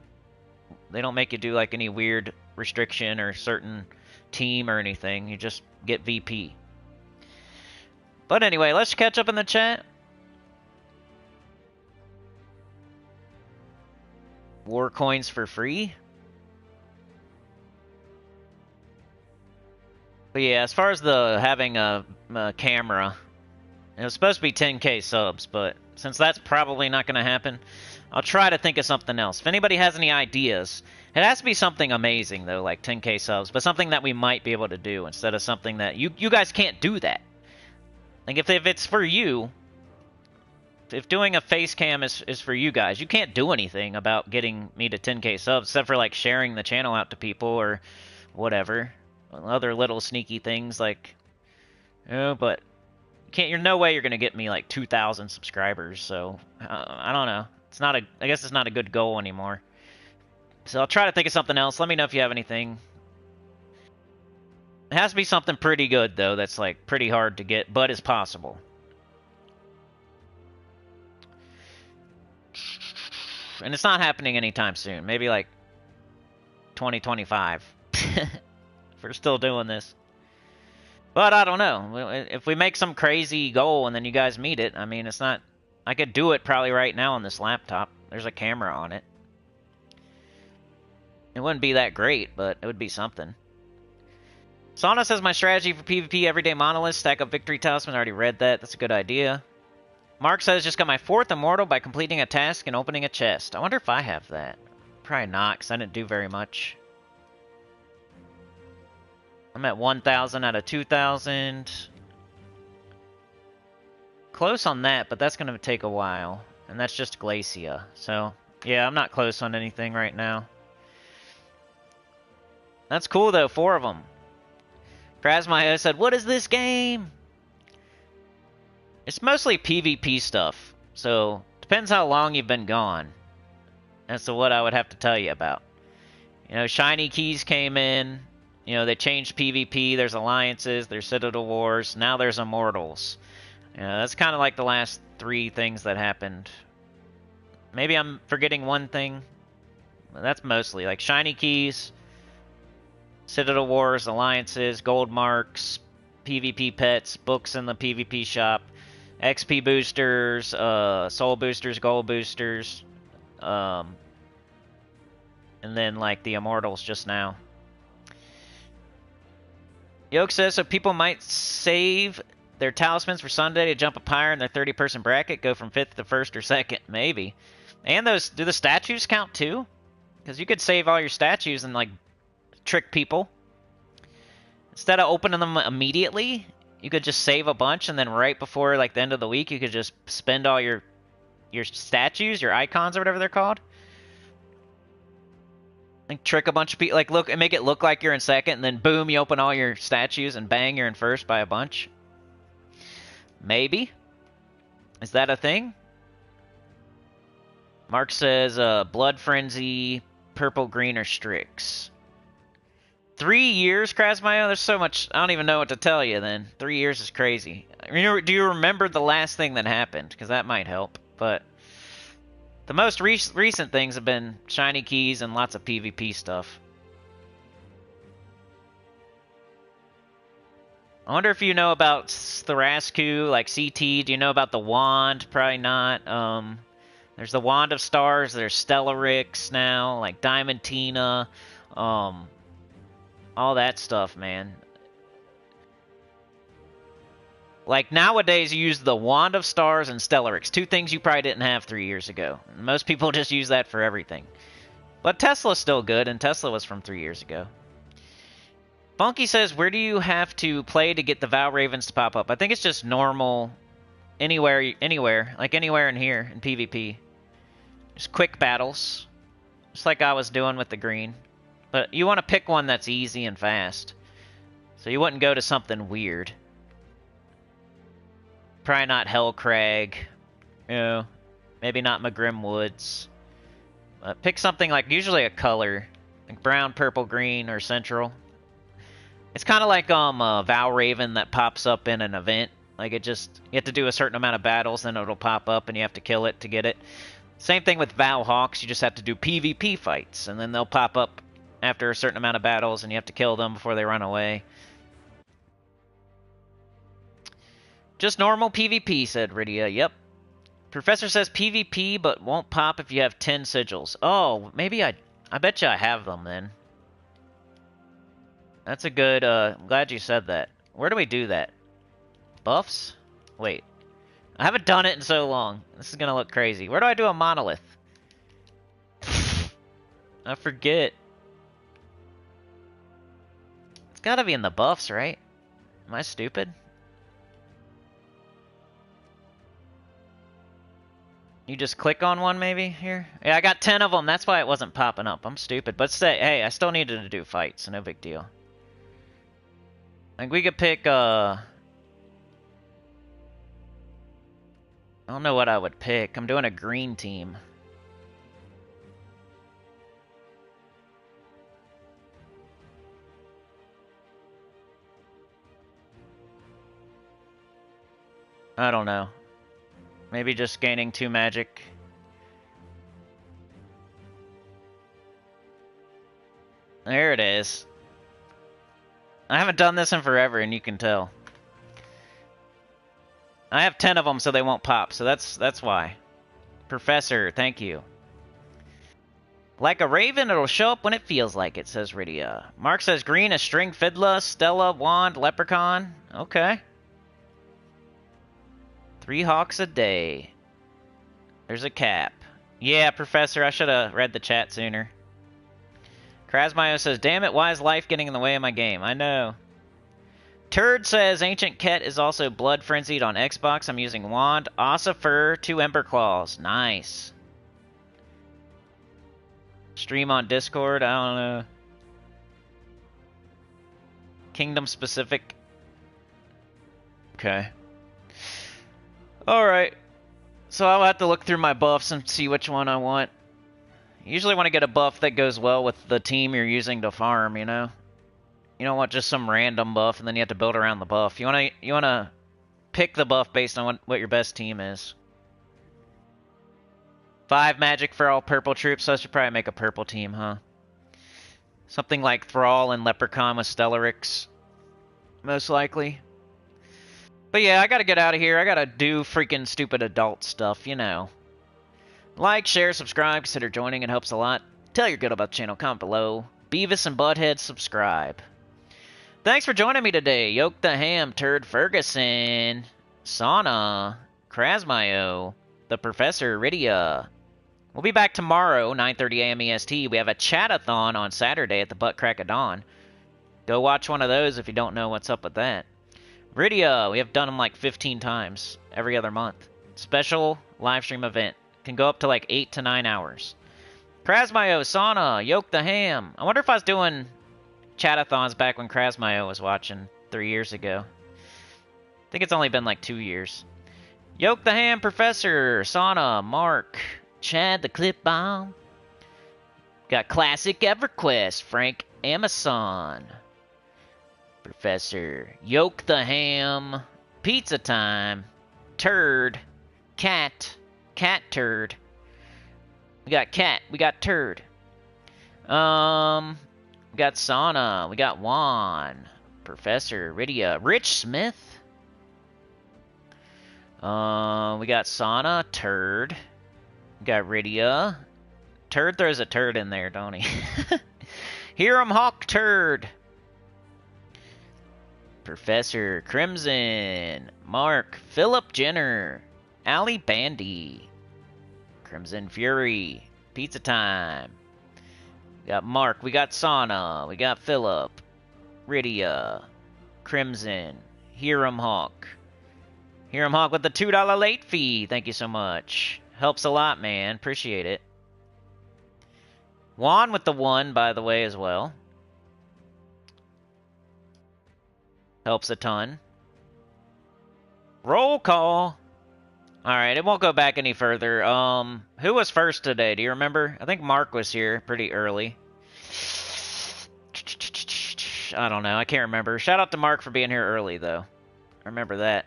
They don't make you do, like, any weird restriction or certain team or anything. You just get VP. But anyway, let's catch up in the chat. War coins for free? But yeah, as far as the having a camera, it was supposed to be 10k subs, but since that's probably not going to happen, I'll try to think of something else. If anybody has any ideas, it has to be something amazing, though, like 10k subs, but something that we might be able to do instead of something that... You guys can't do that. Like, if it's for you, if doing a face cam is for you guys, you can't do anything about getting me to 10k subs, except for, like, sharing the channel out to people or whatever. Other little sneaky things, like... but... There's no way you're going to get me, like, 2,000 subscribers, so... I don't know. It's not a... I guess it's not a good goal anymore. So I'll try to think of something else. Let me know if you have anything. It has to be something pretty good, though, that's, like, pretty hard to get, but is possible. And it's not happening anytime soon. Maybe, like, 2025. If we're still doing this. But I don't know. If we make some crazy goal and then you guys meet it, I mean, it's not... I could do it probably right now on this laptop. There's a camera on it. It wouldn't be that great, but it would be something. Sauna says my strategy for PvP everyday monolith, stack up victory talisman. I already read that. That's a good idea. Mark says just got my 4th immortal by completing a task and opening a chest. I wonder if I have that. Probably not, because I didn't do very much. I'm at 1,000 out of 2,000. Close on that, but that's going to take a while. And that's just Glacia. So, yeah, I'm not close on anything right now. That's cool, though. 4 of them. Krasmaya said, what is this game? It's mostly PvP stuff. So, depends how long you've been gone. That's what I would have to tell you about. You know, shiny keys came in. You know, they changed PvP. There's alliances. There's Citadel Wars. Now there's Immortals. You know, that's kind of like the last 3 things that happened. Maybe I'm forgetting one thing. That's mostly like shiny keys, Citadel Wars, alliances, gold marks, PvP pets, books in the PvP shop, XP boosters, soul boosters, gold boosters, and then like the Immortals just now. Yoke says, so people might save their talismans for Sunday to jump up higher in their 30-person bracket, go from 5th to 1st or 2nd, maybe. And those, do the statues count too? Because you could save all your statues and like trick people. Instead of opening them immediately, you could just save a bunch, and then right before like the end of the week, you could just spend all your statues, your icons or whatever they're called. Like trick a bunch of people, like look and make it look like you're in 2nd, and then boom, you open all your statues, and bang, you're in 1st by a bunch. Maybe. Is that a thing? Mark says, Blood Frenzy, Purple, Green, or Strix. 3 years, Krasmayo? There's so much, I don't even know what to tell you then. 3 years is crazy. Do you remember the last thing that happened? Because that might help. But the most recent things have been shiny keys and lots of PvP stuff. I wonder if you know about Thrasku, like CT. Do you know about the wand? Probably not. There's the Wand of Stars. There's Stellarix now, like Diamantina. All that stuff, man. Like, nowadays, you use the Wand of Stars and Stellarix. Two things you probably didn't have 3 years ago. Most people just use that for everything. But Tesla's still good, and Tesla was from 3 years ago. Funky says, where do you have to play to get the Val Ravens to pop up? I think it's just normal, anywhere, like anywhere in here in PvP. Just quick battles, just like I was doing with the green. But you want to pick one that's easy and fast. So you wouldn't go to something weird. Probably not Hellcrag, you know, maybe not Magrim Woods. Pick something like, usually a color, like brown, purple, green, or central. It's kind of like Val Raven that pops up in an event. Like, it just, you have to do a certain amount of battles, then it'll pop up, and you have to kill it to get it. Same thing with Val Hawks, you just have to do PvP fights, and then they'll pop up after a certain amount of battles, and you have to kill them before they run away. Just normal PvP, said Rydia. Yep. Professor says PvP, but won't pop if you have 10 sigils. Oh, maybe I bet you I have them then. That's a good, I'm glad you said that. Where do we do that? Buffs? Wait. I haven't done it in so long. This is gonna look crazy. Where do I do a monolith? I forget. It's gotta be in the buffs, right? Am I stupid? You just click on one, maybe, here? Yeah, I got 10 of them. That's why it wasn't popping up. I'm stupid. But say, hey, I still needed to do fights, so no big deal. Like, we could pick, I don't know what I would pick. I'm doing a green team. I don't know. Maybe just gaining 2 magic. There it is. I haven't done this in forever, and you can tell. I have 10 of them, so they won't pop, so that's why. Professor, thank you. Like a raven, it'll show up when it feels like it, says Rydia. Mark says green is string fiddler, Stella, wand, leprechaun. Okay. 3 hawks a day. There's a cap. Yeah, Professor, I should have read the chat sooner. Krasmayo says, damn it, why is life getting in the way of my game? I know. Turd says, Ancient Ket is also Blood Frenzied on Xbox. I'm using Wand. Ossifer, 2 Ember Claws. Nice. Stream on Discord? I don't know. Kingdom specific? Okay. Alright. So I'll have to look through my buffs and see which one I want. Usually want to get a buff that goes well with the team you're using to farm, you know? You don't want just some random buff and then you have to build around the buff. You wanna pick the buff based on what your best team is. 5 magic for all purple troops, so I should probably make a purple team, huh? Something like Thrall and Leprechaun with Stellarix. Most likely. But yeah, I gotta get out of here. I gotta do freaking stupid adult stuff, you know. Like, share, subscribe, consider joining, it helps a lot. Tell your good about the channel, comment below. Beavis and Butthead, subscribe. Thanks for joining me today. Yoke the Ham, Turd Ferguson, Sauna, Krasmayo, the Professor, Rydia. We'll be back tomorrow, 9:30 a.m. EST. We have a chat-a-thon on Saturday at the Butt Crack of Dawn. Go watch one of those if you don't know what's up with that. Rydia, we have done them like 15 times every other month. Special live stream event. Can go up to like 8 to 9 hours. Krasmayo, Sauna, Yoke the Ham. I wonder if I was doing chat-a-thons back when Krasmayo was watching 3 years ago. I think it's only been like 2 years. Yoke the Ham, Professor, Sauna, Mark, Chad the Clip Bomb. Got Classic EverQuest, Frank Amazon. Professor, Yoke the Ham, Pizza Time, Turd, Cat Turd. We got Cat, we got Turd. We got Sauna, we got Juan, Professor, Rydia, Rich Smith. We got Sauna, Turd. We got Rydia. Turd throws a turd in there, don't he? Hiram Hawk Turd. Professor Crimson, Mark, Philip Jenner, Ali Bandy, Crimson Fury, Pizza Time. We got Mark, we got Sauna, we got Philip, Rydia, Crimson, Hiram Hawk. Hiram Hawk with the $2 late fee. Thank you so much. Helps a lot, man. Appreciate it. Juan with the 1, by the way, as well. Helps a ton. Roll call. Alright, it won't go back any further. Who was first today? Do you remember? I think Mark was here pretty early. I don't know. I can't remember. Shout out to Mark for being here early, though. I remember that.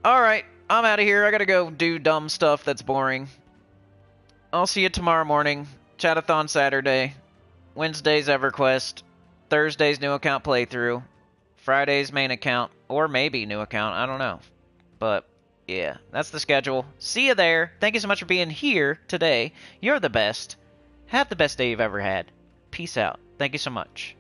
Alright, I'm out of here. I gotta go do dumb stuff that's boring. I'll see you tomorrow morning. Chatathon Saturday. Wednesday's EverQuest. Thursday's new account playthrough. Friday's main account. Or maybe new account. I don't know. But, yeah. That's the schedule. See you there. Thank you so much for being here today. You're the best. Have the best day you've ever had. Peace out. Thank you so much.